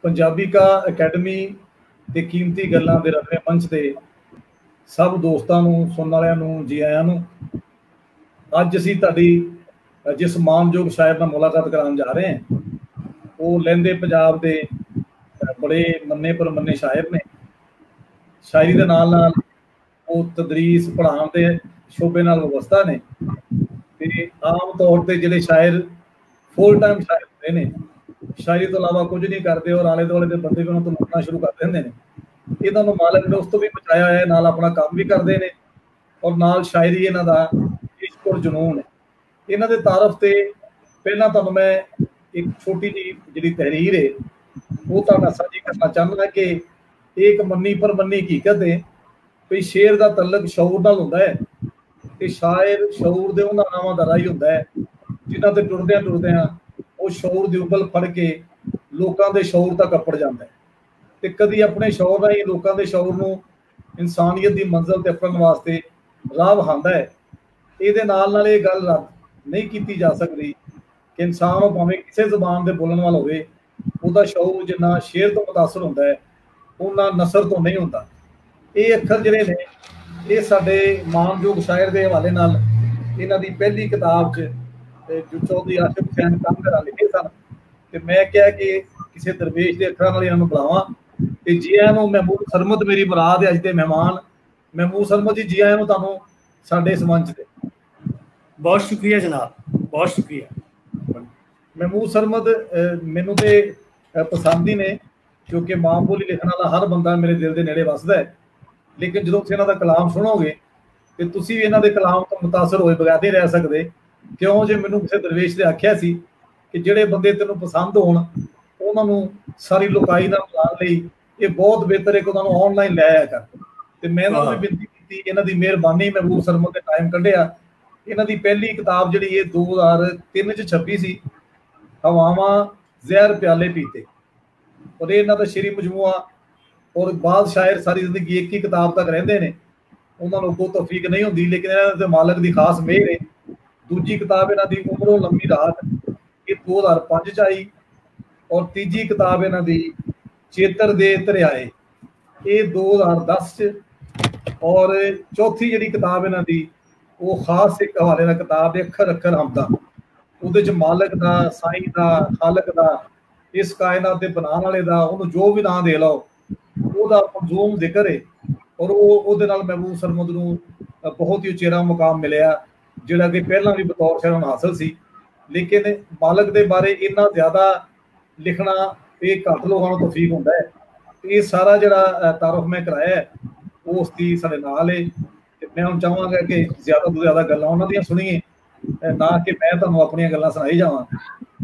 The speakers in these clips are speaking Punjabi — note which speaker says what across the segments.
Speaker 1: पंजाबी का अकैडमी ते कीमती गल्लां दे रखने मंच ते सब दोस्तां नूं सुनने वालियां नूं जी आयां नूं। अज असीं तुहाडी जिस मानयोग शायर नाल मुलाकात कराउण जा रहे हैं वो लहंदे पंजाब दे बड़े मन्ने परमन्ने शायर ने। शायरी दे नाल नाल वो तदरीस पढ़ाउण दे शोबे नाल वबस्ता ने ते आम तौर ते जिहड़े शायर फुल टाइम शायर होंदे ने, शायरी तो इलावा कुछ नहीं करते और आले दुआले के बंदे भी उन्होंने तो लुटना शुरू कर देंगे ने। इन्होंने मालक ने उस तो भी बचाया है, नाल अपना काम भी करते हैं और नाल शायरी इन्हों का इश्क और जुनून है। इन्हों के तारफ से पहला तो मैं एक छोटी जी जी तहरीर है वो तुहाडे साझी करना चाहता कि एक मन्नी पर मन्नी हकीकत है भी शेर का तलक शऊर नाल हुंदा है ते शायर शऊर दे उन्हां नावां दा राही हुंदा है जिन्हां ते टुरदियां टुरदियां वो शऊर दी उबल फड़ के लोकां दे शऊर तक अपड़ जांदा है ते कदी अपने शऊर राही लोकां दे शऊर नूं इंसानियत दी मंजिल ते अपड़न वास्ते राह वहांदा है। इहदे नाल नाल इह गल रद्द नहीं कीती जा सकदी कि इंसान भावें किसी ज़बान दे बोलण वाला होवे ਉਹਦਾ शऊर जिन्ना शेर तो मुतासर होंदा है उन्ना नसर तो नहीं होंदा। ये अखर जिहड़े ने ये साडे मानयोग शायर के हवाले नाल इन्हां दी पहली किताब च जो चौधरी आशिफ हुसैन कांगड़ा लिखे सन ते मैं कहा कि किसी दरवेश के अखरां नाल इन्हां नूं बुलावां ते जी आयां नूं। महमूद सरमद मेरी मुराद है अज दे मेहमान। महमूद सरमद जी जी आयां नूं तुहानूं साडे इस मंच ते।
Speaker 2: बहुत शुक्रिया जनाब, बहुत शुक्रिया।
Speaker 1: महमूद सरमद मैनू तो पसंद ही ने क्योंकि मां बोली लिखने वाला हर बंदा मेरे दिल के नेड़े वसदा है, लेकिन जो तुसीं इन्हां दा कलाम सुनोगे तो तुसीं भी इन्हां दे कलाम तो मुतासर होए बगैर नहीं रह सकते। क्यों जे मैनू किसी दरवेश ने आख्या सी कि जिहड़े बंदे तैनूं पसंद होण उन्हां नूं सारी लुकाई नाल मिलाण लई ये बहुत बेहतर है कि उन्हां नूं ऑनलाइन लै आया कर। ते मैं इन्हां नूं भी बेनती कीती, इन्हां दी मेहरबानी महबूब सरमद ने टाइम कढिया। इन्हां दी पहली किताब जिहड़ी ये 2003 च छपी सी हवावां जहर प्याले पीते और ये इन्हां दा शेरी मजमूआ और बाद शायर सारी जिंदगी एक ही किताब तक रहिंदे ने, उन्हां नूं कोई तौफीक नहीं हुंदी, लेकिन इन्हां दे मालक दी खास मेहर है। दूजी किताब इन्हां दी उमरों लंबी रात ये 2005 च आई और तीजी किताब इन्हां दी चेतर दे दरियाए ये 2010 च और चौथी जिहड़ी किताब इन्हां दी वो खास एक हवाले नाल किताब है अखर अखर हमदा। उहदे च मालक दा, साईं दा, खालक दा, इस कायनात दे बनाने वाले दा, उन्होंने जो भी नाम दे लो ਉਹਦਾ मंजूम जिक्र है और ਉਹਦੇ ਨਾਲ महबूब सरमद ਨੂੰ बहुत ही उचेरा मुकाम मिलिया ਜਿਹੜਾ कि पहला भी बतौर शायर हासिल सी। लेकिन मालक के बारे इन्ना ज़्यादा लिखना ये घट लोगों को तौफीक होंदा है। ये सारा जिहड़ा तारुफ मैं कराया है वो उसकी साडे नाल है। मैं हुण चाहांगा कि ज़्यादा तो ज़्यादा गल्लां उन्हां दियां सुणीए ना कि मैं तुहानूं अपणियां गल्लां सुणाई जावां।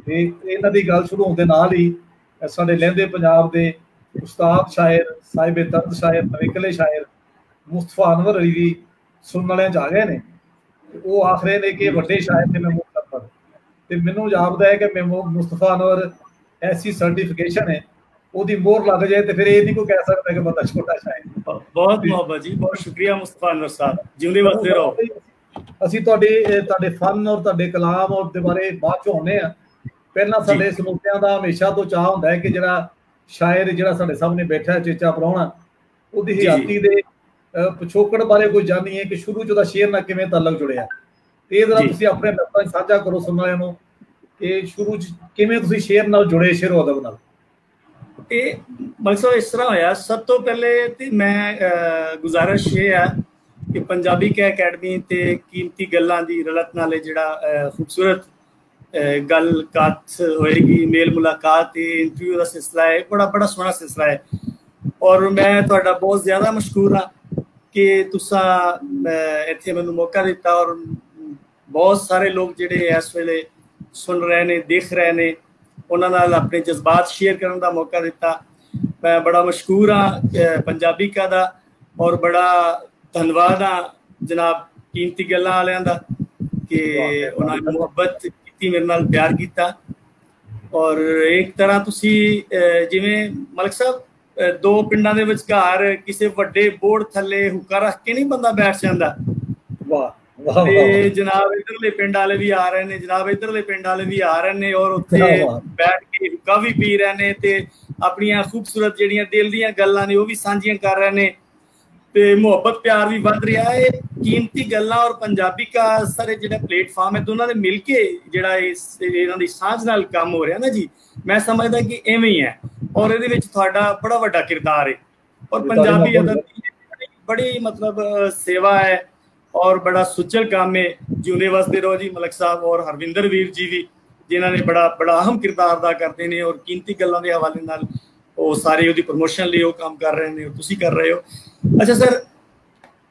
Speaker 1: ते इन्हां दी गल शुरू होण दे नाल ही साडे लहंदे पंजाब दे उस्ताद शायर, साहिब दर्द शायर, नवेकले शायर मुस्तफा अनवर अली भी सुनने वाले आ गए ने। वो आखरे ने कि वड्डे शायर ने महमूद सरमद ते मैनूं जापदा है कि महमूद मुस्तफा अनवर ऐसी सर्टिफिकेशन है ਉਹਦੀ मोहर लग जाए तो फिर ये नहीं कोई कह सकता कि बंदा छोटा शायर।
Speaker 2: बहुत मोहब्बत जी, बहुत शुक्रिया मुस्तफा अनवर साहब, जिंदे वसदे रहो।
Speaker 1: ਅਸੀਂ ਤੁਹਾਡੇ ਫਨ और ਤੁਹਾਡੇ ਕਲਾਮ और ਦੇ ਬਾਰੇ ਬਾਅਦ ਚ ਆਉਂਦੇ ਆ। ਪਹਿਲਾਂ ਸਾਡੇ ਸਰੋਤਿਆਂ ਦਾ ਹਮੇਸ਼ਾ ਤੋਂ ਚਾਹ ਹੁੰਦਾ ਹੈ ਕਿ ਜਿਹੜਾ शायर ਜਿਹੜਾ ਸਾਡੇ ਸਾਹਮਣੇ ਬੈਠਾ ਹੈ ਚੇਚਾ ਪ੍ਰਾਹੁਣਾ ਉਹਦੀ ਹਯਾਤੀ ਦੇ ਪਿਛੋਕੜ ਬਾਰੇ ਕੋਈ ਜਾਣੀਏ ਕਿ ਸ਼ੁਰੂ ਚ ਉਹਦਾ ਸ਼ੇਰ ਨਾਲ ਕਿਵੇਂ ਤਾਲੁਕ ਜੁੜਿਆ। ਤੇ ਇਹ ਜਰਾ ਤੁਸੀਂ ਆਪਣੇ ਲਫ਼ਜ਼ਾਂ ਸਾਂਝਾ ਕਰੋ ਸੁਣਨ ਵਾਲਿਆਂ ਨੂੰ ਕਿ ਸ਼ੁਰੂ ਚ ਕਿਵੇਂ ਤੁਸੀਂ ਸ਼ੇਰ ਨਾਲ ਜੁੜੇ, ਸ਼ੇਰ ਅਦਬ ਨਾਲ।
Speaker 2: ਇਹ ਮਕਸਦ ਇਸ ਤਰ੍ਹਾਂ ਹੋਇਆ, ਸਭ ਤੋਂ ਪਹਿਲੇ ਤੇ ਮੈਂ ਗੁਜ਼ਾਰਿਸ਼ ਇਹ ਹੈ ਕਿ ਪੰਜਾਬੀ ਕੇ ਅਕੈਡਮੀ ਤੇ ਕੀਮਤੀ ਗੱਲਾਂ ਦੀ ਰਲਤ ਨਾਲੇ ਜਿਹੜਾ ਖੂਬਸੂਰਤ गलकात होएगी, मेल मुलाकात इंटरव्यू का सिलसिला है, बड़ा सोहना सिलसिला है। और मैं तुहाडा बहुत ज़्यादा मशहूर हाँ कि तुसा इत्थे मैनूं मौका दिता और बहुत सारे लोग जिहड़े इस वेले सुन रहे ने, देख रहे ने, उन्हां नाल अपने जज्बात शेयर करने का मौका दिता। मैं बड़ा मशहूर हाँ पंजाबी का दा और बड़ा धन्नवाद हाँ जनाब कीमती गल्लां वालियां दा कि उन्हां ने मुहब्बत मेरे नाल प्यार किया। और एक तरह तुसी जिवें मलिक साहब दो पिंडां दे विचकार किसी वड्डे बोर्ड थल्ले हुक्का रख के नहीं बंदा बैठ जांदा। जनाब इधरले पिंड वाले भी आ रहे ने, जनाब इधरले पिंड वाले भी आ रहे ने और उत्थे बैठ के हुक्का भी पी रहे ने ते ਆਪਣੀਆਂ ਖੂਬਸੂਰਤ ਜਿਹੜੀਆਂ ਦਿਲ ਦੀਆਂ ਗੱਲਾਂ ਨੇ ਉਹ ਵੀ ਸਾਂਝੀਆਂ ਕਰ ਰਹੇ ਨੇ ਤੇ ਮੁਹੱਬਤ ਪਿਆਰ ਵੀ ਵੱਧ ਰਿਹਾ ਹੈ। ਕੀਮਤੀ ਗੱਲਾਂ ਔਰ ਪੰਜਾਬੀ ਕਾ ਸਾਰੇ ਜਿਹੜਾ ਪਲੇਟਫਾਰਮ ਹੈ ਦੋਨਾਂ ਦੇ ਮਿਲ ਕੇ ਜਿਹੜਾ ਇਹਨਾਂ ਦੀ ਸਾਂਝ ਨਾਲ ਕੰਮ ਹੋ ਰਿਹਾ ਨਾ ਜੀ, ਮੈਂ ਸਮਝਦਾ ਕਿ ਐਵੇਂ ਹੀ ਹੈ ਔਰ ਇਹਦੇ ਵਿੱਚ ਤੁਹਾਡਾ ਬੜਾ ਵੱਡਾ ਕਿਰਦਾਰ ਹੈ ਔਰ ਪੰਜਾਬੀ ਅਦਬ ਦੀ ਬੜੀ ਮਤਲਬ ਸੇਵਾ ਹੈ ਔਰ ਬੜਾ ਸੁਚਲ ਕੰਮ ਹੈ। ਜਿਉਂਦੇ ਵਸਦੇ ਰਹੋ ਜੀ ਮਲਕ ਸਾਹਿਬ ਔਰ ਹਰਵਿੰਦਰ ਵੀਰ ਜੀ ਵੀ ਜਿਨ੍ਹਾਂ ਨੇ ਬੜਾ ਅਹਿਮ ਕਿਰਦਾਰ ਅਦਾ ਕਰਦੇ ਨੇ ਔਰ ਕੀਮਤੀ ਗੱਲਾਂ ਦੇ ਹਵਾਲੇ ਨਾਲ ਉਹ ਸਾਰੇ ਉਹਦੀ ਪ੍ਰਮੋਸ਼ਨ ਲਈ ਉਹ ਕੰਮ ਕਰ ਰਹੇ ਨੇ, ਤੁਸੀਂ ਕਰ ਰਹੇ ਹੋ। ਅੱਛਾ ਸਰ,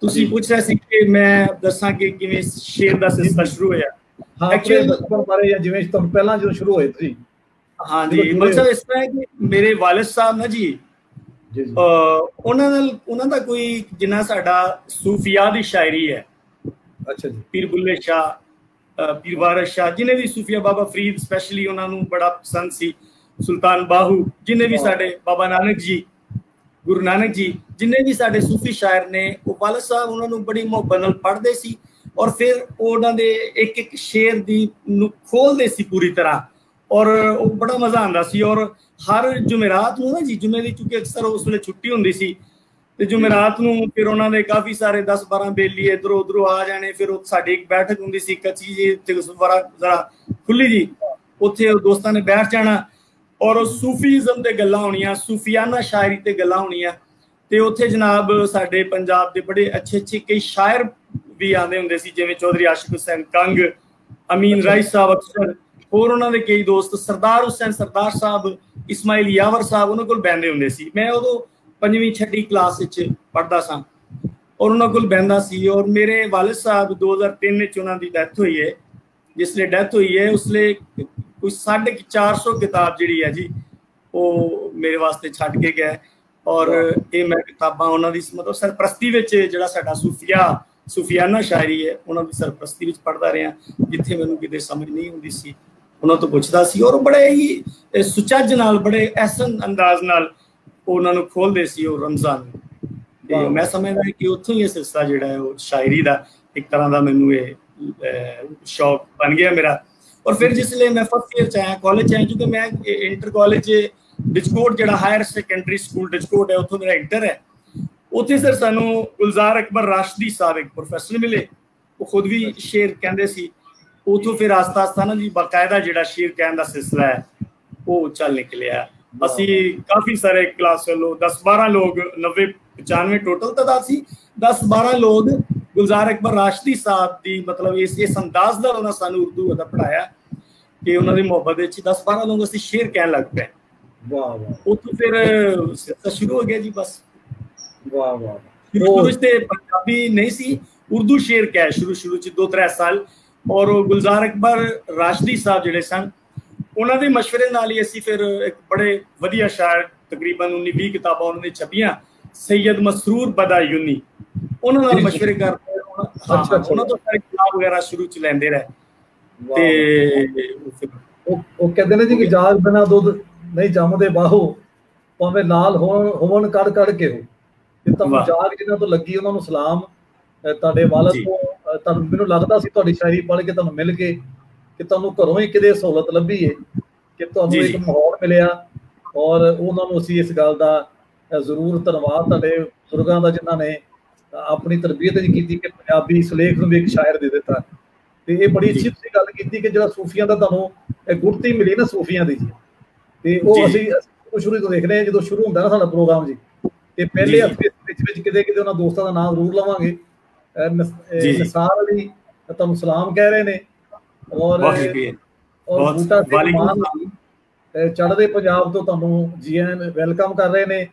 Speaker 2: ਤੁਸੀਂ ਪੁੱਛ ਰਹੇ ਸੀ ਕਿ ਮੈਂ ਦੱਸਾਂ ਕਿ ਕਿਵੇਂ ਸ਼ੇਰ ਦਾ ਸਿਲਸਿਲਾ ਸ਼ੁਰੂ ਹੋਇਆ।
Speaker 1: ਹਾਂ ਐਕਚੁਅਲੀ ਬਾਰੇ ਜਾਂ ਜਿਵੇਂ ਤੁਹਾਨੂੰ ਪਹਿਲਾਂ ਜਦੋਂ ਸ਼ੁਰੂ ਹੋਏ ਤੁਸੀਂ।
Speaker 2: ਹਾਂ ਜੀ, ਮਤਲਬ ਇਸ ਤਰ੍ਹਾਂ ਹੈ ਕਿ ਮੇਰੇ ਵਾਲਿਦ ਸਾਹਿਬ ਨਾ ਜੀ ਉਹਨਾਂ ਦਾ ਕੋਈ ਜਿੰਨਾ ਸਾਡਾ ਸੂਫੀਆ ਦੀ ਸ਼ਾਇਰੀ ਹੈ, ਅੱਛਾ ਜੀ, ਪੀਰ ਬੁੱਲੇ ਸ਼ਾਹ, ਪੀਰ ਵਾਰਿਸ ਸ਼ਾਹ, ਜਿਨੇ ਵੀ ਸੂਫੀਆ, ਬਾਬਾ ਫਰੀਦ ਸਪੈਸ਼ਲੀ ਉਹਨਾਂ ਨੂੰ ਬੜਾ ਪਸੰਦ ਸੀ, ਸੁਲਤਾਨ ਬਾਹੂ, ਜਿਨੇ ਵੀ ਸਾਡੇ ਬਾਬਾ ਨਾਨਕ ਜੀ, ਗੁਰੂ ਨਾਨਕ ਜੀ, ਜਿੰਨੇ ਵੀ ਸਾਡੇ ਸੂਫੀ ਸ਼ਾਇਰ ਨੇ, ਉਹ ਵਾਲਿਦ ਸਾਹਿਬ ਉਹਨਾਂ ਨੂੰ ਬੜੀ ਮੁਹੱਬਤ ਨਾਲ ਪੜ੍ਹਦੇ ਸੀ ਔਰ ਫਿਰ ਉਹਨਾਂ ਦੇ ਇੱਕ ਇੱਕ ਸ਼ੇਰ ਦੀ ਨੂੰ ਖੋਲਦੇ ਸੀ ਪੂਰੀ ਤਰ੍ਹਾਂ ਔਰ ਉਹ ਬੜਾ ਮਜ਼ਾ ਆਉਂਦਾ ਸੀ। ਔਰ ਹਰ ਜੁਮੇਰਾਤ ਨੂੰ ਨਾ ਜੀ, ਜੁਮੇ ਦੀ ਚੂੰਕਿ ਅਕਸਰ ਉਸ ਵੇਲੇ ਛੁੱਟੀ ਹੁੰਦੀ ਸੀ ਤੇ ਜੁਮੇਰਾਤ ਨੂੰ ਫਿਰ ਉਹਨਾਂ ਦੇ ਕਾਫੀ ਸਾਰੇ 10-12 ਬੇਲੀ ਇੱਧਰੋਂ ਉੱਧਰੋਂ ਆ ਜਾਣੇ। ਫਿਰ ਉਹ ਸਾਡੀ ਇੱਕ ਬੈਠਕ ਹੁੰਦੀ ਸੀ ਕੱਚੀ ਜੀ, ਜ਼ਰਾ ਖੁੱਲੀ ਜੀ, ਉੱਥੇ ਦੋਸਤਾਂ ਨੇ ਬੈਠ ਜਾਣਾ ਔਰ ਸੂਫੀਜ਼ਮ ਤੇ ਗੱਲਾਂ ਹੋਣੀਆਂ, ਸੂਫੀਆਨਾ ਸ਼ਾਇਰੀ ਤੇ ਗੱਲਾਂ ਹੋਣੀਆਂ ਤੇ ਉੱਥੇ ਜਨਾਬ ਸਾਡੇ ਪੰਜਾਬ ਦੇ ਬੜੇ ਅੱਛੇ ਕਈ ਸ਼ਾਇਰ ਵੀ ਆਉਂਦੇ ਹੁੰਦੇ ਸੀ, ਜਿਵੇਂ ਚੌਧਰੀ ਆਸ਼ਿਕ ਹੁਸੈਨ ਕੰਗ, ਅਮੀਨ ਰਾਈ ਸਾਹਿਬ ਅਕਸਰ, ਹੋਰ ਉਹਨਾਂ ਦੇ ਕਈ ਦੋਸਤ, ਸਰਦਾਰ ਹੁਸੈਨ ਸਰਦਾਰ ਸਾਹਿਬ, ਇਸਮਾਈਲ ਯਾਵਰ ਸਾਹਿਬ, ਉਹਨਾਂ ਕੋਲ ਬਹਿੰਦੇ ਹੁੰਦੇ ਸੀ। ਮੈਂ ਉਦੋਂ 5ਵੀਂ-6ਵੀਂ ਕਲਾਸ ਵਿੱਚ ਪੜ੍ਹਦਾ ਸਾਂ ਔਰ ਉਹਨਾਂ ਕੋਲ ਬਹਿੰਦਾ ਸੀ। ਔਰ ਮੇਰੇ ਵਾਲਿਦ ਸਾਹਿਬ 2003 ਵਿੱਚ ਉਹਨਾਂ ਦੀ ਡੈਥ ਹੋਈ ਹੈ। ਜਿਸਲੇ ਡੈਥ ਹੋਈ ਹੈ ਉਸਲੇ ਕੋਈ 450 ਕਿਤਾਬ ਜਿਹੜੀ ਹੈ ਜੀ ਉਹ ਮੇਰੇ ਵਾਸਤੇ ਛੱਡ ਕੇ ਗਏ ਔਰ ਇਹ ਮੈਂ ਕਿਤਾਬਾਂ ਉਹਨਾਂ ਦੀ ਮਤਲਬ ਸਰਪ੍ਰਸਤੀ ਵਿੱਚ, ਜਿਹੜਾ ਸਾਡਾ ਸੂਫੀਆਨਾ ਸ਼ਾਇਰੀ ਹੈ, ਉਹਨਾਂ ਦੀ ਸਰਪ੍ਰਸਤੀ ਵਿੱਚ ਪੜ੍ਹਦਾ ਰਿਹਾ। ਜਿੱਥੇ ਮੈਨੂੰ ਕਿਤੇ ਸਮਝ ਨਹੀਂ ਹੁੰਦੀ ਸੀ ਉਹਨਾਂ ਤੋਂ ਪੁੱਛਦਾ ਸੀ ਔਰ ਬੜੇ ਹੀ ਸੁਚੱਜ ਨਾਲ, ਬੜੇ ਐਸਨ ਅੰਦਾਜ਼ ਨਾਲ ਉਹਨਾਂ ਨੂੰ ਖੋਲਦੇ ਸੀ ਉਹ ਰਮਜ਼ਾਨ ਨੂੰ। ਤੇ ਮੈਂ ਸਮਝਦਾ ਕਿ ਉੱਥੋਂ ਹੀ ਇਹ ਸਿਲਸਿਲਾ ਜਿਹੜਾ ਹੈ ਉਹ ਸ਼ਾਇਰੀ ਦਾ ਇੱਕ ਤਰ੍ਹਾਂ ਦਾ ਮੈਨੂੰ ਇਹ ਸ਼ੌਕ ਬਣ ਗਿਆ ਮੇਰਾ। ਔਰ ਫਿਰ ਜਿਸਲੇ ਮੈਂ ਫਸਟ ਈਅਰ ਚ ਆਇਆ, ਕਾਲਜ ਚ ਆਇਆ, ਕਿਉਂਕਿ ਮੈਂ ਇੰਟਰ ਕਾਲਜ ਡਿਚਕੋਟ ਜਿਹੜਾ ਹਾਇਰ ਸੈਕੰਡਰੀ ਸਕੂਲ ਡਿਚਕੋਟ ਹੈ, ਉੱਥੋਂ ਮੇਰਾ ਇੰਟਰ ਹੈ। ਉੱਥੇ ਸਰ ਸਾਨੂੰ ਗੁਲਜ਼ਾਰ ਅਕਬਰ ਰਾਸ਼ਦੀ ਸਾਹਿਬ ਇੱਕ ਪ੍ਰੋਫੈਸਰ ਮਿਲੇ, ਉਹ ਖੁਦ ਵੀ ਸ਼ੇਰ ਕਹਿੰਦੇ ਸੀ। ਉੱਥੋਂ ਫਿਰ ਆਸਤਾ ਨਾ ਜੀ ਬਾਕਾਇਦਾ ਜਿਹੜਾ ਸ਼ੇਰ ਕਹਿਣ ਦਾ ਸਿਲਸਿਲਾ ਹੈ ਉਹ ਚੱਲ ਨਿਕਲਿਆ। ਅਸੀਂ ਕਾਫੀ ਸਾਰੇ ਕਲਾਸ ਵੱਲੋਂ 10-12 ਲੋਕ, 90-95 ਟੋਟਲ ਤਾਦਾਦ ਸੀ, 10-12 ਲੋਕ ਗੁਲਜ਼ਾਰ ਅਕਬਰ ਰਾਸ਼ਦੀ ਸਾਹਿਬ ਦੀ ਮਤਲਬ ਇਸ ਅੰਦਾਜ਼ ਨਾਲ ਉਹਨਾਂ ਸਾਨੂੰ ਉਰਦੂ ਅਦਬ ਪੜ੍ਹਾਇਆ ਕਿ ਉਹਨਾਂ ਦੀ ਮੁਹੱਬਤ ਵਿੱਚ 10-12 ਲੋਕ ਅਸੀਂ ਸ਼ੇਰ ਕਹਿਣ ਲੱਗ ਪਏ। ਵਾਹ ਵਾਹ, ਉੱਥੋਂ ਫਿਰ ਸਿਲਸਿਲਾ ਸ਼ੁਰੂ ਹੋ ਗਿਆ ਜੀ। ਬਸ ਵਾਹ ਵਾਹ, ਸ਼ੁਰੂ ਤੇ ਪੰਜਾਬੀ ਨਹੀਂ ਸੀ, ਉਰਦੂ ਸ਼ੇਰ ਕਿਹਾ ਸ਼ੁਰੂ ਚ 2-3 ਸਾਲ। ਔਰ ਗੁਲਜ਼ਾਰ ਅਕਬਰ ਰਾਸ਼ਦੀ ਸਾਹਿਬ ਜਿਹੜੇ ਸਨ, ਉਹਨਾਂ ਦੇ ਮਸ਼ਵਰੇ ਨਾਲ ਹੀ ਅਸੀਂ ਫਿਰ ਇੱਕ ਬੜੇ ਵਧੀਆ ਸ਼ਾਇਰ, ਤਕਰੀਬਨ 19-20 ਕਿਤਾਬਾਂ ਉਹਨਾਂ ਨੇ ਛਪੀਆਂ, ਸੈਯਦ ਮਸਰੂਰ ਬਦਾਯੂਨੀ, ਉਹਨਾਂ ਨਾਲ ਮਸ਼ਵਰੇ ਕਰਦੇ ਉਹਨਾਂ ਤੋਂ ਸਾਰੇ ਕਿਤਾਬ ਵਗੈਰਾ ਸ਼ੁਰੂ ਚ ਲੈਂਦੇ ਰਹੇ। ਤੇ
Speaker 1: ਉਹ ਕਹਿੰਦੇ ਨੇ ਜੀ ਕਿ ਜਾਗ ਬਿਨਾ ਦੁੱਧ ਨਹੀਂ ਜੰਮਦੇ ਬਾਹੋ, ਭਾਵੇਂ ਲਾਲ ਹੋਵਣ ਕੜ ਕੇ ਹੋ। ਤੇ ਤੁਹਾਨੂੰ ਜਾਗ ਜਿਹਨਾਂ ਤੋਂ ਲੱਗੀ ਉਹਨਾਂ ਨੂੰ ਸਲਾਮ। ਤੁਹਾਡੇ ਵਾਲਿਦ ਤੋਂ ਤੁਹਾਨੂੰ, ਮੈਨੂੰ ਲੱਗਦਾ ਸੀ ਤੁਹਾਡੀ ਸ਼ਾਇਰੀ ਪੜ੍ਹ ਕੇ, ਤੁਹਾਨੂੰ ਮਿਲ ਕੇ, ਕਿ ਤੁਹਾਨੂੰ ਘਰੋਂ ਹੀ ਕਿਤੇ ਸਹੂਲਤ ਲੱਭੀ ਹੈ, ਕਿ ਤੁਹਾਨੂੰ ਇੱਕ ਮਾਹੌਲ ਮਿਲਿਆ ਔਰ ਉਹਨਾਂ ਨੂੰ ਅਸੀਂ ਇਸ ਗੱਲ ਦਾ ਜ਼ਰੂਰ ਧੰਨਵਾਦ ਤੁਹਾਡੇ ਬਜ਼ੁਰਗਾਂ ਦਾ ਜਿਨ੍ਹਾਂ ਨੇ ਆਪਣੀ ਤਰਬੀਅਤ ਕੀਤੀ ਕਿ ਪੰਜਾਬੀ ਸੁਲੇਖ ਨੂੰ ਵੀ ਇੱਕ ਸ਼ਾਇਰ ਦੇ ਦਿੱਤਾ। ਤੇ ਇਹ ਬੜੀ ਅੱਛੀ ਤੁਸੀਂ ਗੱਲ ਕੀਤੀ ਕਿ ਜਿਹੜਾ ਸੂਫੀਆਂ ਦਾ ਤੁਹਾਨੂੰ ਗੁੜਤੀ ਮਿਲੀ ਨਾ ਸੂਫੀਆਂ ਦੀ ਜੀ, ਤੇ ਉਹ ਅਸੀਂ ਸ਼ੁਰੂ ਤੋਂ ਦੇਖ ਰਹੇ ਹਾਂ ਜਦੋਂ ਸ਼ੁਰੂ ਹੁੰਦਾ ਨਾ ਸਾਡਾ ਪ੍ਰੋਗਰਾਮ ਜੀ। ਤੇ ਪਹਿਲੇ ਹਫ਼ਤੇ ਵਿੱਚ ਕਿਤੇ ਉਹਨਾਂ ਦੋਸਤਾਂ ਦਾ ਨਾਮ ਜ਼ਰੂਰ ਲਵਾਂਗੇ। ਨਿਸਾਰ ਅਲੀ ਤੁਹਾਨੂੰ ਸਲਾਮ ਕਹਿ ਰਹੇ ਨੇ ਔਰ ਬੂਟਾ ਚੜ੍ਹਦੇ ਪੰਜਾਬ ਤੋਂ ਤੁਹਾਨੂੰ ਜੀ ਐਨ ਵੈਲਕਮ ਕਰ ਰਹੇ ਨੇ।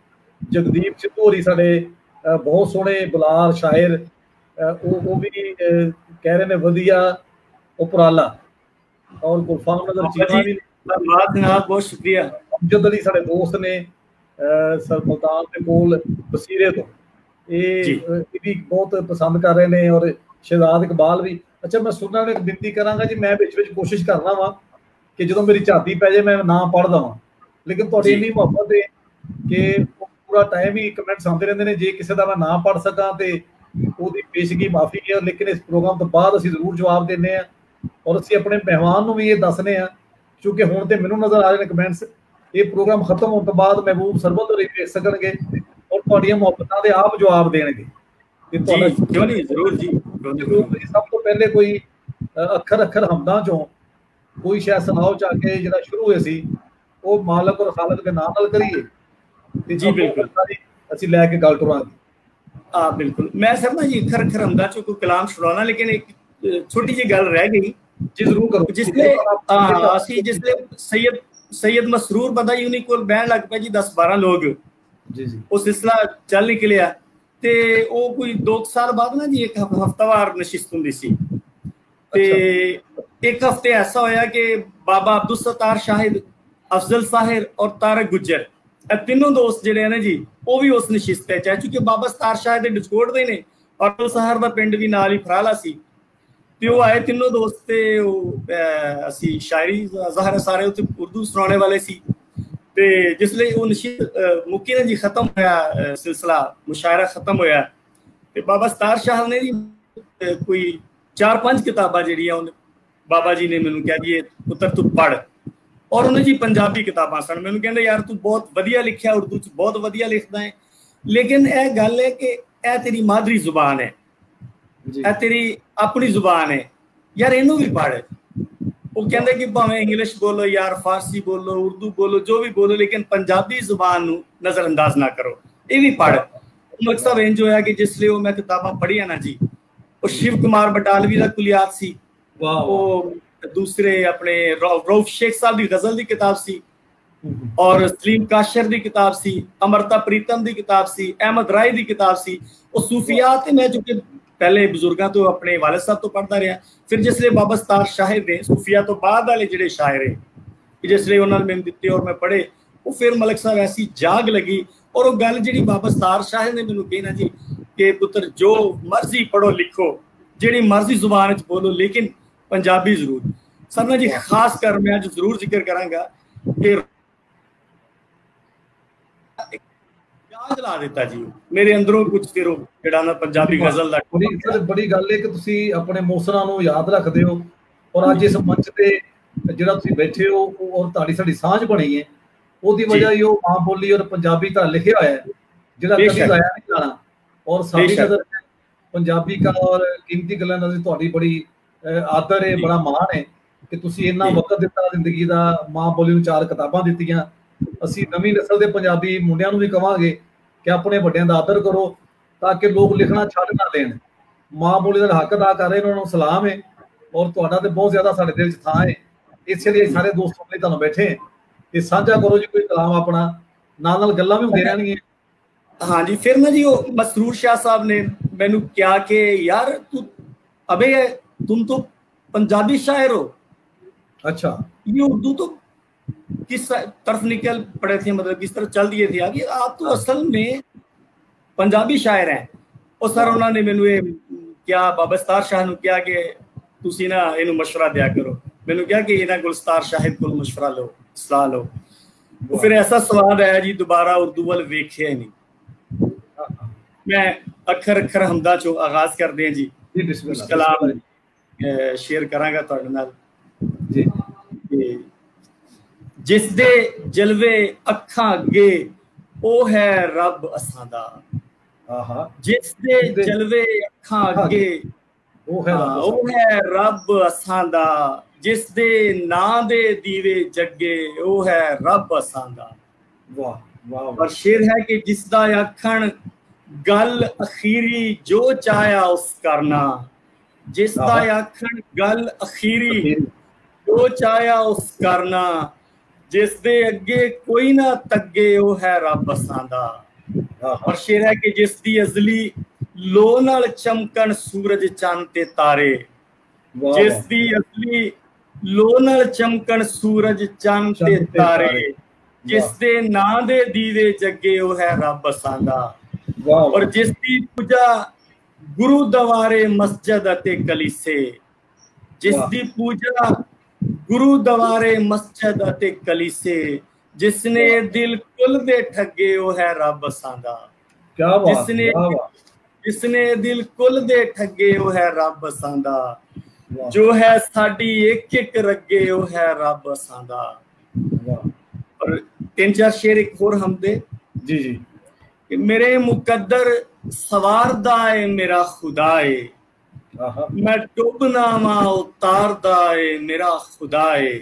Speaker 1: ਜਗਦੀਪ ਸਿੱਧੂ ਹੋਰੀ ਸਾਡੇ ਬਹੁਤ ਸੋਹਣੇ ਬੁਲਾਰ ਸ਼ਾਇਰ, ਉਹ ਵੀ ਕਹਿ ਰਹੇ ਨੇ ਵਧੀਆ ਉਪਰਾਲਾ। ਔਰ ਗੁਲਫਾਮ ਨਗਰ ਚੀਮਾ ਵੀ,
Speaker 2: ਬਹੁਤ ਸ਼ੁਕਰੀਆ।
Speaker 1: ਅਮਜਦ ਅਲੀ ਸਾਡੇ ਦੋਸਤ ਨੇ ਸਰ ਮੁਲਤਾਨ ਦੇ ਕੋਲ ਬਸੀਰੇ ਤੋਂ, ਇਹ ਵੀ ਬਹੁਤ ਪਸੰਦ ਕਰ ਰਹੇ ਨੇ। ਔਰ ਸ਼ਹਿਜ਼ਾਦ ਇਕਬਾਲ ਵੀ। ਅੱਛਾ, ਮੈਂ ਸੁਣਨਾ ਇੱਕ ਬੇਨਤੀ ਕਰਾਂਗਾ ਜੀ, ਮੈਂ ਵਿੱਚ ਕੋਸ਼ਿਸ਼ ਕਰਨਾ ਵਾ ਕਿ ਜਦੋਂ ਮੇਰੀ ਝਾਤੀ ਪੈ ਜਾਏ ਮੈਂ ਨਾਂ ਪੜ੍ਹ ਦੇਵਾਂ, ਲੇਕਿਨ ਤੁਹਾਡੀ ਇੰਨੀ ਮੁਹੱਬਤ ਹੈ ਕਿ ਪੂਰਾ ਟਾਈਮ ਹੀ ਕਮੈਂਟਸ ਆਉਂਦੇ ਰਹਿੰਦੇ ਨੇ। ਜੇ ਕਿਸੇ ਦਾ ਮੈਂ ਨਾਂ ਪੜ੍ਹ ਸਕਾਂ ਤੇ ਉਹਦੀ ਪੇਸ਼ਗੀ ਮਾਫੀ ਹੈ, ਲੇਕਿਨ ਇਸ ਪ੍ਰੋਗਰਾਮ ਤੋਂ ਬਾਅਦ ਅਸੀਂ ਜ਼ਰੂਰ ਜਵਾਬ ਦਿੰਦੇ ਹਾਂ। ਔਰ ਅਸੀਂ ਆਪਣੇ ਮਹਿਮਾਨ ਨੂੰ ਵੀ ਇਹ ਦੱਸਦੇ ਹਾਂ, ਕਿਉਂਕਿ ਹੁਣ ਤੇ ਮੈਨੂੰ ਨਜ਼ਰ ਆ ਰਹੇ ਨੇ ਕਮੈਂਟਸ ये प्रोग्राम खत्म होने तो बाद महबूब सरबत होरी देख सकणगे और तुहाडियां मुहब्बतां दे आप जवाब देणगे कि तुहाडा
Speaker 2: क्यों नहीं, जरूर जी।
Speaker 1: सब तो पहले कोई अखर अखर हमदां चों कोई शायद सुनाओ चाहे जिहड़ा शुरू होए सी वो मालक और खालक के नाम नाल करिए ते
Speaker 2: जी बिल्कुल
Speaker 1: ਅਸੀਂ ਲੈ ਕੇ ਗੱਲ ਟੁਰਾਂਗੇ।
Speaker 2: हाँ बिल्कुल, मैं सर ना जी अखर अखर हमदा चो कोई कलाम छुड़ाना, लेकिन एक छोटी जी गल रह गई
Speaker 1: जी जरूर करो।
Speaker 2: जिसले ਅਸੀਂ जिसले सैयद मसरूर बंदा यूनी कोल बहन लग पे जी 10-12 लोग
Speaker 1: जी जी
Speaker 2: वो सिलसिला चल निकलिया ते वो कोई 2 साल बाद ना जी एक हफ्तावार नशिस्त हुंदी सी ते एक हफ्ते ऐसा होया कि बाबा अब्दुल सत्तार शाहिद, अफजल साहिर और तारक गुज्जर तीनों दोस्त जिहड़े ने जी वो भी उस नशिस्त है, चूंकि बाबा सत्तार शाहिद दे डिस्कोट दे ने और अब्दुल साहिर दा पिंड भी नाल ही फराला सी ते वो आए तीनों दोस्त ते असी शायरी ज़ाहिर सारे उत्थे उर्दू सुनाने वाले सी ते जिसले वो नशिस्त मुक्की ने जी खत्म होया सिलसिला मुशायरा खत्म होया ते बाबा सत्तार शाह ने जी कोई 4-5 किताबां जिहड़ियां बाबा जी ने मैनूं कहा जी पुत्तर तू पढ़, और उन्हें जी पंजाबी किताबां सन। मैनूं कहंदे यार तू बहुत वधिया लिखिया, उर्दू च बहुत वधिया लिखदा है, लेकिन यह गल है कि यह तेरी मादरी जुबान है, यह तेरी अपनी जुबान है यार, इनू भी पढ़। वो कहते कि भावें इंग्लिश बोलो यार, फारसी बोलो, उर्दू बोलो, जो भी बोलो, लेकिन पंजाबी जुबान नूं नजरअंदाज ना करो, ये भी पढ़। मकसद इंज होया कि जिसले वो मैं किताबां पढ़िया ना जी, वो शिव कुमार बटालवी का कुलियात सी, वो दूसरे अपने रऊफ शेख साहब की गजल की किताब सी, और सलीम काशर की किताब सी, अमृता प्रीतम की किताब सी, अहमद राय की किताब सी। वो सूफियात मैं चूंकि पहले बुजुर्गों तो अपने वालिद साहब तो पढ़ता रहा, फिर जिसले बाबा सत्तार शाहिद ने सूफिया तो बाद वाले जिहड़े शायर है जिसले उन्होंने मैंने दिते और मैं पढ़े, वो फिर मलिक साहब ऐसी जाग लगी। और वो गल जी बाबा सत्तार शाहिद ने मैनूं कहना जी कि पुत्र जो मर्जी पढ़ो लिखो, जिहड़ी मर्जी जुबान च बोलो, लेकिन पंजाबी जरूर। सर ना जी खास कर मैं अज जरूर जिक्र करांगा कि ला दिता जी मेरे अंदरों कुछ फिर जिहड़ा ना पंजाबी गजल दा
Speaker 1: बड़ी गल है कि तुसी अपने मोसरां नूं याद रखदे हो, और अज इस मंच ते जिहड़ा तुसी बैठे हो और तुहाडी साडी सांझ बनी है, ਉਹਦੀ वजह ही मां बोली और पंजाबी ता लिखिया होया है जिहड़ा कभी लाया नहीं जाना। और साडी नज़र पंजाबी का और कीमती गल्लां दा तुहाडी बड़ी आदर है, बड़ा मान है कि तुसी इन्ना वक्त दिता जिंदगी दा, मां बोली नूं 4 किताबां दित्तियां। ਅਸੀਂ नवीं नस्ल के पंजाबी मुंडियां नूं भी कहांगे कि अपने ਵੱਡਿਆਂ ਦਾ आदर करो ताकि लोग लिखना छड्ड ना देण। मां बोली का हक अदा कर रहे हैं, उन्होंने सलाम है, और तुहाडा ते बहुत ज्यादा साडे दिल च थां है, इसलिए सारे दोस्त अपने तुहानूं बैठे हैं ते साझा करो जी कोई कलाम अपना, नाल नाल गल्लां भी होंदी रहणगीਆਂ।
Speaker 2: हाँ जी, फिर ना जी वो मसरूर शाह साहब ने मैनू क्या कि यार तू अबे तुम तो पंजाबी शायर हो, अच्छा ये उर्दू तो किस तरफ निकल पड़े थे, मतलब किस तरफ चल दिए थे आगे, आप तो असल में पंजाबी शायर हैं। और सर उन्होंने मैनू क्या बाबा सत्तार शाह नूं क्या कि तुसी ना इनू मशवरा दिया करो, मैनू क्या कि इन्हां कोल सत्तार शाहिद कोल मशवरा लो, सलाह लो। तो फिर ऐसा स्वाद आया जी दोबारा उर्दू वाल वेखिया ही नहीं। मैं अखर अखर हमदा चो आगाज कर दें जी, कलाम शेयर करांगा तुहाडे नाल जी। जिस दे जलवे अखां अगे ओ है रब असां दा, जिस दे जलवे अखां अगे ओ है रब असां दा, जिस दे नां दे दीवे जगे ओ है रब असां दा। और शेर है कि जिसदा अखण गल अखीरी जो चाया उस करना, जिसदा अखण गल अखीरी जो चाया उस करना, जिस दे अगे कोई ना तगे ओ है रब असां दा। और शेर है कि जिस दी अजली लो नाल चमकन सूरज चंद ते तारे, जिस दी अजली लो नाल चमकन सूरज चंद ते तारे, जिस दे नां दे दीवे जगे ओ है रब असां दा। और जिस दी पूजा गुरु दवारे मस्जिद अते कलीसे, जिस दी पूजा गुरु दवारे मस्जिद अते कलीसे, जिसने दिल कुल दे ठगे ओ है रब असां दा। जिसने दिल कुल दे ठगे ओ है रब असां दा, जो है साडी एक एक रगे ओ है रब असां दा। और तीन चार शेर एक होर हमदे
Speaker 1: जी जी।
Speaker 2: कि मेरे मुकद्दर सवारदा है मेरा खुदाए, मैं डुबना वा उतारदा है मेरा खुदाए,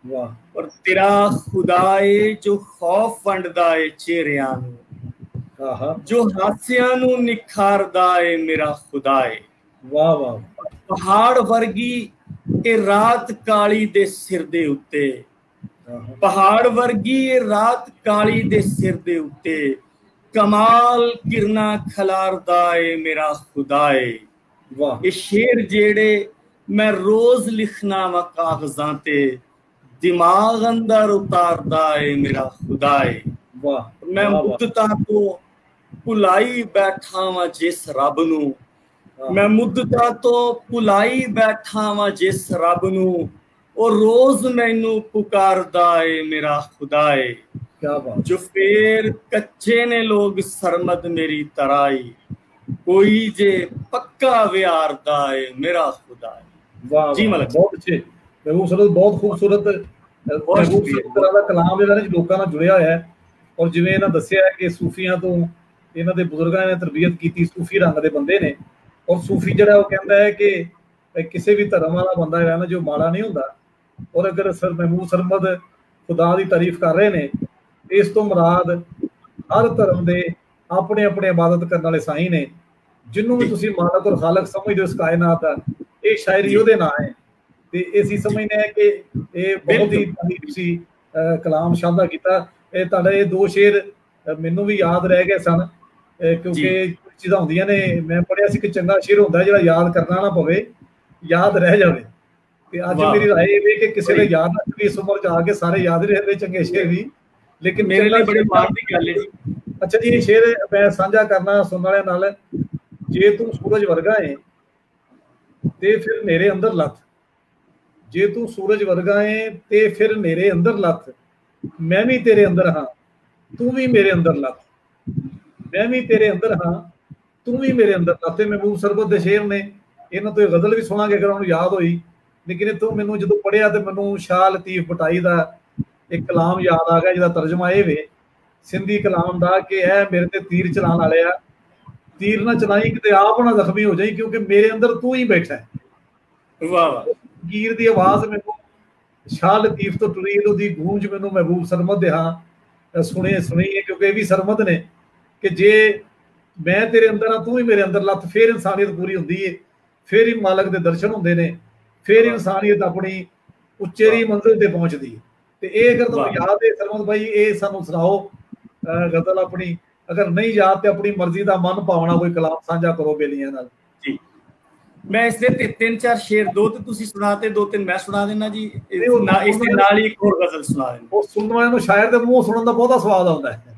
Speaker 2: और तेरा खुदाए जो खौफ वंडदा है चेहरियां नूं, जो हासियां नूं निखारदा है मेरा खुदाए।
Speaker 1: वाह वाह।
Speaker 2: पहाड़ वर्गी ए रात काली दे सिर दे उत्ते, पहाड़ वर्गी ए रात काली दे सिर दे उत्ते, कमाल किरना खलारदा है मेरा खुदाए। ये शेर जेड़े मैं रोज लिखना वा कागजां ते, दिमाग अंदर उतारदा है मेरा खुदाए। मैं मुद्दतां तो भुलाई बैठा वा जिस रब नूं, मैं मुद्दतां तो भुलाई बैठा वा जिस रब नूं, और रोज मैनू पुकारदा है मेरा खुदाए। जो फेर कच्चे ने लोग सरमद मेरी तराई, कोई जे पक्का व्यारदा है मेरा खुदाए।
Speaker 1: वाह जी मलिक, बहुत अच्छे महबूब सरमद, बहुत खूबसूरत महबूब सरमद ਦਾ ਕਲਾਮ ਜਿਹੜਾ ਨੇ ਲੋਕਾਂ ਨਾਲ ਜੁੜਿਆ ਹੋਇਆ ਹੈ। ਔਰ ਜਿਵੇਂ ਇਹਨਾਂ ਦੱਸਿਆ ਹੈ ਕਿ ਸੂਫੀਆਂ ਤੋਂ ਇਹਨਾਂ ਦੇ ਬਜ਼ੁਰਗਾਂ ਨੇ ਤਰਬੀਅਤ ਕੀਤੀ, ਸੂਫੀ ਰੰਗ ਦੇ ਬੰਦੇ ਨੇ। ਔਰ ਸੂਫੀ ਜਿਹੜਾ ਉਹ ਕਹਿੰਦਾ ਹੈ ਕਿ ਕਿਸੇ ਵੀ ਧਰਮ ਵਾਲਾ ਬੰਦਾ ਹੈ ਨਾ ਜੋ ਮਾੜਾ ਨਹੀਂ ਹੁੰਦਾ। ਔਰ ਅਗਰ ਸਰ महबूब ਸਰਮਦ ਖੁਦਾ ਦੀ ਤਾਰੀਫ ਕਰ ਰਹੇ ਨੇ, ਇਸ ਤੋਂ ਮੁਰਾਦ ਹਰ ਧਰਮ ਦੇ ਆਪਣੇ ਆਪਣੇ ਇਬਾਦਤ ਕਰਨ ਵਾਲੇ ਸਾਈਂ ਨੇ, ਜਿਹਨੂੰ ਵੀ ਤੁਸੀਂ ਮਾਲਕ ਔਰ ਖਾਲਕ ਸਮਝਦੇ ਹੋ ਇਸ ਕਾਇਨਾਤ ਦਾ। ਇਹ ਸ਼ਾਇਰੀ ਉਹਦੇ ਨਾਂ ਹੈ ਤੇ ਅਸੀਂ ਸਮਝਦੇ ਹਾਂ ਕਿ ਇਹ ਬਹੁਤ ਹੀ ਤੁਸੀਂ ਕਲਾਮ ਸ਼ਾਨਦਾਰ ਕੀਤਾ। ਇਹ ਤੁਹਾਡਾ ਇਹ ਦੋ ਸ਼ੇਰ ਮੈਨੂੰ ਵੀ ਯਾਦ ਰਹਿ ਗਏ ਸਨ, ਕਿਉਂਕਿ ਚੀਜ਼ਾਂ ਹੁੰਦੀਆਂ ਨੇ। ਮੈਂ ਪੜ੍ਹਿਆ ਸੀ ਕਿ ਚੰਗਾ ਸ਼ੇਰ ਹੁੰਦਾ ਜਿਹੜਾ ਯਾਦ ਕਰਨਾ ਨਾ ਪਵੇ, ਯਾਦ ਰਹਿ ਜਾਵੇ। ਤੇ ਅੱਜ ਮੇਰੀ ਰਾਏ ਇਹ ਵੀ ਕਿ ਕਿਸੇ ਨੇ ਯਾਦ ਰੱਖੀ ਇਸ ਉਮਰ 'ਚ ਆ ਕੇ ਸਾਰੇ ਯਾਦ ਨਹੀਂ ਰਹਿੰਦੇ ਚੰਗੇ ਸ਼ੇਰ ਵੀ, ਲੇਕਿਨ
Speaker 2: ਮੇਰੇ ਲਈ ਬੜੇ ਮਾਣ ਦੀ ਗੱਲ ਹੈ ਜੀ।
Speaker 1: ਅੱਛਾ ਜੀ, ਇਹ ਸ਼ੇਰ ਮੈਂ ਸਾਂਝਾ ਕਰਨਾ ਸੁਣਨ ਵਾਲਿਆਂ ਨਾਲ। ਜੇ ਤੂੰ ਸੂਰਜ ਵਰਗਾ ਹੈ ਤੇ ਫਿਰ ਮੇਰੇ ਅੰਦਰ ਲੱਥ, ਜੇ ਤੂੰ ਸੂਰਜ ਵਰਗਾ ਹੈ ਤੇ ਫਿਰ ਮੇਰੇ ਅੰਦਰ ਲੱਥ, ਮੈਂ ਵੀ ਤੇਰੇ ਅੰਦਰ ਹਾਂ ਤੂੰ ਵੀ ਮੇਰੇ ਅੰਦਰ ਲੱਥ, ਮੈਂ ਵੀ ਤੇਰੇ ਅੰਦਰ ਹਾਂ ਤੂੰ ਵੀ ਮੇਰੇ ਅੰਦਰ ਲੱਥ। ਤੇ महबूब ਸਰਮਦ ਦੇ ਸ਼ੇਰ ਨੇ, ਇਹਨਾਂ ਤੋਂ ਇਹ ਗਜ਼ਲ ਵੀ ਸੁਣਾਂਗੇ ਅਗਰ ਉਹਨੂੰ ਯਾਦ ਹੋਈ। ਲੇਕਿਨ ਇੱਥੋਂ ਮੈਨੂੰ ਜਦੋਂ ਪੜ੍ਹਿਆ ਤੇ ਮੈਨੂੰ ਸ਼ਾਹ ਲਤੀਫ ਬਟਾਈ ਦਾ ਇੱਕ ਕਲਾਮ ਯਾਦ ਆ ਗਿਆ, ਜਿਹਦਾ ਤਰਜਮਾ ਇਹ ਵੇ ਸਿੰਧੀ ਕਲਾਮ ਦਾ ਕਿ ਇਹ ਮੇਰੇ ਤੇ ਤੀਰ ਚਲਾਉਣ ਵਾਲੇ ਆ, ਤੀਰ ਨਾ ਚਲਾਈ ਕਿਤੇ ਆਪ ਨਾ ਜ਼ਖਮੀ ਹੋ ਜਾਈ, ਕਿਉਂਕਿ ਮੇਰੇ ਅੰਦਰ ਤੂੰ ਹੀ ਬੈਠਾ ਹੈ। ਵਾਹ ਵਾਹ। ਗੀਰ ਦੀ ਆਵਾਜ਼ ਮੈਨੂੰ ਸ਼ਾਹ ਲਤੀਫ ਤੋਂ ਟੁਰੀ, ਉਹਦੀ ਗੂੰਜ ਮੈਨੂੰ महबूब ਸਰਮਦ ਦੇ ਹਾਂ ਸੁਣੀ ਹੈ, ਕਿਉਂਕਿ ਇਹ ਵੀ ਸਰਮਦ ਨੇ ਕਿ ਜੇ ਮੈਂ ਤੇਰੇ ਅੰਦਰ ਆ ਤੂੰ ਵੀ ਮੇਰੇ ਅੰਦਰ ਲੱਥ, ਫਿਰ ਇਨਸਾਨੀਅਤ ਪੂਰੀ ਹੁੰਦੀ ਹੈ, ਫਿਰ ਹੀ ਮਾਲਕ ਦੇ ਦਰਸ਼ਨ ਹੁੰਦੇ ਨੇ, ਫਿਰ ਇਨਸਾਨੀਅਤ ਆਪਣੀ ਉੱਚੇਰੀ ਮੰਜ਼ਿਲ ਤੇ ਪਹੁੰਚਦੀ ਹੈ। ਤੇ ਇਹ ਅਗਰ ਤੁਹਾਨੂੰ ਯਾਦ ਹੈ ਸਰਮਦ ਭਾਈ, ਇਹ ਸਾਨੂੰ ਸੁਣਾਓ ਗਜ਼ਲ ਆਪਣੀ। ਅਗਰ ਨਹੀਂ ਯਾਦ ਤੇ ਆਪਣੀ ਮਰਜ਼ੀ ਦਾ ਮਨ ਭਾਵਨਾ ਕੋਈ ਕਲਾਮ ਸਾਂਝਾ ਕਰੋ ਬੇਲੀਆਂ ਨਾਲ ਜੀ।
Speaker 2: मैं इसके तीन चार शेर, दो तो तुसी सुनाते, दो तीन मैं सुना देना जी। इसके नाल ही एक और गजल सुना देना। वो सुनने वाले ਨੂੰ ਸ਼ਾਇਰ ਦੇ ਮੂੰਹ ਸੁਣਨ ਦਾ ਬਹੁਤਾ ਸਵਾਦ ਆਉਂਦਾ ਹੈ।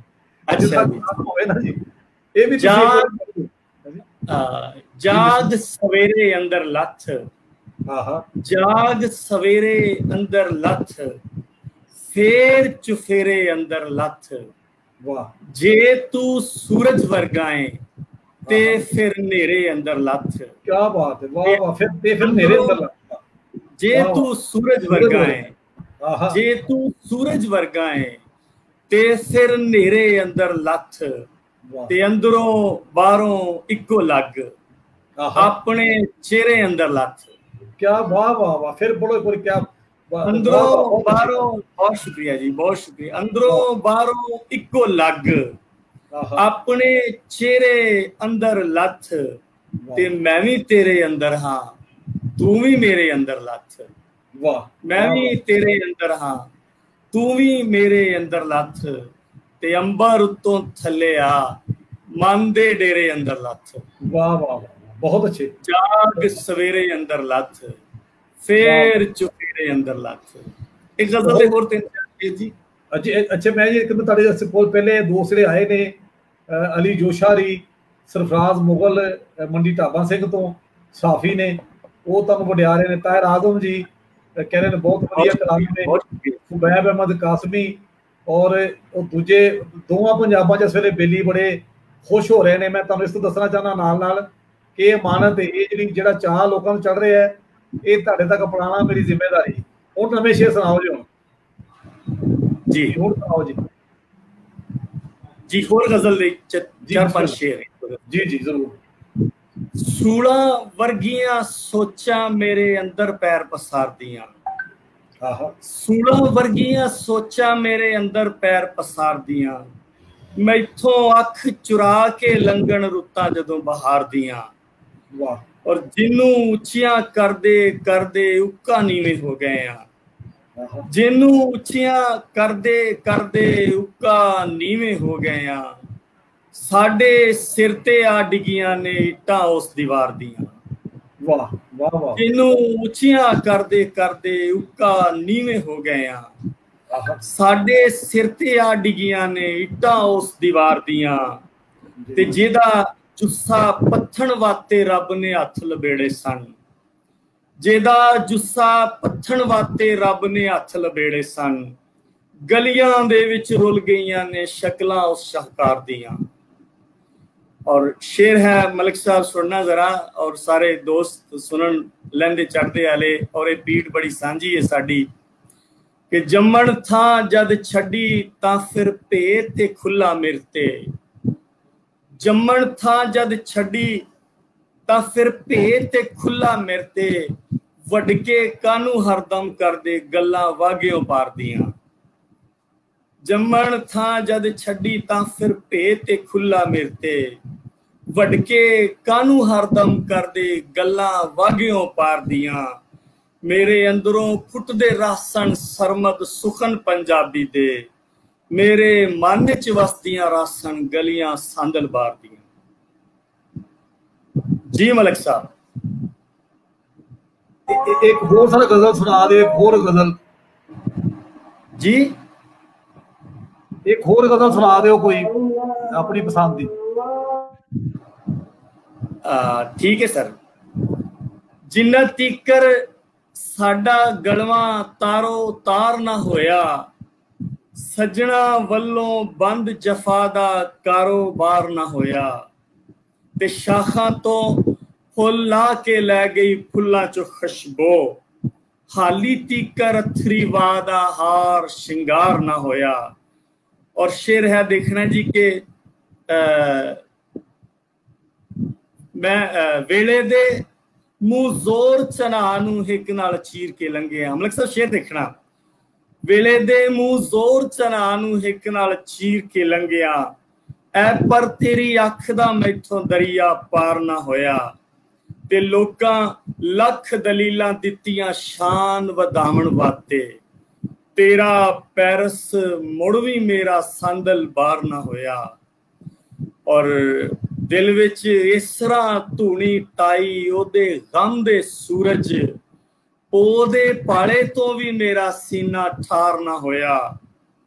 Speaker 2: ਅੱਛਾ ਹੋਵੇ ਨਾ ਜੀ, ਇਹ ਵੀ ਜਾਗ ਸਵੇਰੇ ਅੰਦਰ ਲੱਥ, ਜਾਗ ਸਵੇਰੇ ਅੰਦਰ ਲੱਥ, ਫੇਰ ਚੁਫੇਰੇ ਅੰਦਰ ਲੱਥ। ਵਾਹ। ਜੇ ਤੂੰ ਸੂਰਜ ਵਰਗਾ ਹੈ ਤੇ ਫਿਰ ਨੇਰੇ ਅੰਦਰ ਲੱਥ। ਕੀ ਬਾਤ ਹੈ, ਵਾਹ ਵਾਹ। ਫਿਰ ਨੇਰੇ ਅੰਦਰ ਲੱਥ। ਜੇ ਤੂੰ ਸੂਰਜ ਵਰਗਾ ਹੈ, ਜੇ ਤੂੰ ਸੂਰਜ ਵਰਗਾ ਹੈ ਤੇ ਫਿਰ ਨੇਰੇ ਅੰਦਰ ਲੱਥ, ਤੇ ਅੰਦਰੋਂ ਬਾਹਰੋਂ ਇੱਕੋ ਲੱਗ, ਆਪਣੇ ਚਿਹਰੇ ਅੰਦਰ ਲੱਥ। ਕੀ ਵਾਹ ਵਾਹ ਵਾਹ। ਫਿਰ ਬੋਲੋ ਕੋਈ ਕੀ ਅੰਦਰੋਂ ਬਾਹਰੋਂ। ਬਹੁਤ ਸ਼ੁਕਰੀਆ ਜੀ, ਬਹੁਤ ਸ਼ੁਕਰੀਆ। ਅੰਦਰੋਂ ਬਾਹਰੋਂ ਇੱਕੋ ਲੱਗ, ਆਪਣੇ ਚਿਹਰੇ ਅੰਦਰ ਲੱਥ, ਤੇ ਮੈਂ ਵੀ ਤੇਰੇ ਅੰਦਰ ਹਾਂ ਤੂੰ ਵੀ ਮੇਰੇ ਅੰਦਰ ਲੱਥ। ਵਾਹ। ਮੈਂ ਵੀ ਤੇਰੇ ਅੰਦਰ ਹਾਂ ਤੂੰ ਵੀ ਮੇਰੇ ਅੰਦਰ ਲੱਥ, ਤੇ ਅੰਬਰ ਉੱਤੋਂ ਥੱਲੇ ਆ ਮਨ ਦੇ ਡੇਰੇ ਅੰਦਰ ਲੱਥ। ਵਾਹ ਵਾਹ, ਬਹੁਤ ਅੱਛੇ। ਜਾਗ ਸਵੇਰੇ ਅੰਦਰ ਲੱਥ, ਫੇਰ ਚੁਫੇਰੇ ਅੰਦਰ ਲੱਥ। ਇੱਕ ਗਜ਼ਲ ਦੇ ਹੋਰ ਤਿੰਨ ਚਾਰ ਜੀ। ਅੱਛਾ ਮੈਂ ਜੀ ਇੱਕ ਤੁਹਾਡੇ ਕੋਲ ਪਹਿਲੇ ਦੂਸਰੇ ਆਏ ਨੇ ਅਲੀ ਜੋਸ਼ਾਰੀ, ਸਰਫਰਾਜ਼ ਮੁਗਲ ਮੰਡੀ ਢਾਬਾ ਸਿੰਘ ਤੋਂ ਸਾਫੀ ਨੇ, ਉਹ ਤੁਹਾਨੂੰ ਵਡਿਆ ਰਹੇ ਨੇ। ਤਾਹਿਰ ਆਜ਼ਮ ਜੀ ਕਹਿ ਰਹੇ ਨੇ ਬਹੁਤ ਵਧੀਆ ਕਲਾਮ ਨੇ। ਸੁਬੈਬ ਅਹਿਮਦ ਕਾਸਮੀ ਔਰ ਉਹ ਦੂਜੇ ਦੋਵਾਂ ਪੰਜਾਬਾਂ 'ਚ ਇਸ ਵੇਲੇ ਬੇਲੀ ਬੜੇ ਖੁਸ਼ ਹੋ ਰਹੇ ਨੇ। ਮੈਂ ਤੁਹਾਨੂੰ ਇਸ ਤੋਂ ਦੱਸਣਾ ਚਾਹੁੰਦਾ ਨਾਲ ਨਾਲ ਕਿ ਇਹ ਮਾਨਤ, ਇਹ ਜਿਹੜਾ ਚਾਹ ਲੋਕਾਂ ਨੂੰ ਚੜ ਰਿਹਾ ਹੈ, ਇਹ ਤੁਹਾਡੇ ਤੱਕ ਪਹੁੰਚਾਉਣਾ ਮੇਰੀ ਜ਼ਿੰਮੇਵਾਰੀ। ਹੁਣ ਨਵੇਂ ਸ਼ੇਰ ਸੁਣਾਓ ਜੀ। ਹੁਣ ਜੀ, ਹੁਣ ਸੁਣਾਓ ਜੀ। जी होर गजल दे चार पांच शेर
Speaker 1: जी जी जरूर।
Speaker 2: सूला वर्गियां सोचा मेरे अंदर पैर पसारदियां, सूला वर्गियां सोचा मेरे अंदर पैर पसारदियां, मैथों अख चुरा के लंघन रुत्तां जदों बहार दियां, और जिन्नू उच्चियां करदे करदे उक्का नीवे हो गए आ, जिन्नू उच्चियां करदे करदे उक्का नीवे हो गए आ, साडे सिर ते आ डिगियां ने इट्टां उस दीवार दियां,
Speaker 1: वाह वाह वाह,
Speaker 2: जिन्नू उच्चियां करदे करदे उक्का नीवे हो गए आ, साडे सिर ते आ डिगियां ने इट्टां उस दीवार दियां, ते जेदा जुस्सा पत्थन वाते रब ने हथ लबेड़े सन, जेदा जुस्सा पत्थन वाते रब ने हथ लबेड़े सन, गलियां दे विच रुल गईयां ने शक्लां उस शाहकार दियां। और शेर है मलिक साहब सुनना जरा, और सारे दोस्त सुनन लैंदे चढ़दे आले, और ये पीठ बड़ी सांझी है साडी कि जम्मण थां जद छड्डी तां फिर भेत ते खुला मिरते, जम्मण थां जद छड्डी तां फिर भेत ते खुला मिरते, वडके कानू हरदम करदे गल्लां वागियों पार दियां, जम्मण थां जद छड्डी तां फिर भेत ते खुला मिरते, वडके कानू हरदम करदे गल्लां वागियों पार दियां, मेरे अंदरों फुटदे रासन सरमद सुखन पंजाबी दे, मेरे मन च वसदियां रासन गलियां सांदल बार दियां। जी मलिक साहब
Speaker 1: एक होर सारा गजल सुना दे, एक होर गजल
Speaker 2: जी,
Speaker 1: एक होर गजल सुना दो कोई अपनी पसंद दी।
Speaker 2: ठीक है सर। जिन्ना तीकर साडा गलवा तारो तार ना होया, सजना वल्लों बंद जफा दा कारोबार ना होया, ते शाखां तो फुल ला के लै गई फुल्लां चो खुशबो, हाली तीकर अथरी वादा हार शिंगार ना होया। और शेर है देखना जी के मैं वेले दे मुंह जोर चना नू हिक नाल चीर के लंघे, मलिक साहब शेर देखना, वेले दे मुंह जोर चना नू हिक नाल चीर के लंघिया, ऐ पर तेरी अख दा मैथों दरिया पार ना होया, ते लोकां लख दलीलां दित्तियां शान वधावण वाते, तेरा पैरस मुड़ भी मेरा सांदल बार ना होया। और दिल विच इस तरह धूनी ताई ओदे गम दे सूरज, ओदे पाले तो भी मेरा सीना ठार ना होया।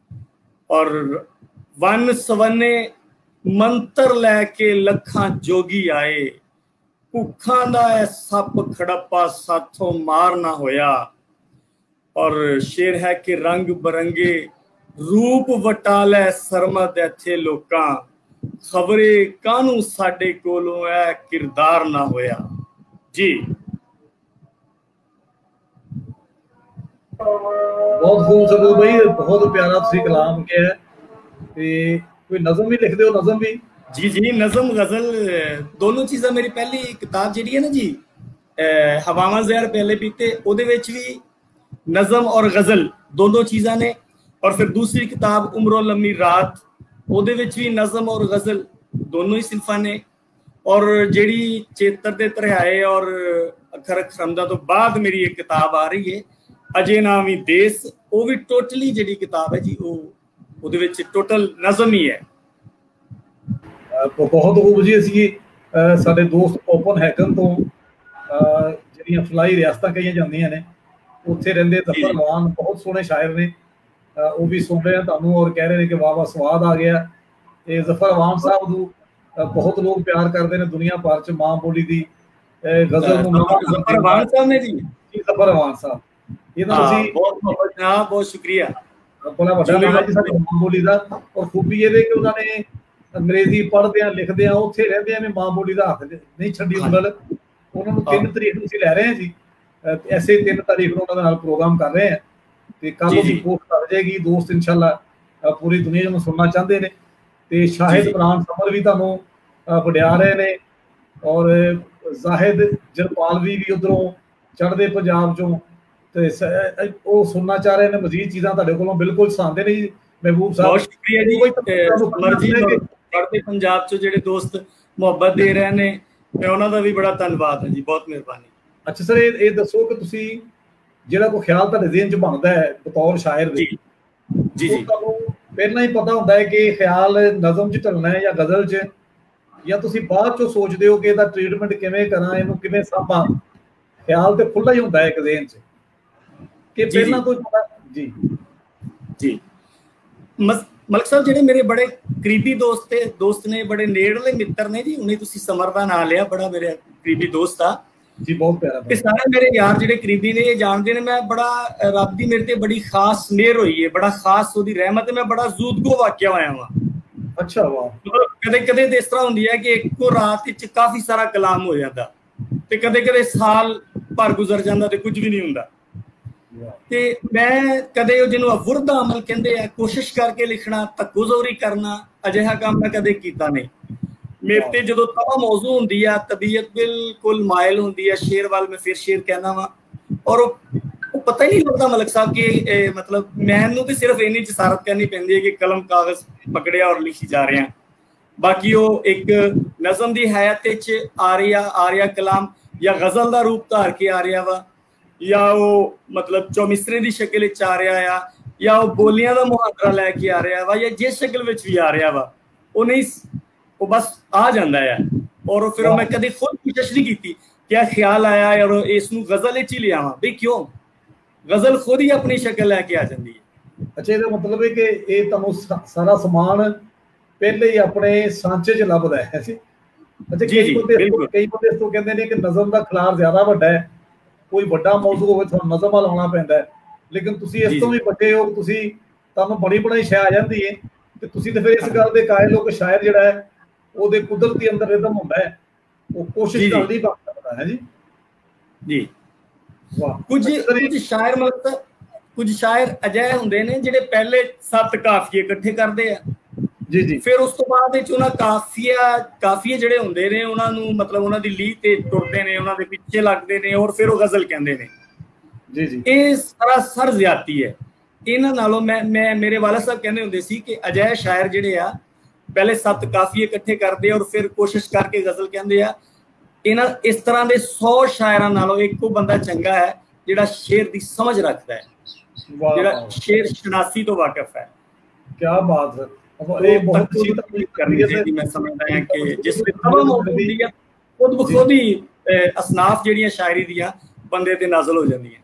Speaker 2: और वन सवने मंत्र लैके लखां जोगी आए, भुखां दा सप खड़प्पा साथों मार ना होया। और शेर है कि रंग बरंगे रूप वटाले सरमद इत्थे लोकां, खबरे कानू साडे कोलों ऐ किरदार ना होया। जी
Speaker 1: बहुत खूब सगू भाई, बहुत प्यारा तुसी कलाम के है। ते कोई नज़म भी लिख दो, नज़म भी।
Speaker 2: जी जी नज़म गजल दोनों चीज़ां, मेरी पहली किताब जी है ना जी हवावां ज़हर पहले पीते, ओदे विच भी नज़म और गजल दोनों चीज़ां ने। और फिर दूसरी किताब उम्रो लम्मी रात, ओदे विच भी नज़म और गजल दोनों ही सिनफां ने। और जेड़ी चेतर दे तरिहाए और अखर खरमदा तो बाद मेरी एक किताब आ रही है अजे नामी देस, वो भी टोटली जेड़ी किताब है जी ओदे विच टोटल नज़म ही है।
Speaker 1: बहुत खूब जी। असीं साडे दोस्त ओपन हैकन तो ਜਿਹੜੀਆਂ ਫਲਾਈ ਰਿਆਸਤਾਂ ਕਹੀਆਂ ਜਾਂਦੀਆਂ ਨੇ, ਉੱਥੇ ਰਹਿੰਦੇ ਜ਼ਫਰ ਅਵਾਨ ਬਹੁਤ ਸੋਹਣੇ ਸ਼ਾਇਰ ਨੇ, ਉਹ ਵੀ ਸੁਣ ਰਹੇ ਆ ਤੁਹਾਨੂੰ ਔਰ ਕਹਿ ਰਹੇ ਨੇ ਕਿ ਵਾਹ ਵਾਹ ਸਵਾਦ ਆ ਗਿਆ। ਤੇ ਜ਼ਫਰ ਅਵਾਨ ਸਾਹਿਬ ਨੂੰ ਬਹੁਤ ਲੋਕ ਪਿਆਰ ਕਰਦੇ ਨੇ ਦੁਨੀਆ ਭਰ ਚ, ਮਾਂ ਬੋਲੀ ਦੀ ਗਜ਼ਲ ਨੂੰ।
Speaker 2: ਜ਼ਫਰ ਅਵਾਨ ਸਾਹਿਬ ਨੇ ਜੀ,
Speaker 1: ਜ਼ਫਰ ਅਵਾਨ ਸਾਹਿਬ, ਇਹਨਾਂ ਅਸੀਂ
Speaker 2: ਬਹੁਤ ਸ਼ੁਕਰੀਆ,
Speaker 1: ਬੜਾ ਵੱਡਾ ਨਾਮ ਹੈ ਜੀ ਸਾਡੀ ਮਾਂ ਬੋਲੀ ਦਾ। ਔਰ ਖੂਬੀ ਇਹਦੇ ਕਿ ਉਹਨਾਂ ਨੇ ਅੰਗਰੇਜ਼ੀ ਪੜ੍ਹਦੇ ਆ ਲਿਖਦੇ ਆ, ਉੱਥੇ ਰਹਿੰਦੇ ਆ, ਮਾਂ ਬੋਲੀ ਦਾ ਹੱਥ ਨਹੀਂ ਛੱਡੀ ਉਂਗਲ। ਉਹਨਾਂ ਨੂੰ 3 ਤਰੀਕ ਨੂੰ ਅਸੀਂ ਲੈ ਰਹੇ ਹਾਂ ਜੀ, ਐਸੇ 3 ਤਾਰੀਖ ਨੂੰ ਉਹਨਾਂ ਦੇ ਨਾਲ ਪ੍ਰੋਗਰਾਮ ਕਰ ਰਹੇ ਹਾਂ ਤੇ ਕੱਲ ਉਹਦੀ ਪੋਸਟ ਕਰ ਜਾਏਗੀ। ਦੋਸਤ ਇਨਸ਼ਾਅੱਲਾ ਪੂਰੀ ਦੁਨੀਆ ਨੂੰ ਸੁਣਨਾ ਚਾਹੁੰਦੇ ਨੇ ਤੇ ਸ਼ਾਹਿਦ ਇਮਰਾਨ ਸਮਰ ਵੀ ਤੁਹਾਨੂੰ ਵਡਿਆ ਰਹੇ ਨੇ, ਔਰ ਜ਼ਾਹਿਦ ਜਰਪਾਲਵੀ ਵੀ ਉਧਰੋਂ ਚੜ੍ਹਦੇ ਪੰਜਾਬ ਚੋਂ, ਤੇ ਉਹ ਸੁਣਨਾ ਚਾਹ ਰਹੇ ਨੇ ਮਜ਼ੀਦ ਚੀਜ਼ਾਂ ਤੁਹਾਡੇ ਕੋਲੋਂ, ਬਿਲਕੁਲ ਸੁਣਾਉਂਦੇ ਨੇ ਜੀ ਮਹਿਬੂਬ ਸਾਹਿਬ।
Speaker 2: ਬਹੁਤ ਸ਼ੁਕਰੀਆ ਜੀ ਸਮਰ ਜੀ, ਚੜ੍ਹਦੇ ਪੰਜਾਬ ਚੋਂ ਜਿਹੜੇ ਦੋਸਤ ਮੁਹੱਬਤ ਦੇ ਰਹੇ ਨੇ, ਮੈਂ ਉਹਨਾਂ ਦਾ ਵੀ ਬੜਾ ਧੰਨਵਾਦ ਹੈ ਜੀ, ਬਹੁਤ ਮਿਹਰਬਾਨੀ।
Speaker 1: ਅੱਛਾ ਸਰ, ਇਹ ਦੱਸੋ ਕਿ ਤੁਸੀਂ ਜਿਹੜਾ ਕੋਈ ਖਿਆਲ ਤੁਹਾਡੇ ਜ਼ਿਹਨ 'ਚ ਬਣਦਾ ਹੈ ਬਤੌਰ ਸ਼ਾਇਰ ਦੇ, ਜੀ ਤੁਹਾਨੂੰ ਪਹਿਲਾਂ ਹੀ ਪਤਾ ਹੁੰਦਾ ਹੈ ਕਿ ਖਿਆਲ ਨਜ਼ਮ 'ਚ ਢਲਣਾ ਹੈ ਜਾਂ ਗਜ਼ਲ 'ਚ, ਜਾਂ ਤੁਸੀਂ ਬਾਅਦ 'ਚੋਂ ਸੋਚਦੇ ਹੋ ਕਿ ਇਹਦਾ ਟ੍ਰੀਟਮੈਂਟ ਕਿਵੇਂ ਕਰਾਂ, ਇਹਨੂੰ ਕਿਵੇਂ ਸਾਂਭਾਂ? ਖਿਆਲ ਤੇ ਖੁੱਲ੍ਹਾ ਹੀ ਹੁੰਦਾ ਹੈ ਇੱਕ ਜ਼ਿਹਨ 'ਚ ਕਿ ਪਹਿਲਾਂ ਕੋਈ ਜੀ
Speaker 2: ਜੀ ਮਲਕ ਸਾਹਿਬ, ਜਿਹੜੇ ਮੇਰੇ ਬੜੇ ਕਰੀਬੀ ਦੋਸਤ ਨੇ, ਬੜੇ ਨੇੜਲੇ ਮਿੱਤਰ ਨੇ ਜੀ, ਉਹਨੇ ਤੁਸੀਂ ਸਮਰ ਦਾ ਨਾਂ ਲਿਆ, ਬੜਾ ਮੇਰੇ ਕਰੀਬੀ ਦੋਸਤ ਆ
Speaker 1: ਜੀ, ਬਹੁਤ ਪਿਆਰਾ।
Speaker 2: ਤੇ ਸਾਰੇ ਮੇਰੇ ਯਾਰ ਜਿਹੜੇ ਕਰੀਬੀ ਨੇ ਇਹ ਜਾਣਦੇ ਨੇ, ਮੈਂ ਬੜਾ ਰੱਬ ਦੀ ਮੇਰੇ ਤੇ ਬੜੀ ਖਾਸ ਮਿਹਰ ਹੋਈ ਹੈ, ਬੜਾ ਖਾਸ ਉਹਦੀ ਰਹਿਮਤ, ਮੈਂ ਬੜਾ ਜ਼ੂਦਗੋ ਵਾਕਿਆ ਹੋਇਆ ਵਾਂ।
Speaker 1: ਅੱਛਾ, ਵਾਹ।
Speaker 2: ਕਦੇ ਕਦੇ ਇਸ ਤਰ੍ਹਾਂ ਹੁੰਦੀ ਹੈ ਕਿ ਇੱਕੋ ਰਾਤ ਵਿੱਚ ਕਾਫੀ ਸਾਰਾ ਕਲਾਮ ਹੋ ਜਾਂਦਾ, ਤੇ ਕਦੇ ਕਦੇ ਸਾਲ ਭਰ ਗੁਜ਼ਰ ਜਾਂਦਾ ਤੇ ਕੁਝ ਵੀ ਨਹੀਂ ਹੁੰਦਾ। ਤੇ ਮੈਂ ਕਦੇ ਉਹ ਜਿਹਨੂੰ ਅਵੁਰਦ ਅਮਲ ਕਹਿੰਦੇ ਆ, ਕੋਸ਼ਿਸ਼ ਕਰਕੇ ਲਿਖਣਾ, ਤਕੁਜ਼ੋਰੀ ਕਰਨਾ, ਅਜਿਹਾ ਕੰਮ ਮੈਂ ਕਦੇ ਕੀਤਾ ਨਹੀਂ। ਮੇਰੇ ਤੇ ਜਦੋਂ ਤਵਾ ਮੌਜੂ ਹੁੰਦੀ ਆ, ਤਬੀਅਤ ਬਿਲਕੁਲ ਮਾਇਲ ਹੁੰਦੀ ਆ ਸ਼ੇਰ ਵੱਲ, ਮੈਂ ਫਿਰ ਸ਼ੇਰ ਕਹਿਣਾ ਵਾ, ਔਰ ਉਹ ਪਤਾ ਹੀ ਨਹੀਂ ਲੱਗਦਾ ਮਲਕ ਸਾਹਿਬ ਕਿ ਮਤਲਬ ਮੈਨੂੰ ਤੇ ਸਿਰਫ ਇੰਨੀ ਜਸਾਰਤ ਕਰਨੀ ਪੈਂਦੀ ਹੈ ਕਿ ਕਲਮ ਕਾਗਜ਼ ਪਕੜਿਆ ਔਰ ਲਿਖੀ ਜਾ ਰਹੇ ਹਾਂ। ਬਾਕੀ ਉਹ ਇੱਕ ਨਜ਼ਮ ਦੀ ਹਯਤ ਵਿੱਚ ਆ ਰਿਹਾ ਕਲਾਮ, ਜਾਂ ਗਜ਼ਲ ਦਾ ਰੂਪ ਧਾਰ ਕੇ ਆ ਰਿਹਾ ਵਾ, ਜਾਂ ਉਹ ਮਤਲਬ ਚੌਮਿਸਰੇ ਦੀ ਸ਼ਕਲ ਵਿੱਚ ਆ ਰਿਹਾ ਆ, ਜਾਂ ਉਹ ਬੋਲੀਆਂ ਦਾ ਮੁਹਾਂਦਰਾ ਲੈ ਕੇ ਆ ਰਿਹਾ ਵਾ, ਜਾਂ ਜਿਸ ਸ਼ਕਲ ਵਿੱਚ ਵੀ ਆ ਰਿਹਾ ਵਾ, ਉਹ ਨਹੀਂ, ਉਹ ਬਸ ਆ ਜਾਂਦਾ ਹੈ। ਔਰ ਫਿਰ ਮੈਂ ਕਦੇ ਖੁਦ ਕੋਸ਼ਿਸ਼ ਨਹੀਂ ਕੀਤੀ ਕਿ ਇਹ ਖਿਆਲ ਆਇਆ ਔਰ ਇਸ ਨੂੰ ਗਜ਼ਲ ਵਿੱਚ ਹੀ ਲਿਆਵਾਂ, ਵੀ ਕਿਉਂ, ਗਜ਼ਲ ਖੁਦ ਹੀ ਆਪਣੀ ਸ਼ਕਲ ਲੈ ਕੇ ਆ ਜਾਂਦੀ ਹੈ।
Speaker 1: ਅੱਛਾ, ਇਹਦਾ ਮਤਲਬ ਹੈ ਕਿ ਇਹ ਤੁਹਾਨੂੰ ਸਾਰਾ ਸਮਾਨ ਪਹਿਲੇ ਹੀ ਆਪਣੇ ਸਾਂਚੇ 'ਚ ਲੱਭਦਾ ਹੈ। ਅੱਛਾ, ਕਈ ਬੰਦੇ ਇਸ ਤੋਂ ਕਹਿੰਦੇ ਨੇ ਕਿ ਨਜ਼ਮ ਦਾ ਖਿਲਾਰ ਜ਼ਿਆਦਾ ਵੱਡਾ ਹੈ, ਕੋਈ ਵੱਡਾ ਮੌਜੂ ਹੋਵੇ ਤੁਹਾਨੂੰ ਨਜ਼ਮ ਵੱਲ ਆਉਣਾ ਪੈਂਦਾ ਹੈ, ਲੇਕਿਨ ਤੁਸੀਂ ਇਸ ਤੋਂ ਵੀ ਵੱਡੇ ਹੋ, ਤੁਹਾਨੂੰ ਬੜੀ ਬਣਾਈ ਸ਼ੈ ਆ ਜਾਂਦੀ ਹੈ, ਤੇ ਤੁਸੀਂ ਤਾਂ ਫਿਰ ਇਸ ਗੱਲ ਦੇ ਕਾਇਲ ਹੋ ਕਿ ਸ਼ਾਇਰ ਜਿਹੜਾ ਹੈ ਉਹਦੇ ਕੁਦਰਤੀ ਅੰਦਰ ਰਿਦਮ ਹੁੰਦਾ ਹੈ, ਉਹ ਕੋਸ਼ਿਸ਼ ਕਰਨ ਲਈ ਬਾਤ ਕਰਦਾ ਹੈ। ਜੀ ਵਾਹ।
Speaker 2: ਕੁਝ ਸ਼ਾਇਰ ਅਜਿਹੇ ਹੁੰਦੇ ਨੇ ਜਿਹੜੇ ਪਹਿਲੇ 7 ਕਾਫੀਏ ਇਕੱਠੇ ਕਰਦੇ ਆ, ਜੀ, ਫਿਰ ਉਸ ਤੋਂ ਬਾਅਦ ਵਿੱਚ ਉਹਨਾਂ ਕਾਫੀਏ ਜਿਹੜੇ ਹੁੰਦੇ ਨੇ ਉਹਨਾਂ ਨੂੰ ਮਤਲਬ ਉਹਨਾਂ ਦੀ ਲੀਹ ਤੇ ਤੁਰਦੇ ਨੇ, ਉਹਨਾਂ ਦੇ ਪਿੱਛੇ ਲੱਗਦੇ ਨੇ, ਔਰ ਫਿਰ ਉਹ ਗਜ਼ਲ ਕਹਿੰਦੇ ਨੇ। ਜੀ, ਇਹ ਸਰਾਸਰ ਜ਼ਿਆਦਤੀ ਹੈ। ਇਹਨਾਂ ਨਾਲੋਂ ਮੇਰੇ ਵਾਲਾ ਸਾਹਿਬ ਕਹਿੰਦੇ ਹੁੰਦੇ ਸੀ ਕਿ ਅਜਿਹੇ ਸ਼ਾਇਰ ਜਿਹੜੇ ਆ ਪਹਿਲੇ 7 ਕਾਫੀਏ ਇਕੱਠੇ ਕਰਦੇ ਔਰ ਫਿਰ ਕੋਸ਼ਿਸ਼ ਕਰਕੇ ਗਜ਼ਲ ਕਹਿੰਦੇ ਆ। ਇਸ ਤਰ੍ਹਾਂ ਦੇ 100 ਸ਼ਾਇਰਾਂ ਨਾਲੋਂ ਇੱਕੋ ਬੰਦਾ ਚੰਗਾ ਹੈ ਜਿਹੜਾ ਸ਼ੇਰ ਦੀ ਸਮਝ ਰੱਖਦਾ ਹੈ, ਜਿਹੜਾ ਸ਼ੇਰ ਸ਼ਨਾਸੀ ਤੋਂ ਵਾਕਿਫ ਹੈ।
Speaker 1: ਕੀ ਬਾਤ ਹੈ।
Speaker 2: ਇਹ ਬਹੁਤ ਕਰਨੀ ਚਾਹੀਦੀ, ਮੈਂ ਸਮਝਦਾ ਹਾਂ ਕਿ ਜਿਸ ਵਿੱਚ ਹੁੰਦੀ ਹੈ ਖੁਦ ਬਖੁਦ ਹੀ ਅਸਨਾਫ ਜਿਹੜੀਆਂ ਸ਼ਾਇਰੀ ਦੀਆਂ ਬੰਦੇ ਤੇ ਨਾਜ਼ਲ ਹੋ ਜਾਂਦੀਆਂ।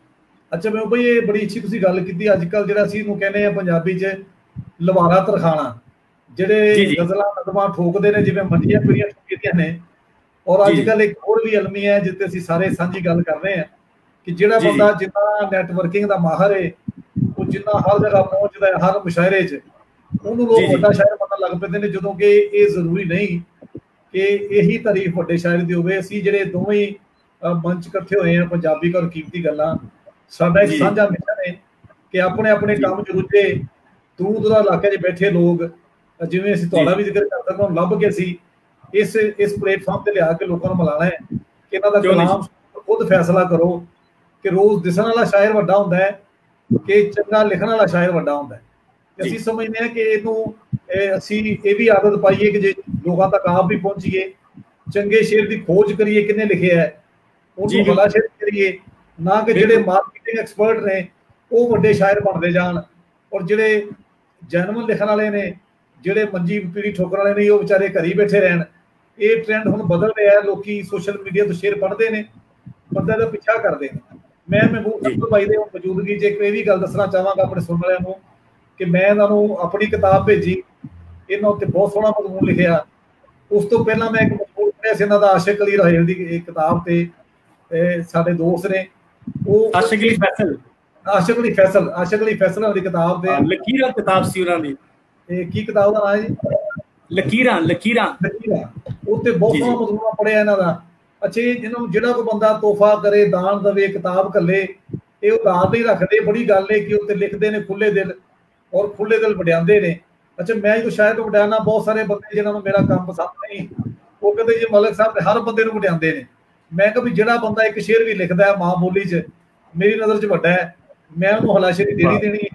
Speaker 1: ਅੱਛਾ ਮੈਂ ਬਈ, ਇਹ ਬੜੀ ਅੱਛੀ ਤੁਸੀਂ ਗੱਲ ਕੀਤੀ। ਅੱਜ ਕੱਲ੍ਹ ਜਿਹੜਾ ਅਸੀਂ ਇਹਨੂੰ ਕਹਿੰਦੇ ਆ ਪੰਜਾਬੀ 'ਚ ਲਵਾਰਾ ਤਰਖਾਣਾ, ਜਿਹੜੇ ਗਜ਼ਲਾਂ ਨਜ਼ਮਾਂ ਠੋਕਦੇ ਨੇ ਜਿਵੇਂ ਮੰਡੀਆਂ ਪੀੜੀਆਂ ਠੋਕਦੀਆਂ ਨੇ। ਔਰ ਅੱਜ ਕੱਲ੍ਹ ਇੱਕ ਹੋਰ ਵੀ ਅਲਮੀ ਹੈ ਜਿੱਤੇ ਅਸੀਂ ਸਾਰੇ ਸਾਂਝੀ ਗੱਲ ਕਰ ਰਹੇ ਹਾਂ ਕਿ ਜਿਹੜਾ ਬੰਦਾ ਜਿੰਨਾ ਨੈਟਵਰਕਿੰਗ ਦਾ ਮਾਹਰ ਹੈ, ਉਹ ਜਿੰਨਾ ਹਰ ਜਗ੍ਹਾ ਪਹੁੰਚਦਾ ਹੈ, ਹਰ ਮੁਸ਼ਾਇਰੇ 'ਚ, ਉਹਨੂੰ ਲੋਕ ਵੱਡਾ ਸ਼ਾਇਰ ਪਤਾ ਲੱਗ ਪੈਂਦੇ ਨੇ, ਜਦੋਂ ਕਿ ਇਹ ਜ਼ਰੂਰੀ ਨਹੀਂ ਕਿ ਇਹੀ ਤਾਰੀਫ ਵੱਡੇ ਸ਼ਾਇਰ ਦੀ ਹੋਵੇ। ਅਸੀਂ ਜਿਹੜੇ ਦੋਵੇਂ ਮੰਚ ਇਕੱਠੇ ਹੋਏ ਆ ਪੰਜਾਬੀ ਔਰ ਕੀਮਤੀ ਗੱਲਾਂ, ਸਾਡਾ ਇੱਕ ਸਾਂਝਾ ਮਿਸ਼ਨ ਹੈ ਕਿ ਆਪਣੇ ਆਪਣੇ ਕੰਮ 'ਚ ਰੁੱਝੇ ਦੂਰ ਦੂਰ ਇਲਾਕੇ 'ਚ ਬੈਠੇ ਲੋਕ, ਜਿਵੇਂ ਅਸੀਂ ਤੁਹਾਡਾ ਵੀ ਜ਼ਿਕਰ ਕਰ ਸਕਦੇ ਹਾਂ, ਲੱਭ ਕੇ ਅਸੀਂ ਇਸ ਪਲੇਟਫਾਰਮ ਤੇ ਲਿਆ ਕੇ ਲੋਕਾਂ ਨੂੰ ਮਿਲਾਣਾ ਹੈ ਕਿ ਇਹਨਾਂ ਦਾ ਕਲਾਮ ਖੁਦ ਫੈਸਲਾ ਕਰੋ ਕਿ ਰੋਜ਼ ਦਿਸਣ ਵਾਲਾ ਸ਼ਾਇਰ ਵੱਡਾ ਹੁੰਦਾ ਹੈ ਕਿ ਚੰਗਾ ਲਿਖਣ ਵਾਲਾ ਸ਼ਾਇਰ ਵੱਡਾ ਹੁੰਦਾ ਹੈ। ਅਸੀਂ ਸਮਝਦੇ ਹਾਂ ਕਿ ਇਹਨੂੰ ਅਸੀਂ ਇਹ ਵੀ ਆਦਤ ਪਾਈਏ ਕਿ ਜੇ ਲੋਕਾਂ ਤੱਕ ਆਪ ਵੀ ਪਹੁੰਚੀਏ, ਚੰਗੇ ਸ਼ੇਰ ਦੀ ਖੋਜ ਕਰੀਏ ਕਿਹਨੇ ਲਿਖਿਆ ਹੈ, ਉਹਨੂੰ ਵੱਡਾ ਸ਼ੇਰ ਕਰੀਏ, ਨਾ ਕਿ ਜਿਹੜੇ ਮਾਰਕੀਟਿੰਗ ਐਕਸਪਰਟ ਨੇ ਉਹ ਵੱਡੇ ਸ਼ਾਇਰ ਬਣਦੇ ਜਾਣ, ਔਰ ਜਿਹੜੇ ਜੈਨੂਅਨ ਲਿਖਣ ਵਾਲੇ ਨੇ, ਜਿਹੜੇ ਮੰਜੀ ਪੀੜੀ ਠੋਕਣ ਵਾਲੇ ਨੇ, ਉਹ ਵਿਚਾਰੇ ਘਰ ਹੀ ਬੈਠੇ ਰਹਿਣ। ਇਹ ਟ੍ਰੈਂਡ ਹੁਣ ਬਦਲ ਰਿਹਾ, ਲੋਕੀ ਸੋਸ਼ਲ ਮੀਡੀਆ ਤੋਂ ਸ਼ੇਰ ਪੜ੍ਹਦੇ ਨੇ, ਬੰਦੇ ਦਾ ਪਿੱਛਾ ਕਰਦੇ ਨੇ। ਮੈਂ ਮਹਿਬੂਬ ਭਾਈ ਦੇ ਮੌਜੂਦਗੀ 'ਚ ਇੱਕ ਇਹ ਵੀ ਗੱਲ ਦੱਸਣਾ ਚਾਹਾਂਗਾ ਆਪਣੇ ਸੁਣਨ ਵਾਲਿਆਂ ਨੂੰ ਕਿ ਮੈਂ ਇਹਨਾਂ ਨੂੰ ਆਪਣੀ ਕਿਤਾਬ ਭੇਜੀ, ਇਹਨਾਂ ਉੱਤੇ ਬਹੁਤ ਸੋਹਣਾ ਮਜ਼ਮੂਨ ਲਿਖਿਆ। ਉਸ ਤੋਂ ਪਹਿਲਾਂ ਮੈਂ ਇੱਕ ਮਜ਼ਮੂਨ ਪੜ੍ਹਿਆ ਸੀ ਇਹਨਾਂ ਦਾ, ਆਸ਼ਿਕ ਅਲੀ ਰਾਹੇਲ ਦੀ ਕਿਤਾਬ ਤੇ ਸਾਡੇ ਦੋਸਤ ਨੇ, ਉਹ ਆਸ਼ਿਕ ਅਲੀ ਫੈਸਲ ਦੀ ਕਿਤਾਬ ਤੇ
Speaker 2: ਲਕੀਰਾਂ ਕਿਤਾਬ ਸੀ ਉਹਨਾਂ ਦੀ।
Speaker 1: ਇਹ ਕੀ ਕਿਤਾਬ ਦਾ ਨਾਮ ਹੈ ਜੀ?
Speaker 2: ਲਕੀਰਾਂ।
Speaker 1: ਉੱਤੇ ਬਹੁਤ ਸੋਹਣਾ ਮਜ਼ਮੂਨ ਪੜ੍ਹਿਆ ਇਹਨਾਂ ਦਾ। ਅੱਛਾ, ਜਿਹਨੂੰ ਜਿਹੜਾ ਕੋਈ ਬੰਦਾ ਤੋਹਫਾ ਕਰੇ, ਦਾਨ ਦੇਵੇ, ਕਿਤਾਬ ਘੱਲੇ, ਇਹ ਉਧਾਰ ਨਹੀਂ ਰੱਖਦੇ। ਬੜੀ ਗੱਲ ਹੈ ਕਿ ਉੱਤੇ ਲਿਖਦੇ ਨੇ ਖੁੱਲੇ ਦਿਲ, ਔਰ ਖੁੱਲੇ ਦਿਲ ਵਡਿਆਉਂਦੇ ਨੇ। अच्छा मैं जो शायद वड्याना बहुत सारे बंदे जिन्होंने मेरा काम पसंद नहीं, वो कहते जी मलिक साहब हर बंदे ਨੂੰ ਵਡਿਆਉਂਦੇ ਨੇ। मैं कहा भी ਜਿਹੜਾ ਬੰਦਾ ਇੱਕ ਸ਼ੇਰ ਵੀ ਲਿਖਦਾ ਹੈ ਮਾਂ ਬੋਲੀ 'ਚ ਮੇਰੀ ਨਜ਼ਰ 'ਚ ਵੱਡਾ ਹੈ, ਮੈਂ ਉਹਨੂੰ ਹਲਾਸ਼ੇਰੀ ਦੇਣੀ ਹੈ।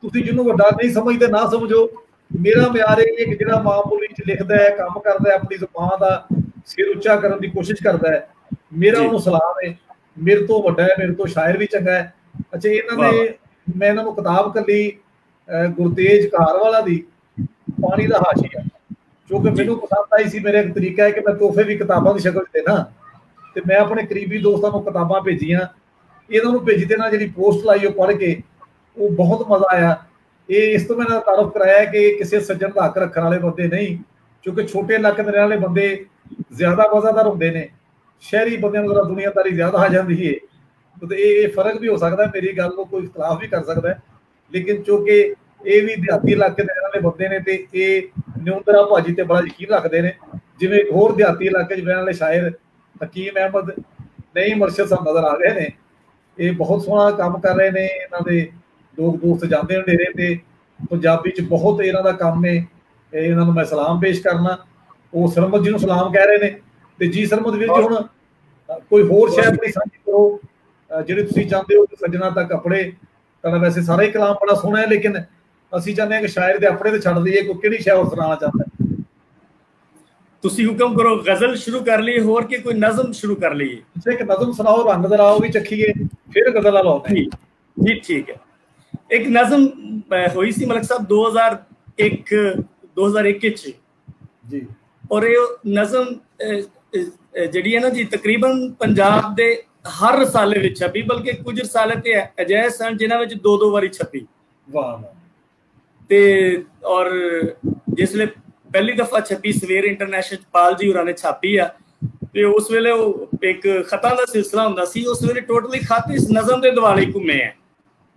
Speaker 1: ਤੁਸੀਂ ਜਿਹਨੂੰ ਵੱਡਾ ਨਹੀਂ ਸਮਝਦੇ ਨਾ ਸਮਝੋ, ਮੇਰਾ ਮਿਆਰ ਇਹ ਕਿ ਜਿਹੜਾ ਮਾਂ ਬੋਲੀ 'ਚ ਲਿਖਦਾ ਹੈ, ਕੰਮ ਕਰਦਾ ਹੈ, ਆਪਣੀ ਜ਼ੁਬਾਨ ਦਾ ਸਿਰ ਉੱਚਾ ਕਰਨ ਦੀ ਕੋਸ਼ਿਸ਼ ਕਰਦਾ ਹੈ, ਮੇਰਾ ਉਹਨੂੰ ਸਲਾਮ ਹੈ। ਮੇਰੇ ਤੋਂ ਵੱਡਾ ਹੈ, ਮੇਰੇ ਤੋਂ ਸ਼ਾਇਰ ਵੀ ਚੰਗਾ ਹੈ। ਅੱਛਾ ਇਹਨਾਂ ਨੇ ਮੈਂ ਇਹਨਾਂ ਨੂੰ ਕਿਤਾਬ ਕੱਲੀ ਗੁਰਤੇਜ ਕਹਾਰਵਾਲਾ ਦੀ ਪਾਣੀ ਦਾ ਹਾਸ਼ੀਆ, ਜੋ ਕਿ ਮੈਨੂੰ ਪਸੰਦ ਆਈ ਸੀ। ਮੇਰਾ ਇੱਕ ਤਰੀਕਾ ਹੈ ਕਿ ਮੈਂ ਤੋਹਫੇ ਵੀ ਕਿਤਾਬਾਂ ਦੀ ਸ਼ਕਲ 'ਚ ਦੇਣਾ, ਤੇ ਮੈਂ ਆਪਣੇ ਕਰੀਬੀ ਦੋਸਤਾਂ ਨੂੰ ਕਿਤਾਬਾਂ ਭੇਜੀਆਂ, ਇਹਨਾਂ ਨੂੰ ਭੇਜੀ ਤੇ ਨਾ ਜਿਹੜੀ ਪੋਸਟ ਲਾਈ ਉਹ ਪੜ੍ਹ ਕੇ ਉਹ ਬਹੁਤ ਮਜ਼ਾ ਆਇਆ। ਇਹ ਇਸ ਤੋਂ ਮੈਂ ਤਾਰਫ ਕਰਾਇਆ ਕਿ ਕਿਸੇ ਸੱਜਣ ਦਾ ਹੱਕ ਰੱਖਣ ਵਾਲੇ ਬੰਦੇ ਨਹੀਂ, ਕਿਉਂਕਿ ਛੋਟੇ ਇਲਾਕੇ ਦੇ ਰਹਿਣ ਵਾਲੇ ਬੰਦੇ ਜ਼ਿਆਦਾ ਮਜ਼ਾਦਾਰ ਹੁੰਦੇ ਨੇ, ਸ਼ਹਿਰੀ ਬੰਦਿਆਂ ਨੂੰ ਜ਼ਰਾ ਦੁਨੀਆਦਾਰੀ ਜ਼ਿਆਦਾ ਆ ਜਾਂਦੀ ਹੈ। ਤੇ ਇਹ ਫਰਕ ਵੀ ਹੋ ਸਕਦਾ, ਮੇਰੀ ਗੱਲ ਨੂੰ ਕੋਈ ਇਖਤਲਾਫ ਵੀ ਕਰ ਸਕਦਾ, ਲੇਕਿਨ ਕਿਉਂਕਿ ਇਹ ਵੀ ਦਿਹਾਤੀ ਇਲਾਕੇ ਦੇ ਰਹਿਣ ਵਾਲੇ ਬੰਦੇ ਨੇ ਤੇ ਇਹ ਨਿਉਂਦਰਾ ਭਾਜੀ ਤੇ ਬੜਾ ਯਕੀਨ ਰੱਖਦੇ ਨੇ। ਜਿਵੇਂ ਇੱਕ ਹੋਰ ਦਿਹਾਤੀ ਇਲਾਕੇ 'ਚ ਰਹਿਣ ਵਾਲੇ ਸ਼ਾਇਰ ਹਕੀਮ ਅਹਿਮਦ ਨਹੀਂ ਮੁਰਸ਼ਦ ਸਾਹਿਬ ਨਜ਼ਰ ਆ ਰਹੇ ਨੇ, ਇਹ ਬਹੁਤ ਸੋਹਣਾ ਕੰਮ ਕਰ ਰਹੇ ਨੇ। ਇਹਨਾਂ ਦੇ ਲੋਕ ਦੋਸਤ ਜਾਂਦੇ ਨੇ ਡੇਰੇ ਤੇ, ਪੰਜਾਬੀ 'ਚ ਬਹੁਤ ਇਹਨਾਂ ਦਾ ਕੰਮ ਹੈ। ਇਹਨਾਂ ਨੂੰ ਮੈਂ ਸਲਾਮ ਪੇਸ਼ ਕਰਨਾ। ਉਹ ਸਰਮਦ ਜੀ ਨੂੰ ਸਲਾਮ ਕਹਿ ਰਹੇ ਨੇ। ਤੇ ਜੀ ਸਰਮਦ ਵੀਰ ਜੀ, ਹੁਣ ਕੋਈ ਹੋਰ ਸ਼ਾਇਰ ਆਪਣੀ ਸਾਂਝੀ ਕਰੋ ਜਿਹੜੇ ਤੁਸੀਂ ਚਾਹੁੰਦੇ ਹੋ ਕਿ ਸੱਜਣਾ ਤੱਕ ਆਪਣੇ। ਤਾਂ ਵੈਸੇ ਸਾਰਾ ਹੀ ਕਲਾਮ ਬੜਾ ਸੋਹਣਾ ਹੈ, ਲੇਕਿਨ ਅਸੀਂ ਚਾਹੁੰਦੇ ਹਾਂ ਕਿ ਸ਼ਾਇਰ ਦੇ ਆਪਣੇ ਤੇ ਛੱਡ ਦਈਏ, ਕੋਈ ਕਿਹੜੀ ਸ਼ਾਇਰ ਸੁਣਾਉਣਾ ਚਾਹੁੰਦਾ।
Speaker 2: ਤੁਸੀਂ ਹੁਕਮ ਕਰੋ, ਗਜ਼ਲ ਸ਼ੁਰੂ ਕਰ ਲਈਏ ਹੋਰ ਕਿ ਕੋਈ ਨਜ਼ਮ ਸ਼ੁਰੂ ਕਰ ਲਈਏ?
Speaker 1: ਤੁਸੀਂ ਇੱਕ ਨਜ਼ਮ ਸੁਣਾਓ, ਰੰਗ ਦਾ ਰਾਓ ਵੀ ਚੱਖੀਏ, ਫਿਰ ਗਜ਼ਲ ਵਾਲਾ ਲਾਉਂਦੇ।
Speaker 2: ਜੀ ਠੀਕ ਹੈ। ਇੱਕ ਨਜ਼ਮ ਹੋਈ ਸੀ ਮਲਕ ਸਾਹਿਬ 2001 ਚ
Speaker 1: ਜੀ,
Speaker 2: ਔਰ ਇਹ ਨਜ਼ਮ ਜਿਹੜੀ ਹੈ ਨਾ ਜੀ ਤਕਰੀਬਨ ਪੰਜਾਬ ਦੇ ਹਰ ਰਸਾਲੇ ਵਿੱਚ ਛਪੀ, ਬਲਕਿ ਕੁਝ ਰਸਾਲੇ ਤੇ ਅਜਿਹੇ ਸਨ ਜਿਨ੍ਹਾਂ ਵਿੱਚ ਦੋ ਦੋ ਵਾਰੀ ਛਪੀ।
Speaker 1: ਵਾਹ।
Speaker 2: ਤੇ ਔਰ ਜਿਸਲੇ ਪਹਿਲੀ ਦਫਾ ਛਪੀ ਸਵੇਰ ਇੰਟਰਨੈਸ਼ਨਲ ਪਾਲ ਜੀ ਹੋਰਾਂ ਨੇ ਛਾਪੀ ਆ, ਤੇ ਉਸ ਵੇਲੇ ਉਹ ਇੱਕ ਖਤਾਂ ਦਾ ਸਿਲਸਿਲਾ ਹੁੰਦਾ ਸੀ। ਉਸ ਵੇਲੇ ਟੋਟਲੀ ਖਤ ਇਸ ਨਜ਼ਮ ਦੇ ਦੁਆਲੇ ਘੁੰਮੇ ਆ।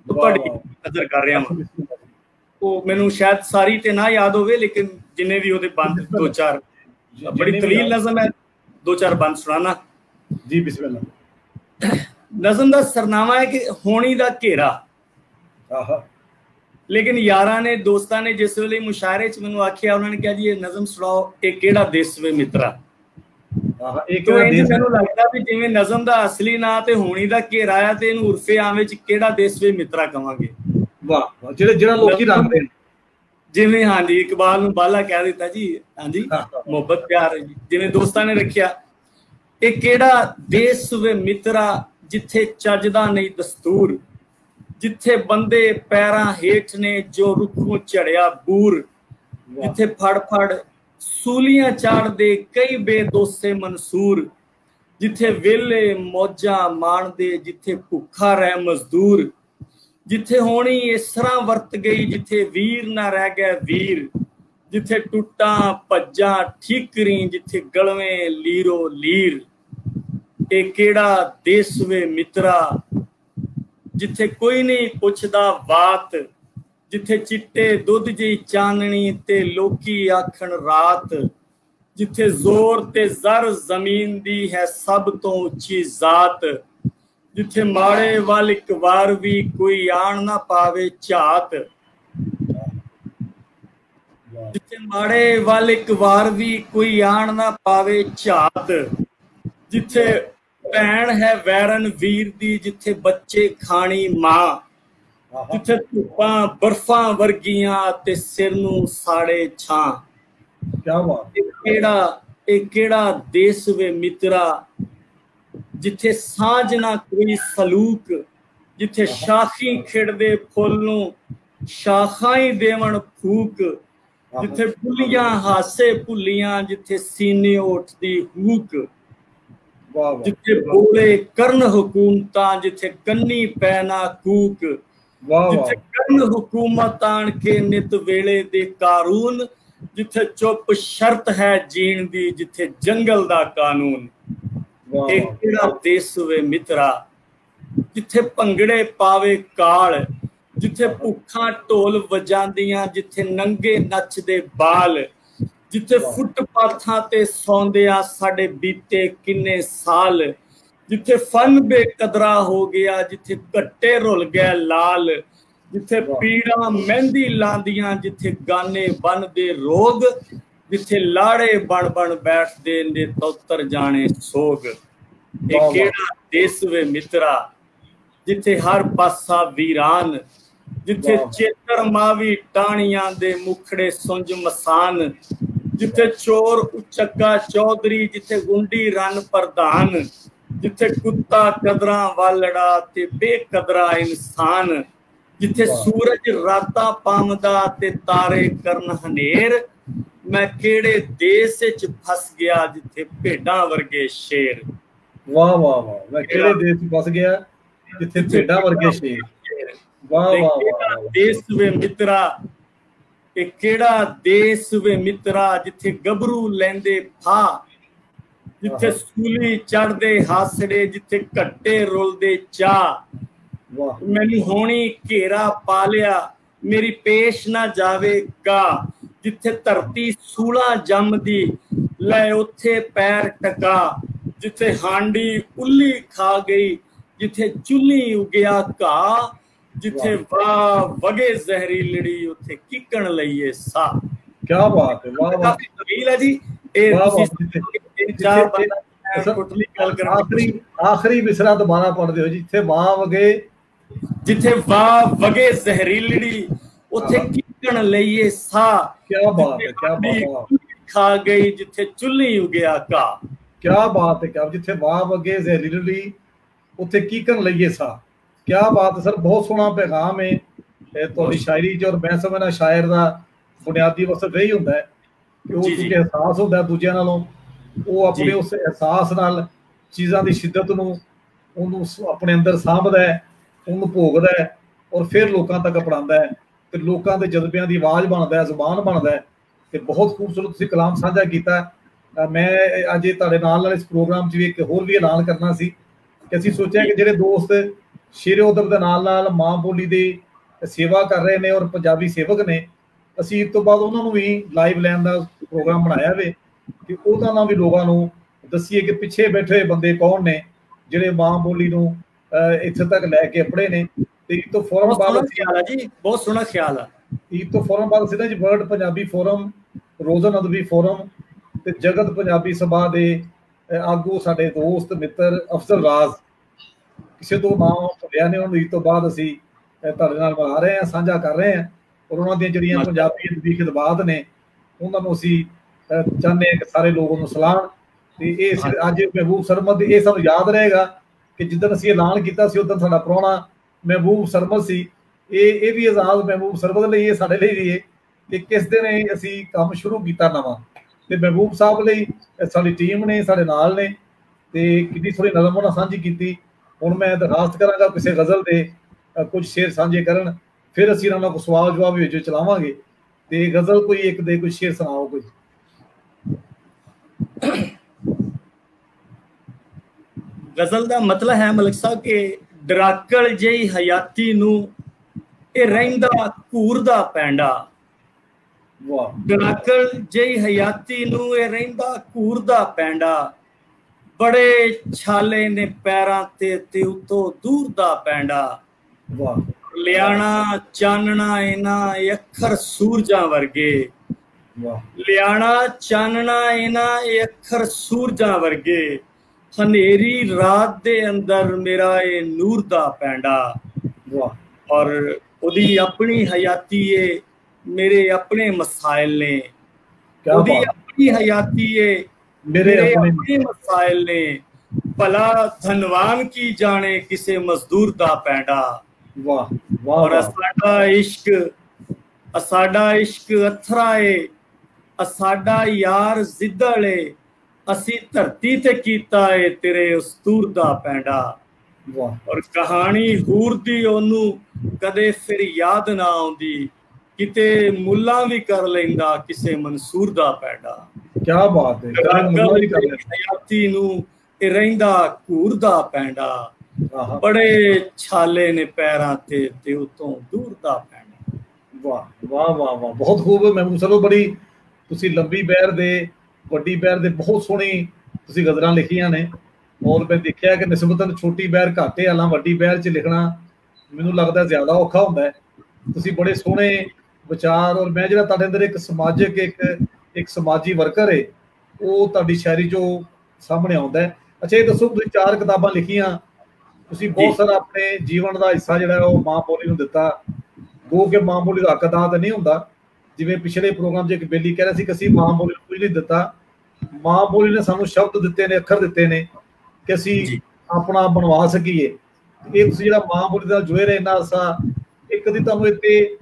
Speaker 2: ਤੁਹਾਡੀ ਨਜ਼ਰ ਕਰ ਰਿਹਾ ਹਾਂ, ਉਹ ਮੈਨੂੰ ਸ਼ਾਇਦ ਸਾਰੀ ਤੇ ਨਾ ਯਾਦ ਹੋਵੇ, ਲੇਕਿਨ ਜਿੰਨੇ ਵੀ ਉਹਦੇ ਬੰਦ ਦੋ ਚਾਰ, ਬੜੀ ਤਵੀਲ ਨਜ਼ਮ ਹੈ, ਦੋ ਚਾਰ ਬੰਦ ਸੁਣਾਣਾ
Speaker 1: ਜੀ। ਬਿਸਮਿल्लाह।
Speaker 2: ਨਜ਼ਮ ਦਾ ਸਰਨਾਮਾ ਹੈ ਕਿ ਹੋਣੀ ਦਾ ਘੇਰਾ। ਲੇਕਿਨ ਯਾਰਾਂ ਨੇ, ਦੋਸਤਾਂ ਨੇ ਜਿਸ ਵੇਲੇ ਮੁਸ਼ਾਇਰੇ 'ਚ ਮੈਨੂੰ ਆਖਿਆ, ਉਹਨਾਂ ਨੇ ਕਿਹਾ ਜੀ ਇਹ ਨਜ਼ਮ ਸੁਣਾਓ, ਇਹ ਕਿਹੜਾ ਦੇਸ ਵੇ ਮਿੱਤਰਾ। ਮੈਨੂੰ ਲੱਗਦਾ ਵੀ ਜਿਵੇਂ ਨਜ਼ਮ ਦਾ ਅਸਲੀ ਨਾਂ ਤੇ ਹੋਣੀ ਦਾ ਘੇਰਾ ਆ, ਤੇ ਇਹਨੂੰ ਉਰਫੇ ਆਮ ਵਿੱਚ ਕਿਹੜਾ ਦੇਸ ਵੇ ਮਿੱਤਰਾ ਕਵਾਂਗੇ।
Speaker 1: ਵਾਹ, ਜਿਹੜਾ ਲੋਕੀ ਰੱਖਦੇ ਨੇ,
Speaker 2: ਜਿਵੇਂ ਹਾਂਜੀ ਇਕਬਾਲ ਨੂੰ ਬਾਲਾ ਕਹਿ ਦਿੱਤਾ ਜੀ। ਹਾਂਜੀ, ਮੁਹੱਬਤ ਪਿਆਰ ਜਿਵੇਂ ਦੋਸਤਾਂ ਨੇ ਰੱਖਿਆ। ਇਹ ਕਿਹੜਾ ਦੇਸ ਵੇ ਮਿੱਤਰਾ ਜਿੱਥੇ ਚੱਜਦਾ ਨਹੀਂ ਦਸਤੂਰ, ਜਿੱਥੇ ਬੰਦੇ ਪੈਰਾਂ ਹੇਠ ਨੇ ਜੋ ਰੁੱਖੋਂ ਝੜਿਆ ਬੂਰ, ਜਿੱਥੇ ਫੜ ਫੜ ਸੂਲੀਆਂ ਚਾੜਦੇ ਕਈ ਬੇਦੋਸੇ ਮਨਸੂਰ, ਜਿੱਥੇ ਵੇਲੇ ਮੌਜਾਂ ਮਾਣਦੇ ਜਿੱਥੇ ਭੁੱਖਾ ਰਹਿ ਮਜ਼ਦੂਰ, ਜਿੱਥੇ ਹੋਣੀ ਇਸ ਤਰ੍ਹਾਂ ਵਰਤ ਗਈ ਜਿੱਥੇ ਵੀਰ ਨਾ ਰਹਿ ਗਿਆ ਵੀਰ, ਜਿੱਥੇ ਟੁੱਟਾਂ ਭੱਜਾਂ ਠੀਕਰੀ ਜਿੱਥੇ ਗਲਵੇਂ ਲੀਰੋ ਲੀਰ। ਇਹ ਕਿਹੜਾ ਦੇਸ ਵੇ ਮਿੱਤਰਾ ਜਿੱਥੇ ਕੋਈ ਨਹੀਂ ਪੁੱਛਦਾ ਬਾਤ, ਜਿੱਥੇ ਚਿੱਟੇ ਦੁੱਧ ਜਿਹੀ ਚਾਨਣੀ ਤੇ ਲੋਕੀ ਆਖਣ ਰਾਤ, ਜਿੱਥੇ ਜ਼ੋਰ ਤੇ ਜ਼ਰ ਜ਼ਮੀਨ ਦੀ ਹੈ ਸਭ ਤੋਂ ਉੱਚੀ ਜ਼ਾਤ, ਜਿੱਥੇ ਮਾੜੇ ਵੱਲ ਇੱਕ ਵਾਰ ਵੀ ਕੋਈ ਆਣ ਨਾ ਪਾਵੇ ਝਾਤ, ਜਿੱਥੇ ਮਾੜੇ ਵੱਲ ਇੱਕ ਵਾਰ ਵੀ ਕੋਈ ਆਣ ਨਾ ਪਾਵੇ ਝਾਤ, ਜਿੱਥੇ ਭੈਣ ਹੈ ਵੈਰਨ ਵੀਰ ਦੀ ਜਿੱਥੇ ਬੱਚੇ ਖਾਣੀ ਮਾਂ, ਜਿੱਥੇ ਧੁੱਪਾਂ ਬਰਫਾਂ ਵਰਗੀਆਂ ਤੇ ਸਿਰ ਨੂੰ ਸਾੜੇ ਛਾਂ।
Speaker 1: ਕਿਆ ਬਾਤ।
Speaker 2: ਇਹ ਕਿਹੜਾ ਦੇਸ ਵੇ ਮਿੱਤਰਾ ਜਿੱਥੇ ਸਾਂਝ ਨਾ ਕੋਈ ਸਲੂਕ, ਜਿੱਥੇ ਸ਼ਾਖੀ ਖਿੜਦੇ ਫੁੱਲ ਨੂੰ ਸ਼ਾਖਾਂ ਹੀ ਦੇਵਣ ਫੂਕ, ਜਿੱਥੇ ਭੁੱਲੀਆਂ ਹਾਸੇ ਭੁੱਲੀਆਂ ਜਿੱਥੇ ਸੀਨੇ ਉੱਠਦੀ ਹੂਕ, ਜਿੱਥੇ ਬੋਲੇ ਕਰਨ ਹਕੂਮਤਾਂ ਜਿੱਥੇ ਕੰਨੀ ਪੈ ਨਾ ਕੂਕ, ਜਿੱਥੇ ਕਰਨ ਹੁਕੂਮਤ ਆਣ ਕੇ ਨਿਤ ਵੇਲੇ ਦੇ ਕਾਨੂੰਨ, ਜਿੱਥੇ ਚੁੱਪ ਸ਼ਰਤ ਹੈ ਜੀਣ ਦੀ ਜਿੱਥੇ ਜੰਗਲ ਦਾ ਕਾਨੂੰਨ। ਇਹ ਕਿਹੜਾ ਦੇਸ ਵੇ ਮਿੱਤਰਾ ਜਿੱਥੇ ਭੰਗੜੇ ਪਾਵੇ ਕਾਲ, ਜਿੱਥੇ ਭੁੱਖਾਂ ਢੋਲ ਵਜਾਂਦੀਆਂ ਜਿੱਥੇ ਨੰਗੇ ਨੱਚਦੇ ਬਾਲ, ਜਿੱਥੇ ਫੁੱਟਪਾਥਾਂ ਤੇ ਸੌਂਦਿਆਂ ਸਾਡੇ ਬੀਤੇ ਕਿੰਨੇ ਸਾਲ, ਜਿੱਥੇ ਫਨ ਬੇਕਦਰਾ ਹੋ ਗਿਆ ਜਿੱਥੇ ਘੱਟੇ ਰੁਲ ਗਏ ਲਾਲ, जिथे पीड़ा मेहंदी लांदियां, जिथे गाने बनदे रोग, जिथे लाड़े बन बन बैठदे ने तौतर जाने सोग। ए केड़ा देस वे मित्रा जिथे हर पासा वीरान, जिथे चेतर मावी टाणियां दे मुखड़े सुंज मसान, जिथे चोर उचक्का चौधरी, जिथे गुंडी रन प्रधान, जिथे कुत्ता कदरा वालड़ा ते बेकदरा इंसान, जिथे सूरज राता पामदा ते तारे करन हनेर। मैं केड़े देश च फस गया जिथे भेडां वर्गे शेर।
Speaker 1: वाह वाह वाह, मैं केड़े देश च फस गया जिथे भेडां वर्गे शेर। वाह वाह वाह,
Speaker 2: देश वे मित्रा, ए केड़ा देश वे मित्रा जिथे गबरू लेंदे फा, जिथे सूली चढ़दे हासड़े, जिथे घट्टे रुलदे चा। मैनू होनी घेरा पा लिया मेरी पेश ना जावेगा, जिथे धरती सूला जमदी लै उथे पैर टका, जिथे हांडी उल्ली खा गई, जिथे चुल्ली उगया घा, जिथे वाह वगे जहरी लड़ी उथे किकण लईए सा।
Speaker 1: क्या बात है, वाह वाह,
Speaker 2: तवील है जी।
Speaker 1: आखिरी मिसरा दोबारा पढ़ दियो, जिथे वाह वगे,
Speaker 2: जिथे वाह वगे जहरीलड़ी उथे किकण लईए सा।
Speaker 1: क्या बात है, क्या बात,
Speaker 2: खा गई जिथे चुल्ली उगया का।
Speaker 1: क्या बात है, क्या, जिथे वाह वगे जहरीलड़ी उथे किकण लईए सा। क्या बात है सर, बहुत सोहना पैगाम है तुहाडी शायरी च। और मैं समझना शायर दा बुनियादी मकसद यही हुंदा है कि वो क्योंकि एहसास हुंदा दूजियां नालों, वो अपने उस एहसास नाल चीज़ां दी शिद्दत नूं उहनूं अपने अंदर साਂਭਦਾ है, ਉਹਨੂੰ ਭੋਗਦਾ ਹੈ ਔਰ ਫਿਰ ਲੋਕਾਂ ਤੱਕ ਪੜਾਉਂਦਾ ਹੈ ਤੇ ਲੋਕਾਂ ਦੇ ਜਜ਼ਬਿਆਂ ਦੀ ਆਵਾਜ਼ ਬਣਦਾ ਹੈ, ਜ਼ੁਬਾਨ ਬਣਦਾ ਹੈ। ਤੇ ਬਹੁਤ ਖੂਬਸੂਰਤ ਤੁਸੀਂ ਕਲਾਮ ਸਾਂਝਾ ਕੀਤਾ। ਮੈਂ ਅੱਜ ਤੁਹਾਡੇ ਨਾਲ ਇਸ ਪ੍ਰੋਗਰਾਮ 'ਚ ਵੀ ਇੱਕ ਹੋਰ ਵੀ ਐਲਾਨ ਕਰਨਾ ਸੀ ਕਿ ਅਸੀਂ ਸੋਚਿਆ ਕਿ ਜਿਹੜੇ ਦੋਸਤ ਸ਼ੇਰੇ ਉਦਬ ਦੇ ਨਾਲ ਮਾਂ ਬੋਲੀ ਦੀ ਸੇਵਾ ਕਰ ਰਹੇ ਨੇ ਔਰ ਪੰਜਾਬੀ ਸੇਵਕ ਨੇ, ਅਸੀਂ ਇਸ ਤੋਂ ਬਾਅਦ ਉਹਨਾਂ ਨੂੰ ਵੀ ਲਾਈਵ ਲੈਣ ਦਾ ਪ੍ਰੋਗਰਾਮ ਬਣਾਇਆ ਵੇ ਕਿ ਉਹਦਾ ਨਾਲ ਵੀ ਲੋਕਾਂ ਨੂੰ ਦੱਸੀਏ ਕਿ ਪਿੱਛੇ ਬੈਠੇ ਹੋਏ ਬੰਦੇ ਕੌਣ ਨੇ ਜਿਹੜੇ ਮਾਂ ਬੋਲੀ ਨੂੰ ਇੱਥੇ ਤੱਕ ਲੈ ਕੇ ਪੜੇ ਨੇ। ਤੇ ਈਦ ਤੋਂ ਫੌਰਨ ਬਾਅਦ
Speaker 2: ਖਿਆਲ ਹੈ ਜੀ, ਬਹੁਤ ਸੋਹਣਾ ਖਿਆਲ ਆ।
Speaker 1: ਈਦ ਤੋਂ ਫੌਰਨ ਬਾਅਦ ਸਿੱਧਾ ਜੀ ਵਰਲਡ ਪੰਜਾਬੀ ਫੋਰਮ, ਰੋਜ਼ਨ ਅਦਬੀ ਫੋਰਮ ਤੇ ਜਗਤ ਪੰਜਾਬੀ ਸਭਾ ਦੇ ਆਗੂ ਸਾਡੇ ਦੋਸਤ ਮਿੱਤਰ ਅਫਜ਼ਲ ਰਾਜ਼, ਕਿਸੇ ਤੋਂ ਨਾਮ ਭੁੱਲਿਆ ਨੇ, ਉਹਨੂੰ ਈਦ ਤੋਂ ਬਾਅਦ ਅਸੀਂ ਤੁਹਾਡੇ ਨਾਲ ਮਿਲਾ ਰਹੇ ਹਾਂ, ਸਾਂਝਾ ਕਰ ਰਹੇ ਹਾਂ। ਔਰ ਉਹਨਾਂ ਦੀਆਂ ਜਿਹੜੀਆਂ ਪੰਜਾਬੀ ਅਦਬੀ ਖਿਦਮਾਤ ਨੇ ਉਹਨਾਂ ਨੂੰ ਅਸੀਂ ਚਾਹੁੰਦੇ ਹਾਂ ਕਿ ਸਾਰੇ ਲੋਕ ਉਹਨੂੰ ਸਲਾਹਣ। ਤੇ ਇਹ ਅੱਜ ਮਹਿਬੂਬ ਸਰਮਦ ਇਹ ਸਾਨੂੰ ਯਾਦ ਰਹੇਗਾ ਕਿ ਜਿੱਦਣ ਅਸੀਂ ਐਲਾਨ ਕੀਤਾ ਸੀ ਉਦੋਂ ਸਾਡਾ ਪ੍ਰਾਹੁਣਾ ਮਹਿਬੂਬ ਸਰਮਦ ਸੀ। ਇਹ ਵੀ ਆਜ਼ਾਦ ਮਹਿਬੂਬ ਸਰਮਦ ਲਈ, ਇਹ ਸਾਡੇ ਲਈ ਵੀ ਹੈ ਕਿ ਕਿਸ ਦਿਨ ਅਸੀਂ ਕੰਮ ਸ਼ੁਰੂ ਕੀਤਾ ਨਵਾਂ। ਤੇ ਮਹਿਬੂਬ ਸਾਹਿਬ ਲਈ ਸਾਡੀ ਟੀਮ ਨੇ ਸਾਡੇ ਨਾਲ ਨੇ ਤੇ ਕਿੰਨੀ ਥੋੜੀ ਨਜ਼ਮ ਉਹਨਾਂ ਸਾਂਝੀ ਕੀਤੀ। ਹੁਣ ਮੈਂ ਦਰਖਾਸਤ ਕਰਾਂਗਾ ਕਿਸੇ ਗਜ਼ਲ ਦੇ ਕੁਝ ਸ਼ੇਰ ਸਾਂਝੇ ਕਰਨ, ਫਿਰ ਅਸੀਂ ਇਹਨਾਂ ਕੋਲ ਸਵਾਲ ਜਵਾਬ ਵਿੱਚ ਚਲਾਵਾਂਗੇ। ਤੇ ਗਜ਼ਲ ਕੋਈ ਇੱਕ ਦੇ ਕੋਈ ਸ਼ੇਰ ਸੁਣਾਓ ਕੋਈ।
Speaker 2: गजल का मतलब है मलिक साहब के डराकल जही हयाती नू ए रहिंदा घूरदा पैंडा। डराकल जही हयाती नू ए रहिंदा घूरदा पैंडा, बड़े छाले ने पैरां ते उतो दूर दा पैंडा। लियाना चानना इना अखर सूरजां वर्गे, लियाना चानना इना अखर सूरजां वर्गे, हनेरी रात दे अंदर मेरा ये नूर दा पैंडा। और उदी अपनी हयाती है, मेरे अपने मसाइल ने, उदी अपनी हयाती है, मेरे अपने मसाइल ने। भला धनवान की जाने किसे मजदूर दा पैंडा। और असाडा इश्क अथरा है, असाडा यार जिद्दल है, असी धरती ते कीता है तेरे उस्तूर दा पैंडा। और कहानी हूर दी ओनू कदे फिर याद ना आउंदी, किते मुल्ला भी कर लेंदा किसे मंसूर दा पैंडा।
Speaker 1: क्या बात है,
Speaker 2: हयाती नू ए रहिंदा घूर दा पैंडा, बड़े छाले ने पैरां ते उतों दूर दा पैंडा।
Speaker 1: वाह वाह वाह वाह, बहुत खूब। मैं चलो बड़ी तुसी लंबी बैर दे ਵੱਡੀ ਬੈਰ ਦੇ ਬਹੁਤ ਸੋਹਣੀ ਤੁਸੀਂ ਗਜ਼ਲਾਂ ਲਿਖੀਆਂ ਨੇ। ਔਰ ਮੈਂ ਦੇਖਿਆ ਕਿ ਨਿਸਬਤਨ ਛੋਟੀ ਬੈਰ ਘੱਟ ਹੈ, ਹਾਲਾਂ ਵੱਡੀ ਬੈਰ 'ਚ ਲਿਖਣਾ ਮੈਨੂੰ ਲੱਗਦਾ ਜ਼ਿਆਦਾ ਔਖਾ ਹੁੰਦਾ ਹੈ। ਤੁਸੀਂ ਬੜੇ ਸੋਹਣੇ ਵਿਚਾਰ, ਔਰ ਮੈਂ ਜਿਹੜਾ ਤੁਹਾਡੇ ਅੰਦਰ ਇੱਕ ਸਮਾਜਿਕ ਇੱਕ ਸਮਾਜੀ ਵਰਕਰ ਹੈ, ਉਹ ਤੁਹਾਡੀ ਸ਼ਾਇਰੀ ਚੋਂ ਸਾਹਮਣੇ ਆਉਂਦਾ ਹੈ। ਅੱਛਾ, ਇਹ ਦੱਸੋ, ਤੁਸੀਂ 4 ਕਿਤਾਬਾਂ ਲਿਖੀਆਂ, ਤੁਸੀਂ ਬਹੁਤ ਸਾਰਾ ਆਪਣੇ ਜੀਵਨ ਦਾ ਹਿੱਸਾ ਜਿਹੜਾ ਉਹ ਮਾਂ ਬੋਲੀ ਨੂੰ ਦਿੱਤਾ। ਗੋ ਕਿ ਮਾਂ ਬੋਲੀ ਦਾ ਹੱਕ ਅਦਾ ਤਾਂ ਨਹੀਂ ਹੁੰਦਾ, ਜਿਵੇਂ ਪਿਛਲੇ ਪ੍ਰੋਗਰਾਮ 'ਚ ਇੱਕ ਬੇਲੀ ਕਹਿ ਰਿਹਾ ਸੀ ਕਿ ਅਸੀਂ ਮਾਂ ਬੋਲੀ ਨੂੰ ਕੁਝ ਨਹੀਂ ਦਿੱਤਾ। ਮਾਂ ਬੋਲੀ ਨੇ ਸਾਨੂੰ ਸ਼ਬਦ ਦਿੱਤੇ ਨੇ, ਅੱਖਰ ਦਿੱਤੇ ਨੇ ਕਿ ਅਸੀਂ ਆਪਣਾ ਬਣਵਾ ਸਕੀਏ। ਇਹ ਤੁਸੀਂ ਜਿਹੜਾ ਮਾਂ ਬੋਲੀ ਨਾਲ ਜੁੜੇ ਰਹੇ ਇੰਨਾ ਅਰਸਾ, ਇੱਕ ਕਦੀ ਤੁਹਾਨੂੰ ਇੱਥੇ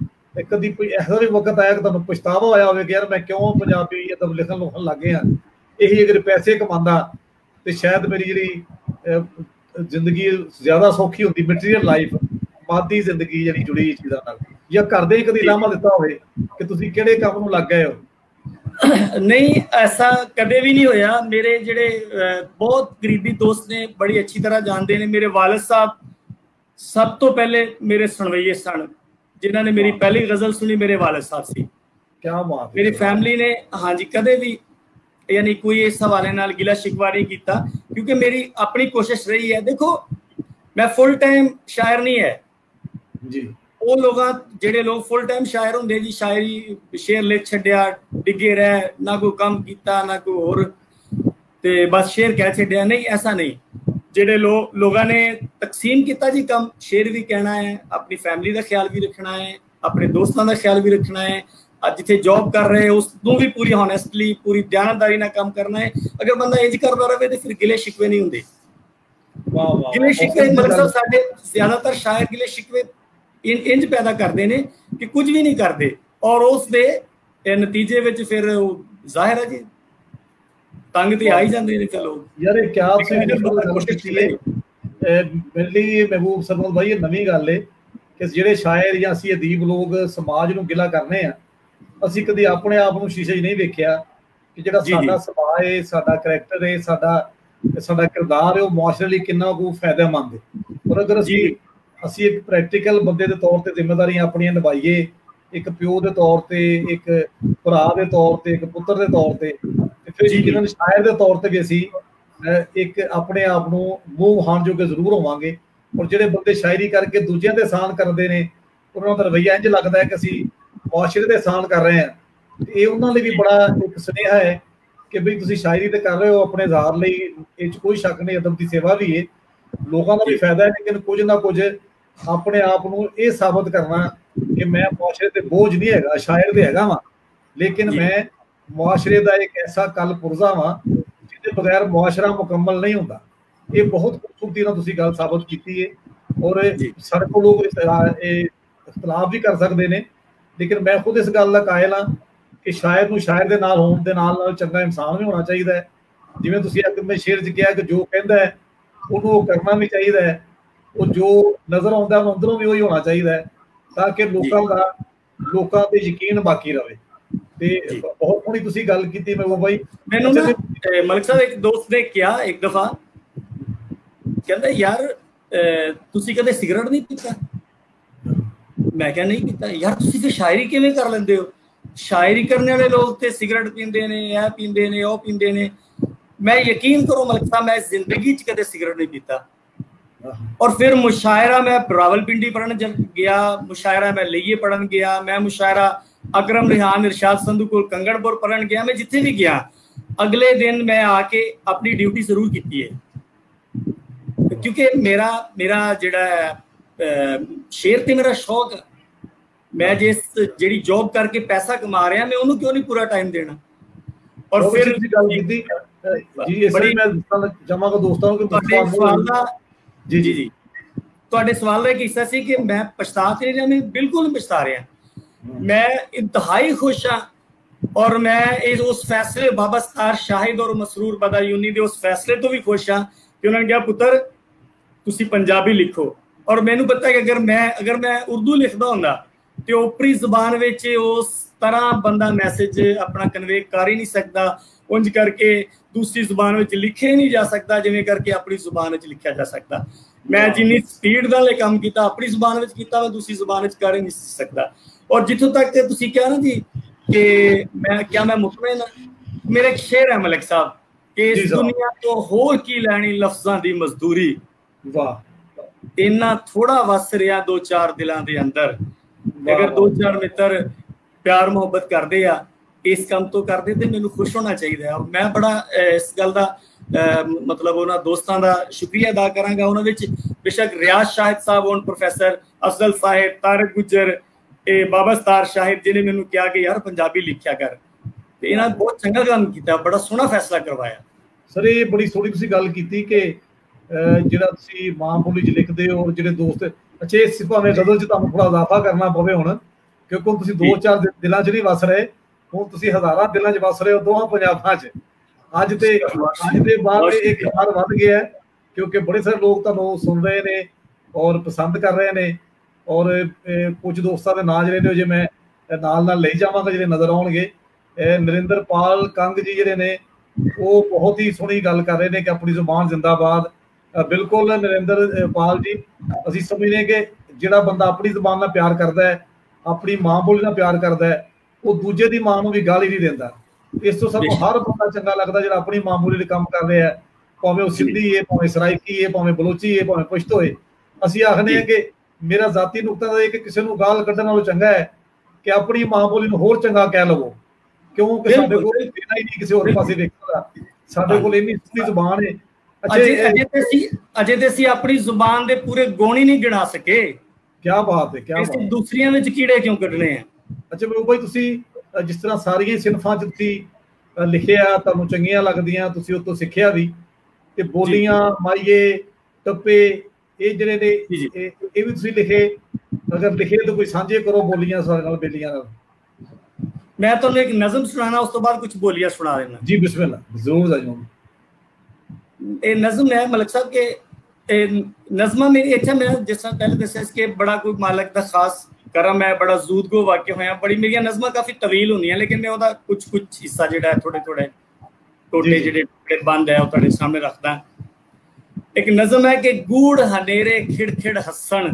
Speaker 1: ਕਦੀ ਕੋਈ ਇਹੋ ਜਿਹਾ ਵਕਤ ਆਇਆ ਕਿ ਤੁਹਾਨੂੰ ਪਛਤਾਵਾ ਹੋਇਆ ਹੋਵੇ ਕਿ ਯਾਰ ਮੈਂ ਕਿਉਂ ਪੰਜਾਬੀ ਅਦਬ ਲਿਖਣ ਲੁਖਣ ਲੱਗ ਗਿਆ? ਇਹੀ ਅਗਰ ਪੈਸੇ ਕਮਾਉਂਦਾ ਤੇ ਸ਼ਾਇਦ ਮੇਰੀ ਜਿਹੜੀ ਜ਼ਿੰਦਗੀ ਜ਼ਿਆਦਾ ਸੌਖੀ ਹੁੰਦੀ, ਮਟੀਰੀਅਲ ਲਾਈਫ, ਮਾਦੀ ਜ਼ਿੰਦਗੀ ਜਿਹੜੀ ਜੁੜੀ ਚੀਜ਼ਾਂ ਨਾਲ। ਜਾਂ ਘਰ ਦੇ ਕਦੀ ਲਾਮਾ ਦਿੱਤਾ ਹੋਵੇ ਕਿ ਤੁਸੀਂ ਕਿਹੜੇ ਕੰਮ ਨੂੰ ਲੱਗ ਗਏ ਹੋ?
Speaker 2: नहीं, ऐसा कदे भी नहीं होया। मेरे जेड़े बहुत करीबी दोस्त ने, बड़ी अच्छी तरह जानते हैं। मेरे वालिद साहब सब तो पहले मेरे सुनवैये सन, जिन्हों ने मेरी पहली गजल सुनी मेरे वालिद साहब सी।
Speaker 1: क्या बात।
Speaker 2: मेरी फैमिली ने हाँ जी कदे भी यानी कोई इस हवाले नाल गिला शिकवा नहीं किया, क्योंकि मेरी अपनी कोशिश रही है। देखो, मैं फुल टाइम शायर नहीं है
Speaker 1: जी।
Speaker 2: वो लोग जेडे लोग फुल टाइम शायर होंगे जी, शायरी शेर लिख छड्या, डिगे रह, ना कोई काम किया ना कोई होर, ते बस शेर कह छड्या। नहीं, ऐसा नहीं। जेडे लोगों ने तकसीम किया जी काम, शेर भी कहना है, अपनी फैमिली का ख्याल भी रखना है, अपने दोस्तों का ख्याल भी रखना है, जिथे जॉब कर रहे हैं उसनों भी पूरी हॉनेस्टली पूरी दयानतदारी ना काम करना है। अगर बंदा इंज करता रहे तो फिर गिले शिकवे नहीं होंगे। गिले शिकवे मतलब साडे ज्यादातर शायर गिले शिकवे इंज पैदा करते हैं कि कुछ भी नहीं करते, और उस दे नतीजे विच फिर जाहिर है जी तंग ते आ ही जाते हैं फिर लोग।
Speaker 1: यार क्या कोशिश की है मेरे लिए महबूब सरमद भाई, ये नवी गल है कि ਜਿਹੜੇ ਸ਼ਾਇਰ ਜਾਂ ਅਸੀਂ ਅਦੀਬ ਲੋਕ ਸਮਾਜ ਨੂੰ ਗਿਲਾ ਕਰਨੇ ਆ, ਅਸੀਂ ਕਦੀ ਆਪਣੇ ਆਪ ਨੂੰ ਸ਼ੀਸ਼ੇ 'ਚ ਨਹੀਂ ਵੇਖਿਆ ਕਿ ਜਿਹੜਾ ਸਾਡਾ ਸੁਭਾਅ ਹੈ, ਸਾਡਾ ਕਰੈਕਟਰ ਹੈ, ਸਾਡਾ ਕਿਰਦਾਰ ਹੈ, ਉਹ ਮੁਆਸ਼ਰੇ ਲਈ ਕਿੰਨਾ ਕੁ ਫਾਇਦੇਮੰਦ ਹੈ। ਪਰ ਅਗਰ ਅਸੀਂ ਇੱਕ ਪ੍ਰੈਕਟੀਕਲ ਬੰਦੇ ਦੇ ਤੌਰ ਤੇ ਜ਼ਿੰਮੇਵਾਰੀਆਂ ਆਪਣੀਆਂ ਨਿਭਾਈਏ, ਇੱਕ ਪਿਓ ਦੇ ਤੌਰ ਤੇ, ਇੱਕ ਭਰਾ ਦੇ ਤੌਰ ਤੇ, ਇੱਕ ਪੁੱਤਰ ਦੇ ਤੌਰ ਤੇ ਫਿਰ ਯਕੀਨਨ ਸ਼ਾਇਰ ਦੇ ਤੌਰ ਤੇ ਵੀ ਅਸੀਂ ਇੱਕ ਆਪਣੇ ਆਪ ਨੂੰ ਮੂੰਹ ਵਹਾਉਣ ਜੋਗੇ ਜ਼ਰੂਰ ਹੋਵਾਂਗੇ। ਔਰ ਜਿਹੜੇ ਬੰਦੇ ਸ਼ਾਇਰੀ ਕਰਕੇ ਦੂਜਿਆਂ ਦੇ ਅਹਿਸਾਨ ਕਰਦੇ ਨੇ, ਉਹਨਾਂ ਦਾ ਰਵੱਈਆ ਇੰਝ ਲੱਗਦਾ ਹੈ ਕਿ ਅਸੀਂ ਮੁਆਸ਼ਰੇ ਦੇ ਅਹਿਸਾਨ ਕਰ ਰਹੇ ਹਾਂ। ਇਹ ਉਹਨਾਂ ਲਈ ਵੀ ਬੜਾ ਇੱਕ ਸੁਨੇਹਾ ਹੈ ਕਿ ਬਈ ਤੁਸੀਂ ਸ਼ਾਇਰੀ ਤੇ ਕਰ ਰਹੇ ਹੋ ਆਪਣੇ ਇਜ਼ਹਾਰ ਲਈ, ਇਹ 'ਚ ਕੋਈ ਸ਼ੱਕ ਨਹੀਂ, ਅਦਬ ਦੀ ਸੇਵਾ ਵੀ ਹੈ, ਲੋਕਾਂ ਦਾ ਵੀ ਫਾਇਦਾ ਹੈ, ਲੇਕਿਨ ਕੁਝ ਨਾ ਕੁਝ ਆਪਣੇ ਆਪ ਨੂੰ ਇਹ ਸਾਬਤ ਕਰਨਾ ਕਿ ਮੈਂ ਮੁਆਸ਼ਰੇ ਤੇ ਬੋਝ ਨਹੀਂ ਹੈਗਾ, ਸ਼ਾਇਰ ਦੇ ਹੈਗਾ ਵਾਂ, ਲੇਕਿਨ ਮੈਂ ਮੁਆਸ਼ਰੇ ਦਾ ਇੱਕ ਐਸਾ ਕਲ ਪੁਰਜ਼ਾ ਵਾਂ ਜਿਹਦੇ ਬਗੈਰ ਮੁਆਸ਼ਰਾ ਮੁਕੰਮਲ ਨਹੀਂ ਹੁੰਦਾ। ਇਹ ਬਹੁਤ ਖੂਬਸੂਰਤੀ ਨਾਲ ਤੁਸੀਂ ਗੱਲ ਸਾਬਤ ਕੀਤੀ ਹੈ। ਔਰ ਸਾਡੇ ਕੋਲ ਲੋਕ ਇਖਤਲਾਫ ਵੀ ਕਰ ਸਕਦੇ ਨੇ, ਲੇਕਿਨ ਮੈਂ ਖੁਦ ਇਸ ਗੱਲ ਦਾ ਕਾਇਲ ਹਾਂ ਕਿ ਸ਼ਾਇਰ ਨੂੰ ਸ਼ਾਇਰ ਦੇ ਨਾਲ ਹੋਣ ਦੇ ਨਾਲ ਚੰਗਾ ਇਨਸਾਨ ਵੀ ਹੋਣਾ ਚਾਹੀਦਾ ਹੈ। ਜਿਵੇਂ ਤੁਸੀਂ ਅੱਗੇ ਸ਼ੇਰ 'ਚ ਕਿਹਾ ਕਿ ਜੋ ਕਹਿੰਦਾ ਹੈ ਉਹਨੂੰ ਉਹ ਕਰਨਾ ਵੀ ਚਾਹੀਦਾ ਹੈ, ਉਹ ਜੋ ਨਜ਼ਰ ਆਉਂਦਾ ਉਹਨੂੰ ਅੰਦਰੋਂ ਵੀ ਉਹੀ ਹੋਣਾ ਚਾਹੀਦਾ ਹੈ, ਤਾਂ ਕਿ ਲੋਕਾਂ ਤੇ ਯਕੀਨ ਬਾਕੀ ਰਵੇ। ਤੇ ਬਹੁਤ ਸੋਹਣੀ ਤੁਸੀਂ ਗੱਲ ਕੀਤੀ ਮਹਿਬੂਬ ਭਾਈ।
Speaker 2: ਮੈਨੂੰ ਨਾ ਮਲਿਕ ਸਾਹਿਬ ਇੱਕ ਦੋਸਤ ਨੇ ਕਿਹਾ ਇੱਕ ਦਫਾ, ਕਹਿੰਦਾ ਯਾਰ ਤੁਸੀਂ ਕਦੇ ਸਿਗਰਟ ਨਹੀਂ ਪੀਤਾ? ਮੈਂ ਕਿਹਾ ਨਹੀਂ ਪੀਤਾ। ਯਾਰ ਤੁਸੀਂ ਫਿਰ ਸ਼ਾਇਰੀ ਕਿਵੇਂ ਕਰ ਲੈਂਦੇ ਹੋ? ਸ਼ਾਇਰੀ ਕਰਨ ਵਾਲੇ ਲੋਕ ਤੇ ਸਿਗਰਟ ਪੀਂਦੇ ਨੇ, ਇਹ ਪੀਂਦੇ ਨੇ, ਉਹ ਪੀਂਦੇ ਨੇ। मैं यकीन करो मलिक साहब, मैं जिंदगी च कदे सिगरेट नहीं पीता। और फिर मुशायरा मैं रावलपिंडी पढ़न गया, मुशायरा मैं लइये पढ़न गया, मैं मुशायरा अकरम रिहान इरशाद संधू को कंगड़पुर पढ़न गया, मैं जिथे भी गया अगले दिन मैं आके अपनी ड्यूटी जरूर की है, क्योंकि मेरा जेड़ा शेर ते मेरा शौक है। मैं जिस जेड़ी जॉब करके पैसा कमा रहा, मैं उन्होंने क्यों नहीं पूरा टाइम देना। और फिर जी बड़ी मैं जमा को दोस्तों जी जी जी ਤੁਹਾਡੇ ਸਵਾਲ ਦਾ ਇੱਕ ਹਿੱਸਾ ਸੀ ਕਿ ਮੈਂ ਪਛਤਾ ਤੇ ਰਿਹਾ, ਮੈਂ ਬਿਲਕੁਲ ਨਹੀਂ ਪਛਤਾ ਰਿਹਾ। ਮੈਂ ਇੰਤਹਾਈ ਖੁਸ਼ ਹਾਂ ਔਰ ਮੈਂ ਉਸ ਫੈਸਲੇ ਬਾਬਾ ਸਤਾਰ ਸ਼ਾਹਿਦ ਔਰ ਮਸਰੂਰ ਬਦਾਯੂਨੀ ਦੇ ਉਸ ਫੈਸਲੇ ਤੋਂ ਵੀ ਖੁਸ਼ ਹਾਂ ਕਿ ਉਹਨਾਂ ਨੇ ਕਿਹਾ ਪੁੱਤਰ ਤੁਸੀਂ ਪੰਜਾਬੀ ਲਿਖੋ। ਔਰ ਮੈਨੂੰ ਪਤਾ ਕਿ ਅਗਰ ਮੈਂ ਉਰਦੂ ਲਿਖਦਾ ਹੁੰਦਾ ਤੇ ਓਪਰੀ ਜ਼ਬਾਨ ਵਿੱਚ ਉਸ ਤਰ੍ਹਾਂ ਬੰਦਾ ਮੈਸੇਜ ਆਪਣਾ ਕਨਵੇ ਕਰ ਹੀ ਨਹੀਂ ਸਕਦਾ, ਉਂਝ ਕਰਕੇ दूसरी जुबान में लिखे नहीं जा सकता जिवें करके अपनी जुबान में लिखा जा सकता। मैं जिन्नी स्पीड नाल काम किया अपनी जुबान में किया, मैं दूसरी जुबान में कर ही नहीं सकता। और जिथों तक तुसीं कहा ना जी कि मैं मुतमईन हां, मेरा एक शेर है मलिक साहब कि इस दुनिया तो होर की लैनी लफ्जां दी मजदूरी, वाह इन्ना थोड़ा वस रिहा दो चार दिलां दे अंदर, अगर 2-4 मित्र प्यार मुहब्बत करते आ इस काम तो करते तो मैनू खुश होना चाहिए। मैं बड़ा इस गल का मतलब उन्होंने दोस्तों का शुक्रिया अदा करांगा। उन्होंने बेशक रियाज शाहिद साहब होन, प्रोफैसर अफजल साहिब, तारक गुज्जर, बाबा सतार शाहिद जिन्हें मैनू कहा कि यार पंजाबी लिखिया कर, इन्होंने बहुत चंगा काम किया, बड़ा सोहना फैसला करवाया।
Speaker 1: सर ये बड़ी सोहनी तुसीं गल कीती कि जिहड़ा तुसीं मां बोली च लिखदे हो और जिहड़े दोस्त, अच्छा इस भावें गज़ल च तुहानूं थोड़ा इजाफा करना पवे हुण, क्योंकि तुसीं 2-4 दिलां च नहीं वस रहे, हुण तुसीं हज़ारां दिलां च वस रहे हो दोवां पंजाबां च। अज दे बाद एक खार वध गया है, क्योंकि बड़े सारे लोग तुहानूं सुन रहे ने और पसंद कर रहे ने, और कुछ दोस्तां दे नाम जिहड़े ने जे मैं नाल लई जावांगा जिहड़े नज़र आउणगे। नरिंदर पाल कंग जी जिहड़े ने वो बहुत ही सोहनी गल कर रहे हैं कि अपनी जुबान जिंदाबाद। बिल्कुल नरिंदर पाल जी, असीं समझने कि जिहड़ा बंदा अपनी जुबान नाल प्यार करता है, अपनी मां बोली नाल प्यार करता है, वो दूजे दी मां नूं भी गाली नहीं देंदा। इस तो सानूं हर बंदा चंगा लगदा जिहड़ा अपनी मां बोली दे काम कर रहा है, भावें वो सिंधी है, भावें सराइकी है, भावें बलोची है, भावें पुश्तो है। असीं आखने हैं कि मेरा जाती नुकता है कि किसी नूं गाल कड्ढण नालों चंगा है कि अपनी मां बोली नूं होर चंगा कह लवो, क्योंकि साडे कोल देना ही नहीं किसी होर पासे वेखण दा, साडे कोल इन्नी सोहनी जुबान है।
Speaker 2: अजे ते असीं अपनी जुबान दे पूरे गुण ही नहीं गिना सके।
Speaker 1: क्या बात है, क्या बात है।
Speaker 2: दूसरियां विच कीड़े क्यों कढने हैं।
Speaker 1: अच्छा महबूब भाई, तुसीं जिस तरह सारियां सिनफां च तुसीं लिखिया, तुहानूं चंगियां लगदियां, तुसीं उस तों सिੱਖਿਆ भी, ते बोलियां माइये टप्पे ये जिहड़े ने ये भी तुसीं लिखे, अगर लिखे तो कोई साझे करो बोलियां सारे नाल बेलियां नाल।
Speaker 2: मैं तुहानूं एक नज़म सुनाना, उस तो बाद कुछ बोलियां सुना देना
Speaker 1: जी। बिस्मिल्लाह, जरूर जाओ।
Speaker 2: ये नज़म है मलिक साहब के नज़मा में अच्छा मैं जिस तरह पहले दस्या इसके बड़ा कोई मालक का खास करम है, बड़ा जूदगो वाक्य होया, बड़ी मेरी नज़मा काफ़ी तवील होंगी, लेकिन मैं वह कुछ हिस्सा जिहड़ा थोड़े थोड़े टोटे जिहड़े बंद है वो तुहाडे सामने रखदा। एक नज़म है कि गूढ़ हनेरे खिड़ हसन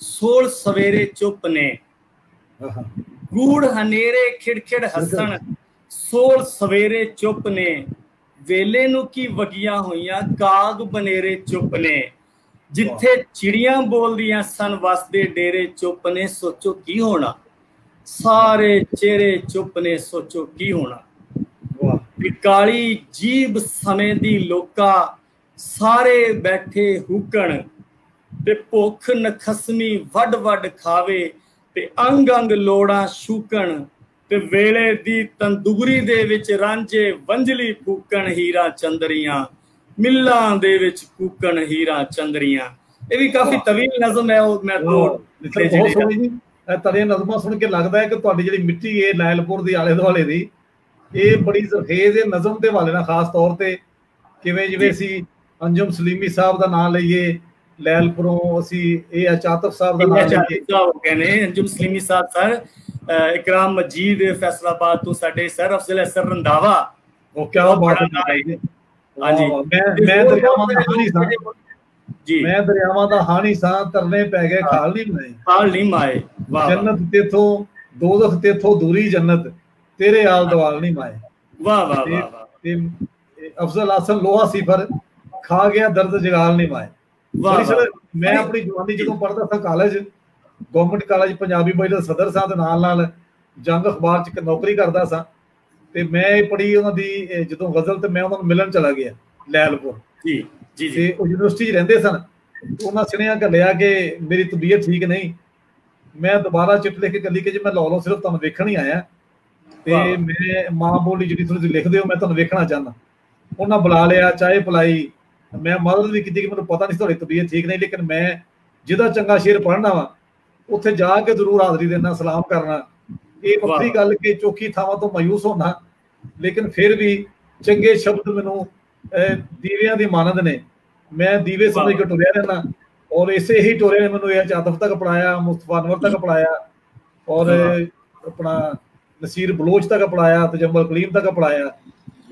Speaker 2: सोल सवेरे चुप ने, गूढ़ हनेरे खिड़ हसन सोल सवेरे चुप ने, वेले नूं की वगियां होइयां काग बनेरे चुप ने, जिथे चिड़ियां बोलदियां सन वसदे डेरे चुप ने, सोचो की होना, सारे चेहरे चुप ने, सोचो की होना। काली जीब समय दी लोका सारे बैठे हुकण, ते भुख नखसमी वड वड खावे, ते अंग अंग लोड़ा शूकण, ते वेले दी तंदूरी दे विच रांझे वंजली फूकण, हीरा चंदरियां मिल्लां दे विच कूकण, हीरा चंदरियां। ये भी काफी तवील नज़म है। मैं
Speaker 1: तड़े नज़मां सुन के लगता है कि तुहाडी जिहड़ी मिट्टी है लैलपुर दी आले दुआले दी, ये बड़ी जरखेज है नज़म के हवाले नाल, खास तौर ते किवें जिवें असीं अंजुम सलीमी साहब दा नाम लईए लैलपुरों, असीं ये चातफ साहब दा नाम
Speaker 2: लईए, अंजुम सलीमी साहब सर इकराम मजीद फैसलाबाद तो साडे सर अफजल असर रंधावा,
Speaker 1: वो क्या बात है। हां जी, मैं दरियावां दा हानी सां जी, मैं दरियावां दा हानी सां, तरने पै गए खाल नहीं माए, जन्नत तेथों दोज़ख तेथों दूरी जन्नत, तेरे आल दवाल नहीं माए। वाह वाह वाह। अफजल हसन लोहा सिफर खा गया दर्द जगाल नहीं माए। मैं अपनी जवानी जो पढ़ता था college, government college Punjabi board का सदर सा, नाल जंग अखबार च नौकरी करता सा, ते मैं पढ़ी उन्हां दी जो गज़ल, ते मैं उन्हां नूं मिलन चला गया लैलपुर जी जी जी, यूनिवर्सिटी रहिंदे सन। उन्हां सुनिया घलिया कि मेरी तबीयत ठीक नहीं, मैं दोबारा चिट लिख के कली कि जी मैं लाहौरों सिर्फ तुहानूं वेखण ही आया, ते मैं मां बोली जिहड़ी तुसीं लिखदे हो मैं तुहानूं वेखना चाहना। उन्हां बुला लिया, चाय पिलाई, मैं मदद भी की कि मैनूं पता नहीं तुहाडी तबीयत ठीक नहीं, लेकिन मैं जिहदा चंगा शेर पढ़ना वा उत्थे जाके जरूर हाज़री देना, सलाम करना। ये वक्री गल कि चौखी थावां तो मायूस होना, लेकिन फिर भी चंगे शब्द मैनूं दीवियां दी मानद ने, मैं दीवे समझ के टुरिया रहना, और इसे ही टुरे ने मैनूं चातफ तक पढ़ाया, मुस्तफा अनवर तक पढ़ाया, और अपना नसीर बलोच तक पढ़ाया, तजम्मल कलीम तक पढ़ाया।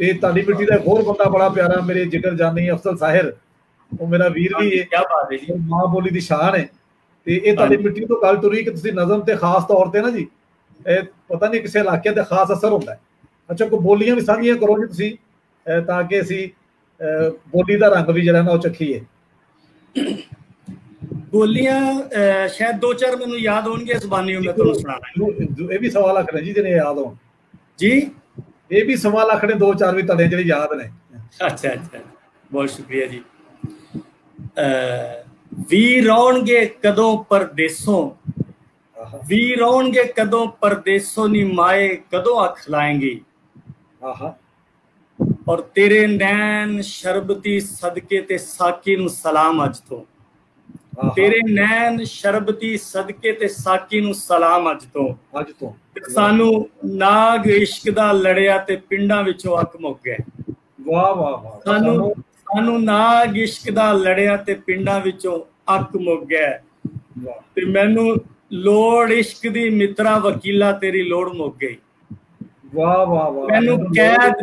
Speaker 1: ये ताड़ी मिट्टी का एक होर बंदा बड़ा प्यारा मेरे जिगर जानी अफजल साहिर, वो मेरा वीर भी है, क्या बात है जी, मां बोली दी शान है। ते ये ताड़ी मिट्टी तो गल तुरी कि तुसीं नज़म ते खास तौर ते ना जी, पता नहीं किसी इलाके ते खास असर होंदा है। अच्छा, कोई बोलियां भी साझियां करो जी तुसीं, ताकि असीं बोली दा रंग भी जिहड़ा ना वो चखीए।
Speaker 2: ਬੋਲੀਆਂ ਸ਼ਾਇਦ 2-4 ਮੈਨੂੰ ਯਾਦ ਹੋਣਗੇ, ਜ਼ਬਾਨੀ ਮੈਂ ਤੁਹਾਨੂੰ ਸੁਣਾਣਾ।
Speaker 1: ਇਹ ਵੀ ਸਵਾ ਲੱਖ ਨੇ ਜੀ ਜਿਹੜੇ ਯਾਦ ਹੋਣ
Speaker 2: ਜੀ,
Speaker 1: ਇਹ ਵੀ ਸਵਾ ਲੱਖ ਨੇ, 2-4 ਵੀ ਤੁਹਾਡੇ ਜਿਹੜੇ ਯਾਦ ਨੇ।
Speaker 2: ਅੱਛਾ ਅੱਛਾ, ਬਹੁਤ ਸ਼ੁਕਰੀਆ ਜੀ। ਵੀਰ ਆਉਣਗੇ ਕਦੋਂ ਪਰਦੇਸੋਂ, ਵੀਰ ਆਉਣਗੇ ਕਦੋਂ ਪਰਦੇਸੋਂ ਨੀ ਮਾਏ ਕਦੋਂ ਅੱਖ ਲਾਏਂਗੀ। ਔਰ ਤੇਰੇ ਨੈਣ ਸ਼ਰਬਤੀ ਸਦਕੇ ਤੇ ਸਾਕੀ ਨੂੰ ਸਲਾਮ ਅੱਜ ਤੋਂ, ਤੇਰੇ ਨੈਣ ਸ਼ਰਬਤੀ ਸਦਕੇ ਤੇ ਸਾਕੀ ਨੂੰ ਸਲਾਮ ਅੱਜ ਤੋਂ। ਸਾਨੂੰ ਨਾਗ ਇਸ਼ਕ ਦਾ ਲੜਿਆ ਤੇ ਪਿੰਡਾਂ ਵਿੱਚੋਂ ਅੱਕ ਮੁੱਕ ਗਿਆ।
Speaker 1: ਵਾਹ ਵਾਹ ਵਾਹ।
Speaker 2: ਸਾਨੂੰ ਨਾਗ ਇਸ਼ਕ ਦਾ ਲੜਿਆ ਤੇ ਪਿੰਡਾਂ ਵਿੱਚੋਂ ਅੱਕ ਮੁੱਕ ਗਿਆ। ਤੇ ਮੈਨੂੰ ਲੋੜ ਇਸ਼ਕ ਦੀ ਮਿੱਤਰਾ ਵਕੀਲਾ ਤੇਰੀ ਲੋੜ ਮੁੱਕ ਗਈ।
Speaker 1: ਵਾਹ ਵਾਹ ਵਾਹ।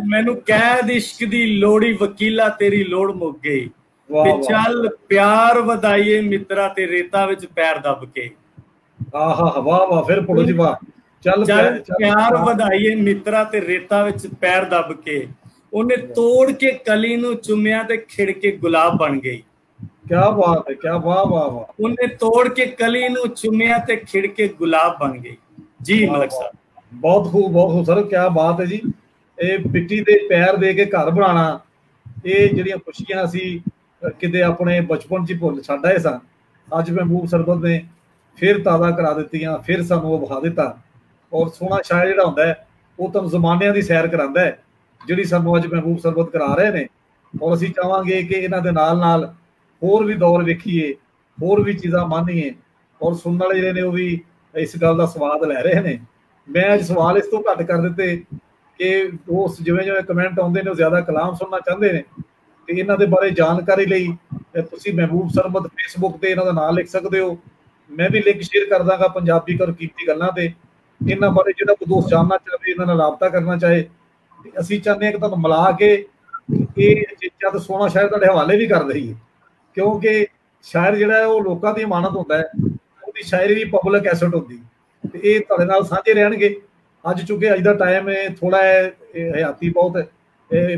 Speaker 2: ਮੈਨੂੰ ਕੈਦ ਇਸ਼ਕ ਦੀ ਲੋੜੀ ਵਕੀਲਾ ਤੇਰੀ ਲੋੜ ਮੁੱਕ ਗਈ। ਤੇ ਚੱਲ ਪਿਆਰ ਵਧਾਈਏ ਮਿੱਤਰਾ ਤੇ ਰੇਤਾ ਵਿੱਚ ਪੈਰ ਦੱਬ ਕੇ।
Speaker 1: ਆਹਾ ਵਾਹ ਵਾਹ, ਫਿਰ ਪੜੋ ਜੀ ਵਾਹ। ਚੱਲ
Speaker 2: ਪਿਆਰ ਵਧਾਈਏ ਮਿੱਤਰਾ ਤੇ ਰੇਤਾ ਵਿੱਚ ਪੈਰ ਦੱਬ ਕੇ। ਉਹਨੇ ਤੋੜ ਕੇ ਕਲੀ ਨੂੰ ਚੁੰਮਿਆ ਤੇ ਖਿੜ ਕੇ ਗੁਲਾਬ ਬਣ ਗਈ।
Speaker 1: ਕਿਆ ਬਾਤ ਹੈ, ਕਿਆ ਵਾਹ ਵਾਹ ਵਾਹ।
Speaker 2: ਉਹਨੇ ਤੋੜ ਕੇ ਕਲੀ ਨੂੰ ਚੁੰਮਿਆ ਤੇ ਖਿੜ ਕੇ ਗੁਲਾਬ ਬਣ ਗਈ। ਜੀ ਮਲਕ ਸਾਹਿਬ,
Speaker 1: ਬਹੁਤ ਖੂਬ, ਬਹੁਤ ਖੂਬ ਸਰ, ਕਿਆ ਬਾਤ ਹੈ ਜੀ। ਇਹ ਮਿੱਟੀ ਦੇ ਪੈਰ ਦੇ ਕੇ ਘਰ ਬਣਾਉਣਾ, ਇਹ ਜਿਹੜੀਆਂ ਖੁਸ਼ੀਆਂ ਅਸੀਂ ਕਿਤੇ ਆਪਣੇ ਬਚਪਨ 'ਚ ਭੁੱਲ ਛੱਡ ਆਏ ਸਾਂ, ਅੱਜ ਮਹਿਬੂਬ ਸਰਬਤ ਨੇ ਫਿਰ ਤਾਜ਼ਾ ਕਰਾ ਦਿੱਤੀਆਂ, ਫਿਰ ਸਾਨੂੰ ਉਹ ਵਿਖਾ ਦਿੱਤਾ। ਔਰ ਸੋਹਣਾ ਸ਼ਾਇਰ ਜਿਹੜਾ ਹੁੰਦਾ ਹੈ ਉਹ ਤੁਹਾਨੂੰ ਜ਼ਮਾਨਿਆਂ ਦੀ ਸੈਰ ਕਰਾਉਂਦਾ ਹੈ, ਜਿਹੜੀ ਸਾਨੂੰ ਅੱਜ ਮਹਿਬੂਬ ਸਰਬਤ ਕਰਾ ਰਹੇ ਨੇ। ਔਰ ਅਸੀਂ ਚਾਹਾਂਗੇ ਕਿ ਇਹਨਾਂ ਦੇ ਨਾਲ ਨਾਲ ਹੋਰ ਵੀ ਦੌਰ ਵੇਖੀਏ, ਹੋਰ ਵੀ ਚੀਜ਼ਾਂ ਮਾਨੀਏ। ਔਰ ਸੁਣਨ ਵਾਲੇ ਜਿਹੜੇ ਨੇ ਉਹ ਵੀ ਇਸ ਗੱਲ ਦਾ ਸਵਾਦ ਲੈ ਰਹੇ ਨੇ। ਮੈਂ ਅੱਜ ਸਵਾਲ ਇਸ ਤੋਂ ਘੱਟ ਕਰ ਦਿੱਤੇ ਕਿ ਉਹ ਜਿਵੇਂ ਜਿਵੇਂ ਕਮੈਂਟ ਆਉਂਦੇ ਨੇ ਉਹ ਜ਼ਿਆਦਾ ਕਲਾਮ ਸੁਣਨਾ ਚਾਹੁੰਦੇ ਨੇ। ਤੇ ਇਹਨਾਂ ਦੇ ਬਾਰੇ ਜਾਣਕਾਰੀ ਲਈ ਤੁਸੀਂ ਮਹਿਬੂਬ ਸਰਬਤ ਫੇਸਬੁੱਕ ਤੇ ਇਹਨਾਂ ਦਾ ਨਾਮ ਲਿਖ ਸਕਦੇ ਹੋ। ਮੈਂ ਵੀ ਲਿੰਕ ਸ਼ੇਅਰ ਕਰ ਦਾਂਗਾ ਪੰਜਾਬੀ ਕਰ ਕੀਮਤੀ ਗੱਲਾਂ ਤੇ। ਇਹਨਾਂ ਬਾਰੇ ਜਿਹੜਾ ਕੋਈ ਦੋਸਤ ਜਾਣਨਾ ਚਾਹੇ, ਇਹਨਾਂ ਨਾਲ ਰਾਬਤਾ ਕਰਨਾ ਚਾਹੇ, ਅਸੀਂ ਚਾਹੁੰਦੇ ਹਾਂ ਕਿ ਤੁਹਾਨੂੰ ਮਿਲਾ ਕੇ ਇਹ ਚੀਜ਼ਾਂ ਤਾਂ ਸੋਹਣਾ ਸ਼ਾਇਰ ਤੁਹਾਡੇ ਹਵਾਲੇ ਵੀ ਕਰ ਦਈਏ, ਕਿਉਂਕਿ ਸ਼ਾਇਰ ਜਿਹੜਾ ਹੈ ਉਹ ਲੋਕਾਂ ਦੀ ਇਮਾਨਤ ਹੁੰਦਾ ਹੈ, ਉਹਦੀ ਸ਼ਾਇਰੀ ਵੀ ਪਬਲਿਕ ਐਸਟ ਹੁੰਦੀ। ਤੇ ਇਹ ਤੁਹਾਡੇ ਨਾਲ ਸਾਂਝੇ ਰਹਿਣਗੇ। ਅੱਜ ਚੁੱਕੇ ਅੱਜ ਦਾ ਟਾਈਮ ਹੈ ਥੋੜਾ ਹਯਾਤੀ ਬਹੁਤ ਹੈ,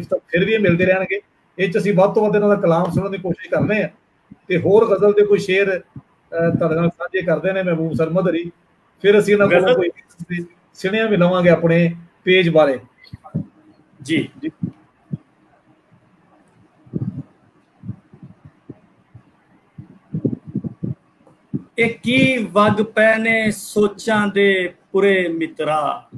Speaker 1: ਫਿਰ ਵੀ ਇਹ ਮਿਲਦੇ ਰਹਿਣਗੇ। ਇਹ 'ਚ ਅਸੀਂ ਵੱਧ ਤੋਂ ਵੱਧ ਇਹਨਾਂ ਦਾ ਕਲਾਮ ਸੁਣਨ ਦੀ ਕੋਸ਼ਿਸ਼ ਕਰਦੇ ਹਾਂ। ਤੇ ਹੋਰ ਗਜ਼ਲ ਦੇ ਕੋਈ ਸ਼ੇਰ ਤੁਹਾਡੇ ਨਾਲ ਸਾਂਝੇ ਕਰਦੇ ਨੇ ਮਹਿਬੂਬ ਸਰਮਦ ਹਰੀ, ਫਿਰ ਅਸੀਂ ਇਹਨਾਂ ਕੋਲੋਂ ਕੋਈ ਸੁਣਿਆ ਵੀ ਲਵਾਂਗੇ ਆਪਣੇ ਪੇਜ ਬਾਰੇ।
Speaker 2: ਜੀ ਇਹ ਕੀ ਵਗ ਪੈ ਨੇ ਸੋਚਾਂ ਦੇ ਪੁਰੇ ਮਿੱਤਰਾ,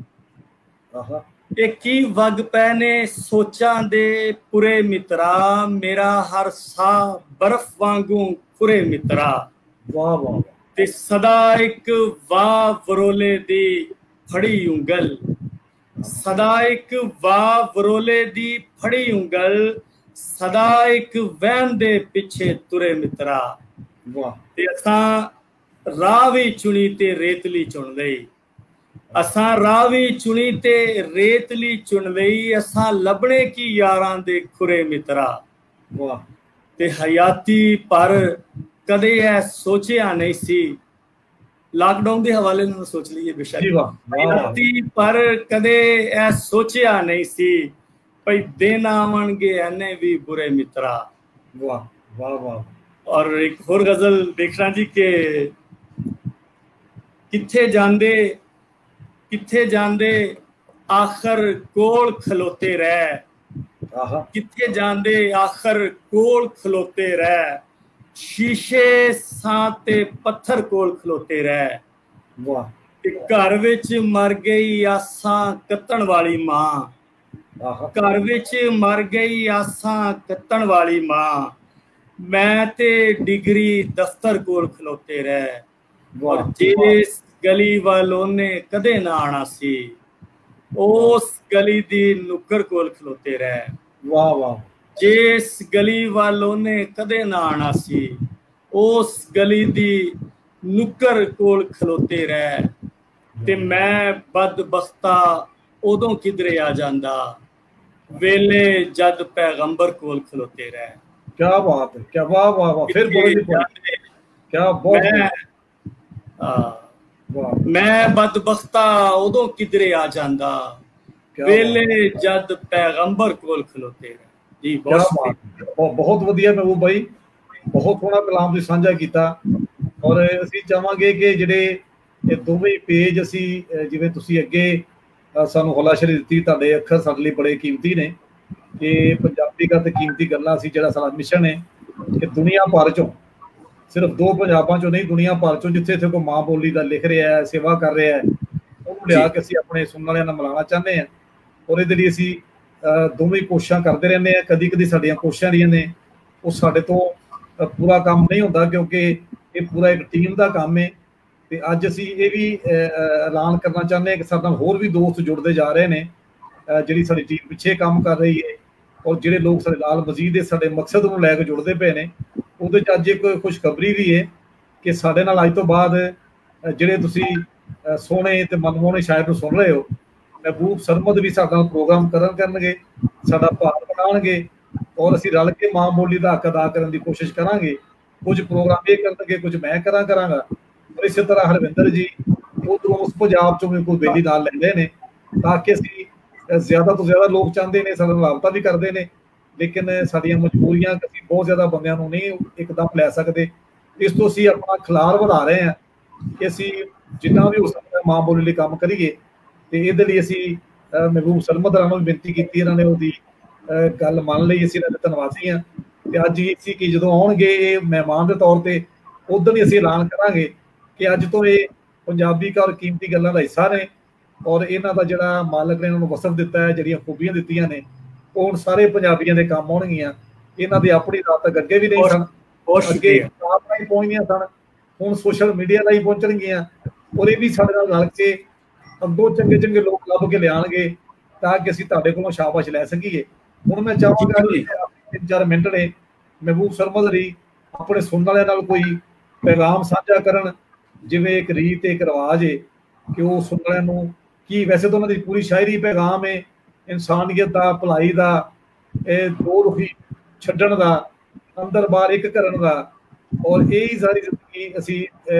Speaker 2: ਇਹ ਕੀ ਵਗ ਪੈ ਨੇ ਸੋਚਾਂ ਦੇ ਪੁਰੇ ਮਿੱਤਰਾ। ਮੇਰਾ ਹਰ ਸਾਹ ਬਰਫ਼ ਵਾਂਗੂ ਖੁਰੇ ਮਿੱਤਰਾ।
Speaker 1: ਵਾਹ ਵਾਹ।
Speaker 2: ਤੇ ਸਦਾ ਇੱਕ ਵਾਹ ਵਰੋਲੇ ਦੀ ਫੜੀ ਉਂਗਲ, ਸਦਾ ਇੱਕ ਵਾਹ ਵਰੋਲੇ ਦੀ ਫੜੀ ਉਂਗਲ। ਸਦਾ ਇੱਕ ਵਹਿਮ ਦੇ ਪਿੱਛੇ ਤੁਰੇ ਮਿੱਤਰਾ।
Speaker 1: ਵਾਹ।
Speaker 2: ਤੇ ਅਸਾਂ ਰਾਹ ਵੀ ਚੁਣੀ ਤੇ ਰੇਤਲੀ ਚੁਣ ਲਈ, ਅਸਾਂ ਰਾਹ ਵੀ ਚੁਣੀ ਤੇ ਰੇਤਲੀ ਚੁਣ ਲਈ। ਅਸਾਂ ਲੱਭਣੇ ਕੀ ਯਾਰਾਂ ਦੇ ਖੁਰੇ ਮਿੱਤਰਾ।
Speaker 1: ਵਾਹ।
Speaker 2: ਤੇ ਹਯਾਤੀ ਪਰ ਕਦੇ ਇਹ ਸੋਚਿਆ ਨਹੀਂ ਸੀ, ਲਾਕਡਾਊਨ ਦੇ ਹਵਾਲੇ ਨਾਲ ਸੋਚ ਲਈਏ ਬੇਸ਼ੱਕ। ਹਯਾਤੀ ਪਰ ਕਦੇ ਇਹ ਸੋਚਿਆ ਨਹੀਂ ਸੀ, ਭਈ ਦਿਨ ਆਵਣਗੇ ਐਨੇ ਵੀ ਬੁਰੇ ਮਿੱਤਰਾ।
Speaker 1: ਵਾਹ ਵਾਹ ਵਾਹ।
Speaker 2: ਔਰ ਇੱਕ ਹੋਰ ਗਜ਼ਲ ਦੇਖਣਾ ਜੀ ਕਿ ਕਿੱਥੇ ਜਾਂਦੇ ਆਖਰ ਕੋਲ ਖਲੋਤੇ ਰਹਿ, ਕਿੱਥੇ ਜਾਂਦੇ ਆਖਰ ਕੋਲ ਖਲੋਤੇ ਰਹਿ। ਸ਼ੀਸ਼ੇ ਸਾਂ ਤੇ ਪੱਥਰ ਕੋਲ ਖਲੋਤੇ ਰਹਿ।
Speaker 1: ਵਾਹ।
Speaker 2: ਤੇ ਘਰ ਵਿੱਚ ਮਰ ਗਈ ਆਸਾਂ ਕੱਤਣ ਵਾਲੀ ਮਾਂ, ਘਰ ਵਿੱਚ ਮਰ ਗਈ ਆਸਾਂ ਕੱਤਣ ਵਾਲੀ ਮਾਂ। ਮੈਂ ਤੇ ਡਿਗਰੀ ਦਫ਼ਤਰ ਕੋਲ ਖਲੋਤੇ ਰਹਿ। ਔਰ ਜਿਸ ਗਲੀ ਵੱਲ ਉਹਨੇ ਕਦੇ ਨਾ ਆਣਾ ਸੀ, ਉਸ ਗਲੀ ਦੀ ਨੁੱਕਰ ਕੋਲ ਖਲੋਤੇ ਰਹਿ।
Speaker 1: ਵਾਹ ਵਾਹ।
Speaker 2: ਜਿਸ ਗਲੀ ਵੱਲ ਉਹਨੇ ਕਦੇ ਨਾ ਆਣਾ ਸੀ, ਉਸ ਗਲੀ ਦੀ ਨੁੱਕਰ ਕੋਲ ਖਲੋਤੇ ਰਹਿ। ਤੇ ਮੈਂ ਬਦਬਖਤਾ ਉਦੋਂ ਕਿਧਰੇ ਆ ਜਾਂਦਾ, ਵੇਲੇ ਜਦ ਪੈਗੰਬਰ ਕੋਲ ਖਲੋਤੇ ਰਹਿ।
Speaker 1: क्या बात है, क्या वाह वाह वाह। फिर क्या बहुत।
Speaker 2: मैं बदबख्ता उदों किधरे आ जांदा, वेले जद पैगंबर कोल खलोते रहे। जी बहुत
Speaker 1: बहुत वधिया महबूब भाई, बहुत सोहना कलाम तुसीं साझा कीता। ਔਰ ਅਸੀਂ ਚਾਹਾਂਗੇ ਕਿ ਜਿਹੜੇ ਇਹ ਦੋਵੇਂ ਪੇਜ ਅਸੀਂ ਜਿਵੇਂ ਤੁਸੀਂ ਅੱਗੇ ਸਾਨੂੰ ਹੌਲਾਸ਼ਰੀ ਦਿੱਤੀ, ਤੁਹਾਡੇ ਅੱਖਰ ਸਾਡੇ ਲਈ ਬੜੇ ਕੀਮਤੀ ਨੇ ਕਿ ਪੰਜਾਬੀ ਗੱਲ ਤੇ ਕੀਮਤੀ ਗੱਲਾਂ ਅਸੀਂ ਜਿਹੜਾ ਸਾਡਾ ਮਿਸ਼ਨ ਹੈ ਕਿ ਦੁਨੀਆ ਭਰ ਚੋਂ, ਸਿਰਫ 2 ਪੰਜਾਬਾਂ ਚੋਂ ਨਹੀਂ, ਦੁਨੀਆ ਭਰ ਚੋਂ ਜਿੱਥੇ ਇੱਥੇ ਕੋਈ ਮਾਂ ਬੋਲੀ ਦਾ ਲਿਖ ਰਿਹਾ ਹੈ, ਸੇਵਾ ਕਰ ਰਿਹਾ ਹੈ, ਉਹਨੂੰ ਲਿਆ ਕੇ ਅਸੀਂ ਆਪਣੇ ਸੁਣਨ ਵਾਲਿਆਂ ਨਾਲ ਮਿਲਾਉਣਾ ਚਾਹੁੰਦੇ ਹਾਂ। ਔਰ ਇਹਦੇ ਲਈ ਅਸੀਂ ਦੋਵੇਂ ਕੋਸ਼ਿਸ਼ਾਂ ਕਰਦੇ ਰਹਿੰਦੇ ਹਾਂ। ਕਦੀ ਕਦੀ ਸਾਡੀਆਂ ਕੋਸ਼ਿਸ਼ਾਂ ਜਿਹੜੀਆਂ ਨੇ ਉਹ ਸਾਡੇ ਤੋਂ ਪੂਰਾ ਕੰਮ ਨਹੀਂ ਹੁੰਦਾ, ਕਿਉਂਕਿ ਇਹ ਪੂਰਾ ਇੱਕ ਟੀਮ ਦਾ ਕੰਮ ਹੈ। ਤੇ ਅੱਜ ਅਸੀਂ ਇਹ ਵੀ ਐਲਾਨ ਕਰਨਾ ਚਾਹੁੰਦੇ ਹਾਂ ਕਿ ਸਾਡੇ ਨਾਲ ਹੋਰ ਵੀ ਦੋਸਤ ਜੁੜਦੇ ਜਾ ਰਹੇ ਨੇ, ਜਿਹੜੀ ਸਾਡੀ ਟੀਮ ਪਿੱਛੇ ਕੰਮ ਕਰ ਰਹੀ ਹੈ, ਔਰ ਜਿਹੜੇ ਲੋਕ ਸਾਡੇ ਨਾਲ ਮਜ਼ੀਦ ਦੇ ਸਾਡੇ ਮਕਸਦ ਨੂੰ ਲੈ ਕੇ ਜੁੜਦੇ ਪਏ ਨੇ। ਉਹਦੇ 'ਚ ਅੱਜ ਇੱਕ ਖੁਸ਼ਖਬਰੀ ਵੀ ਹੈ ਕਿ ਸਾਡੇ ਨਾਲ ਅੱਜ ਤੋਂ ਬਾਅਦ ਜਿਹੜੇ ਤੁਸੀਂ ਸੋਹਣੇ ਤੇ ਮਨਮੋਹਣੇ ਸ਼ਾਇਰ ਨੂੰ ਸੁਣ ਰਹੇ ਹੋ, ਮਹਿਬੂਬ ਸਰਮਦ ਵੀ ਸਾਡੇ ਨਾਲ ਪ੍ਰੋਗਰਾਮ ਕਰਨਗੇ, ਸਾਡਾ ਭਾਗ ਬਣਾਉਣਗੇ, ਔਰ ਅਸੀਂ ਰਲ ਕੇ ਮਾਂ ਬੋਲੀ ਦਾ ਹੱਕ ਅਦਾ ਕਰਨ ਦੀ ਕੋਸ਼ਿਸ਼ ਕਰਾਂਗੇ। ਕੁਝ ਪ੍ਰੋਗਰਾਮ ਇਹ ਕਰਨਗੇ, ਕੁਝ ਮੈਂ ਕਰਾਂਗਾ। ਔਰ ਇਸੇ ਤਰ੍ਹਾਂ ਹਰਵਿੰਦਰ ਜੀ ਉਧਰੋਂ ਉਸ ਪੰਜਾਬ ਚੋਂ ਵੀ ਕੋਈ ਬੇਲੀ ਨਾਲ ਲੈਂਦੇ ਨੇ, ਤਾਂ ਕਿ ਅਸੀਂ ਜ਼ਿਆਦਾ ਤੋਂ ਜ਼ਿਆਦਾ ਲੋਕ ਚਾਹੁੰਦੇ ਨੇ, ਸਾਡੇ ਨਾਲ ਰਾਬਤਾ ਵੀ ਕਰਦੇ ਨੇ, ਲੇਕਿਨ ਸਾਡੀਆਂ ਮਜਬੂਰੀਆਂ, ਅਸੀਂ ਬਹੁਤ ਜ਼ਿਆਦਾ ਬੰਦਿਆਂ ਨੂੰ ਨਹੀਂ ਇੱਕਦਮ ਲੈ ਸਕਦੇ। ਇਸ ਤੋਂ ਅਸੀਂ ਆਪਣਾ ਖਿਲਾਰ ਵਧਾ ਰਹੇ ਹਾਂ ਕਿ ਅਸੀਂ ਜਿੰਨਾ ਵੀ ਹੋ ਸਕਦਾ ਮਾਂ ਬੋਲੀ ਲਈ ਕੰਮ ਕਰੀਏ। ਤੇ ਇਹਦੇ ਲਈ ਅਸੀਂ ਮਹਿਬੂਬ ਸਰਮਦ ਨੂੰ ਵੀ ਬੇਨਤੀ ਕੀਤੀ, ਇਹਨਾਂ ਨੇ ਉਹਦੀ ਗੱਲ ਮੰਨ ਲਈ, ਅਸੀਂ ਇਹਨਾਂ ਦੇ ਧੰਨਵਾਦੀ ਹਾਂ। ਤੇ ਅੱਜ ਹੀ ਸੀ ਕਿ ਜਦੋਂ ਆਉਣਗੇ ਇਹ ਮਹਿਮਾਨ ਦੇ ਤੌਰ ਤੇ, ਉਦੋਂ ਹੀ ਅਸੀਂ ਐਲਾਨ ਕਰਾਂਗੇ ਕਿ ਅੱਜ ਤੋਂ ਇਹ ਪੰਜਾਬੀ ਕਾ ਔਰ ਕੀਮਤੀ ਗੱਲਾਂ ਦਾ ਹਿੱਸਾ ਨੇ, ਔਰ ਇਹਨਾਂ ਦਾ ਜਿਹੜਾ ਮਾਲਕ ਨੇ ਇਹਨਾਂ ਨੂੰ ਵਸਫ ਦਿੱਤਾ ਹੈ, ਜਿਹੜੀਆਂ ਖੂਬੀਆਂ ਦਿੱਤੀਆਂ ਨੇ, ਉਹ ਹੁਣ ਸਾਰੇ ਪੰਜਾਬੀਆਂ ਦੇ ਕੰਮ ਆਉਣਗੀਆਂ। ਇਹਨਾਂ ਦੀ ਆਪਣੀ ਰਾਤ ਤੱਕ ਅੱਗੇ ਵੀ ਨਹੀਂ ਸਨ, ਅੱਗੇ ਰਾਤ ਰਾਹੀਂ ਪਹੁੰਚਦੀਆਂ ਸਨ, ਹੁਣ ਸੋਸ਼ਲ ਮੀਡੀਆ ਰਾਹੀਂ ਪਹੁੰਚਣਗੀਆਂ। ਔਰ ਇਹ ਵੀ ਸਾਡੇ ਨਾਲ ਰਲ ਕੇ ਅੱਗੋਂ ਚੰਗੇ ਚੰਗੇ ਲੋਕ ਲੱਭ ਕੇ ਲਿਆਉਣਗੇ, ਤਾਂ ਕਿ ਅਸੀਂ ਤੁਹਾਡੇ ਕੋਲੋਂ ਸ਼ਾਬਾਸ਼ ਲੈ ਸਕੀਏ। ਹੁਣ ਮੈਂ ਚਾਹਾਂਗਾ 3-4 ਮਿੰਟ ਨੇ ਮਹਿਬੂਬ ਸਰਮਦ ਲਈ ਆਪਣੇ ਸੁਣਨ ਵਾਲਿਆਂ ਨਾਲ ਕੋਈ ਪੈਗਾਮ ਸਾਂਝਾ ਕਰਨ, ਜਿਵੇਂ ਇੱਕ ਰੀਤ ਇੱਕ ਰਿਵਾਜ ਹੈ ਕਿ ਉਹ ਸੁਣਨ ਵਾਲਿਆਂ ਨੂੰ ਕੀ, ਵੈਸੇ ਤਾਂ ਉਹਨਾਂ ਦੀ ਪੂਰੀ ਸ਼ਾਇਰੀ ਪੈਗਾਮ ਹੈ ਇਨਸਾਨੀਅਤ ਦਾ, ਭਲਾਈ ਦਾ, ਇਹ ਦੋ ਰੁਖੀ ਛੱਡਣ ਦਾ, ਅੰਦਰ ਬਾਹਰ ਇੱਕ ਕਰਨ ਦਾ। ਔਰ ਇਹ ਹੀ ਸਾਰੀ ਜ਼ਿੰਦਗੀ ਅਸੀਂ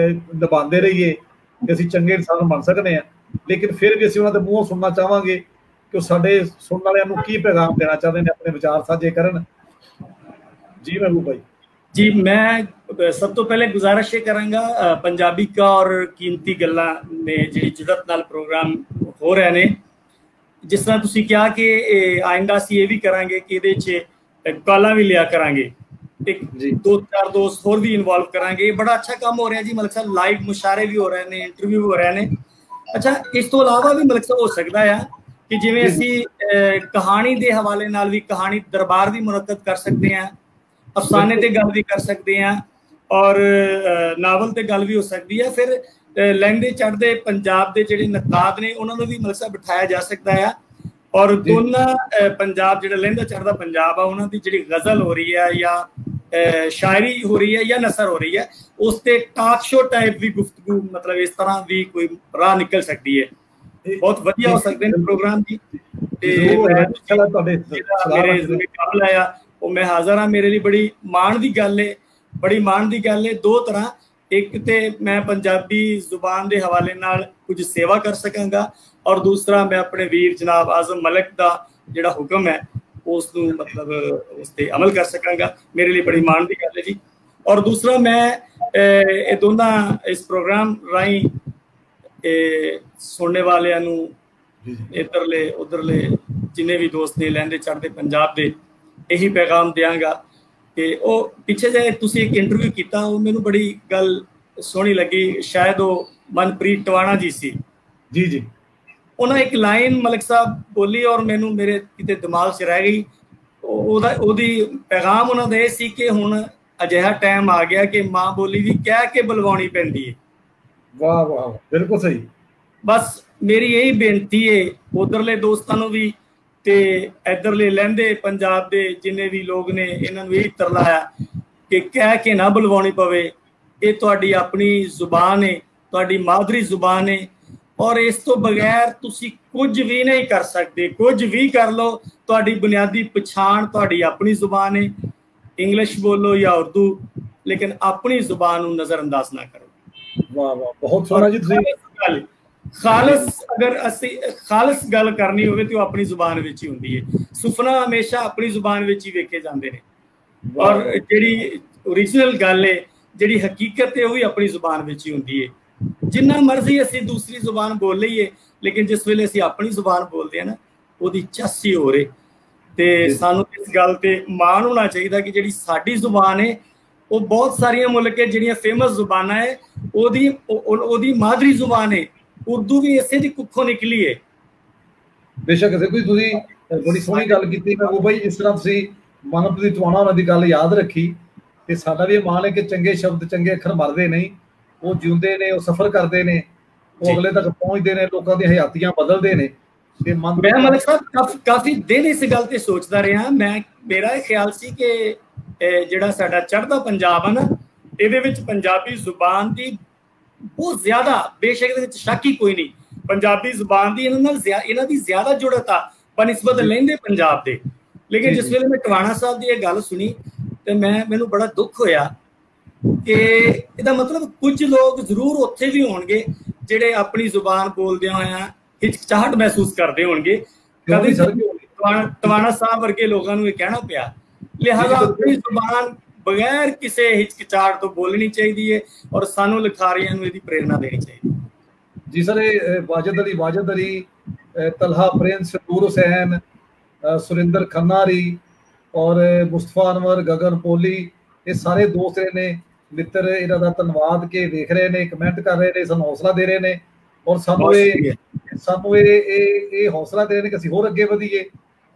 Speaker 1: ਨਿਭਾਉਂਦੇ ਰਹੀਏ ਕਿ ਅਸੀਂ ਚੰਗੇ ਇਨਸਾਨ ਬਣ ਸਕਦੇ ਹਾਂ। ਲੇਕਿਨ ਫਿਰ ਵੀ ਅਸੀਂ ਉਹਨਾਂ ਦੇ ਮੂੰਹੋਂ ਸੁਣਨਾ ਚਾਹਾਂਗੇ ਕਿ ਉਹ ਸਾਡੇ ਸੁਣਨ ਵਾਲਿਆਂ ਨੂੰ ਕੀ ਪੈਗਾਮ ਦੇਣਾ ਚਾਹੁੰਦੇ ਨੇ, ਆਪਣੇ ਵਿਚਾਰ ਸਾਂਝੇ ਕਰਨ। ਜੀ ਮਹਿਬੂਬ ਭਾਈ।
Speaker 2: जी, मैं सब तो पहले गुजारिश ये करांगा पंजाबी का और कीमती गल्लां ने जिहड़ी जुड़त नाल प्रोग्राम हो रहे ने, जिस तरह तुसीं कहा कि आइंदा असीं ये भी करांगे कि इहदे च कॉलां भी लिया करांगे, एक 2-4 दोस्त होर भी इन्वॉल्व करांगे। बड़ा अच्छा काम हो रहा है जी, मलिक साहब लाइव मुशारे भी हो रहे ने, इंटरव्यू हो रहे ने। अच्छा, इस तो इलावा भी मलिक साहब हो सकदा है कि जिवें असीं कहानी दे हवाले नाल भी कहानी दरबार भी मुनक्कद कर सकते हैं, अफसाने ते गल भी कर सकते हैं, और नावल ते गल भी हो सकती है। फिर लहंदे चढ़ते पंजाब के जिहड़े नकाद ने उन्होंने भी मलिक साहब बिठाया जा सकता है, और दोनों पंजाब जिहड़ा लहंदा चढ़ता पंजाब है उन्होंने जिहड़ी गज़ल हो रही है या शायरी हो रही है या नसर हो रही है, उस ते टॉक शो टाइप भी गुफ्तगू, मतलब इस तरह भी कोई राह निकल सकती है। बहुत वधिया हो सकते हैं प्रोग्राम जी। मेरे काबल आया ਉਹ मैं हाज़र हाँ। मेरे लिए बड़ी माण की गल है, बड़ी माण की गल है दो तरह। एक तो मैं पंजाबी जुबान के हवाले नाल कुछ सेवा कर सकांगा, और दूसरा मैं अपने वीर जनाब आज़म मलिक का जिहड़ा हुक्म है उसनूं मतलब उस पर अमल कर सकांगा। मेरे लिए बड़ी माण की गल है जी। और दूसरा मैं ये दोनों इस प्रोग्राम राही सुनने वालियां नूं इधरले उधरले जिन्हें भी दोस्त ने लहंदे चढ़ते पंजाब के यही पैगाम देंगा कि वो पिछे जे तुसी एक इंटरव्यू किया, वो मैनू बड़ी गल सोहनी लगी, शायद वो मनप्रीत टवाणा जी सी
Speaker 1: जी जी,
Speaker 2: उन्हें एक लाइन मलिक साहब बोली और मैनू मेरे किते दिमाग च रह गई। ओदी पैगाम उन्होंने ये सी कि हुण अजिहा टाइम आ गया कि माँ बोली भी कह के बुलवानी पैंदी है।
Speaker 1: वाह वाह, बिल्कुल सही।
Speaker 2: बस मेरी यही बेनती है उधरले दोस्तों भी ते इधरले लहंदे पंजाब के जिन्ने भी लोग ने, इन्होंने यही तरलाया कि कह के ना बुलवानी पवे। ये तुहाडी अपनी जुबान है, तुहाडी मादरी जुबान है, और इस तो बगैर तुसी कुछ भी नहीं कर सकते। कुछ भी कर लो, तुहाडी बुनियादी पछाण तुहाडी अपनी जुबान है, इंग्लिश बोलो या उर्दू, लेकिन अपनी जुबान नूं नज़रअंदाज ना करो।
Speaker 1: वाह वाह, बहुत सोहना जी। तुसीं
Speaker 2: खालस अगर असी खालस गल करनी होवे तो अपनी जुबान विच ही हुंदी है। सुफना हमेशा अपनी जुबान विच ही वेखे जांदे ने, और जिहड़ी ओरिजिनल गल है ਜਿਹੜੀ ਹਕੀਕਤ ਹੈ ਉਹ ਵੀ ਆਪਣੀ ਜ਼ੁਬਾਨ ਵਿੱਚ ਹੀ ਹੁੰਦੀ ਹੈ। ਜਿੰਨਾ ਮਰਜ਼ੀ ਅਸੀਂ ਦੂਸਰੀ ਜ਼ੁਬਾਨ ਬੋਲ ਲਈਏ, ਲੇਕਿਨ ਜਿਸ ਵੇਲੇ ਅਸੀਂ ਆਪਣੀ ਜ਼ੁਬਾਨ ਬੋਲਦੇ ਆ ਨਾ, ਉਹਦੀ ਚਾਸੀ ਹੋ ਰਹੀ। ਤੇ ਸਾਨੂੰ ਇਸ ਗੱਲ ਤੇ ਮਾਣ ਹੋਣਾ ਚਾਹੀਦਾ ਕਿ ਜਿਹੜੀ ਸਾਡੀ ਜ਼ੁਬਾਨ ਹੈ ਉਹ ਬਹੁਤ ਸਾਰੀਆਂ ਮੁਲਕ ਹੈ ਜਿਹੜੀਆਂ ਫੇਮਸ ਜ਼ੁਬਾਨਾਂ ਹੈ, ਉਹਦੀ ਮਾਦਰੀ ਜ਼ੁਬਾਨ ਹੈ। ਉਰਦੂ ਵੀ ਇਸੇ ਦੀ ਕੁੱਖੋਂ ਨਿਕਲੀ ਹੈ।
Speaker 1: ਬੇਸ਼ੱਕ ਦੇਖੋ ਤੁਸੀਂ ਬੜੀ ਸੋਹਣੀ ਗੱਲ ਕੀਤੀ ਉਹ ਬਾਈ, ਜਿਸ ਤਰ੍ਹਾਂ ਤੁਸੀਂ ਮਨਪ੍ਰੀਤ ਟਵਾਣਾ ਉਹਨਾਂ ਦੀ ਗੱਲ ਯਾਦ ਰੱਖੀ, ਤੇ ਸਾਡਾ ਵੀ ਇਹ ਮਾਣ ਹੈ ਕਿ ਚੰਗੇ ਸ਼ਬਦ ਚੰਗੇ ਅੱਖਰ ਮਰਦੇ ਨਹੀਂ, ਉਹ ਜਿਉਂਦੇ ਨੇ, ਉਹ ਸਫ਼ਰ ਕਰਦੇ ਨੇ, ਉਹ ਅਗਲੇ ਤੱਕ ਪਹੁੰਚਦੇ ਨੇ, ਲੋਕਾਂ ਦੀਆਂ ਹਯਾਤੀਆਂ ਬਦਲਦੇ ਨੇ। ਤੇ
Speaker 2: ਮੈਂ ਮਲਿਕ ਸਾਹਿਬ ਕਾਫੀ ਦਿਨ ਇਸ ਗੱਲ ਤੇ ਸੋਚਦਾ ਰਿਹਾ। ਮੇਰਾ ਇਹ ਖਿਆਲ ਸੀ ਕਿ ਜਿਹੜਾ ਸਾਡਾ ਚੜ੍ਹਦਾ ਪੰਜਾਬ ਹੈ ਨਾ, ਇਹਦੇ ਵਿੱਚ ਪੰਜਾਬੀ ਜ਼ੁਬਾਨ ਦੀ ਬਹੁਤ ਜ਼ਿਆਦਾ, ਬੇਸ਼ੱਕ ਇਹਦੇ ਵਿੱਚ ਸ਼ੱਕ ਹੀ ਕੋਈ ਨਹੀਂ, ਪੰਜਾਬੀ ਜ਼ੁਬਾਨ ਦੀ ਇਹਨਾਂ ਦੀ ਜ਼ਿਆਦਾ ਜੁੜਤ ਆ ਬਨਿਸਬਤ ਲਹਿੰਦੇ ਪੰਜਾਬ ਦੇ। ਲੇਕਿਨ ਜਿਸ ਵੇਲੇ ਮੈਂ ਟਵਾਣਾ ਸਾਹਿਬ ਦੀ ਇਹ ਗੱਲ ਸੁਣੀ ਤੇ ਮੈਨੂੰ ਬੜਾ ਦੁੱਖ ਹੋਇਆ ਕਿ ਇਹਦਾ ਮਤਲਬ ਕੁਝ ਲੋਕ ਜ਼ਰੂਰ ਉੱਥੇ ਵੀ ਹੋਣਗੇ ਜਿਹੜੇ ਆਪਣੀ ਜ਼ੁਬਾਨ ਬੋਲਦਿਆਂ ਹੋਇਆਂ ਹਿਚਕਚਾਹਟ ਮਹਿਸੂਸ ਕਰਦੇ ਹੋਣਗੇ। ਕਦੇ ਟਵਾਣਾ ਸਾਹਿਬ ਵਰਗੇ ਲੋਕਾਂ ਨੂੰ ਇਹ ਕਹਿਣਾ ਪਿਆ। ਲਿਹਾਜ਼ਾ ਆਪਣੀ ਜ਼ੁਬਾਨ ਬਗੈਰ ਕਿਸੇ ਹਿਚਕਚਾਹਟ ਤੋਂ ਬੋਲਣੀ ਚਾਹੀਦੀ ਹੈ ਔਰ ਸਾਨੂੰ ਲਿਖਾਰੀਆਂ ਨੂੰ ਇਹਦੀ ਪ੍ਰੇਰਨਾ ਦੇਣੀ ਚਾਹੀਦੀ।
Speaker 1: ਜੀ ਸਰ, ਇਹ ਵਾਜਦ ਅਲੀ, तलहा प्रिंस, नूर हुसैन, सुरिंदर खन्नारी और मुस्तफा अनवर, गगन पोली, ये सारे दोस्त ने मित्र, इन्हां दा धन्नवाद के देख रहे ने, कमेंट कर रहे ने, सानू हौसला दे रहे ने और सानू ये हौसला दे रहे ने कि असीं होर अगे वधीए,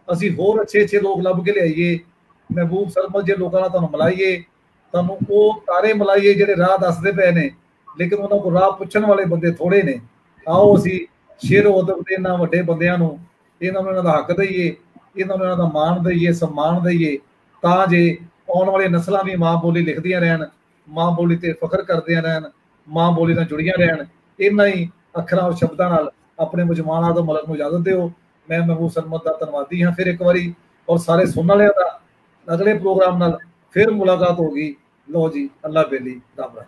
Speaker 1: असीं होर अच्छे लोग लभ के लियाईए। महबूब सरमद जे लोकां नाल तुहानूं मिलाईए, तुहानूं ओह तारे मिलाईए जिहड़े राह दसदे पए ने, लेकिन उन्हां कोल राह पुछण वाले बंदे थोड़े ने। आओ असीं शेर उदब दे इन्हां वड्डे बंदियां नूं इन्हां नूं इन्हां दा हक दईए, इन्हां नूं इन्हां दा मान दईए, सम्मान दईए, तां जे आउण वाली नस्लां भी मां बोली लिखदियां रहन, मां बोली ते फखर करदियां रहन, मां बोली नाल जुड़ियां रहन। इन्हां ही अखरां और शब्दां नाल अपने मुजमान आदम मलक नूं इजाजत दिओ। मैं महबूब सरमद दा धन्नवादी हां फिर एक वारी, और सारे सुनने वालियां दा अगले प्रोग्राम नाल फिर मुलाकात होगी। लो जी, अल्लाह बेली, राम राम।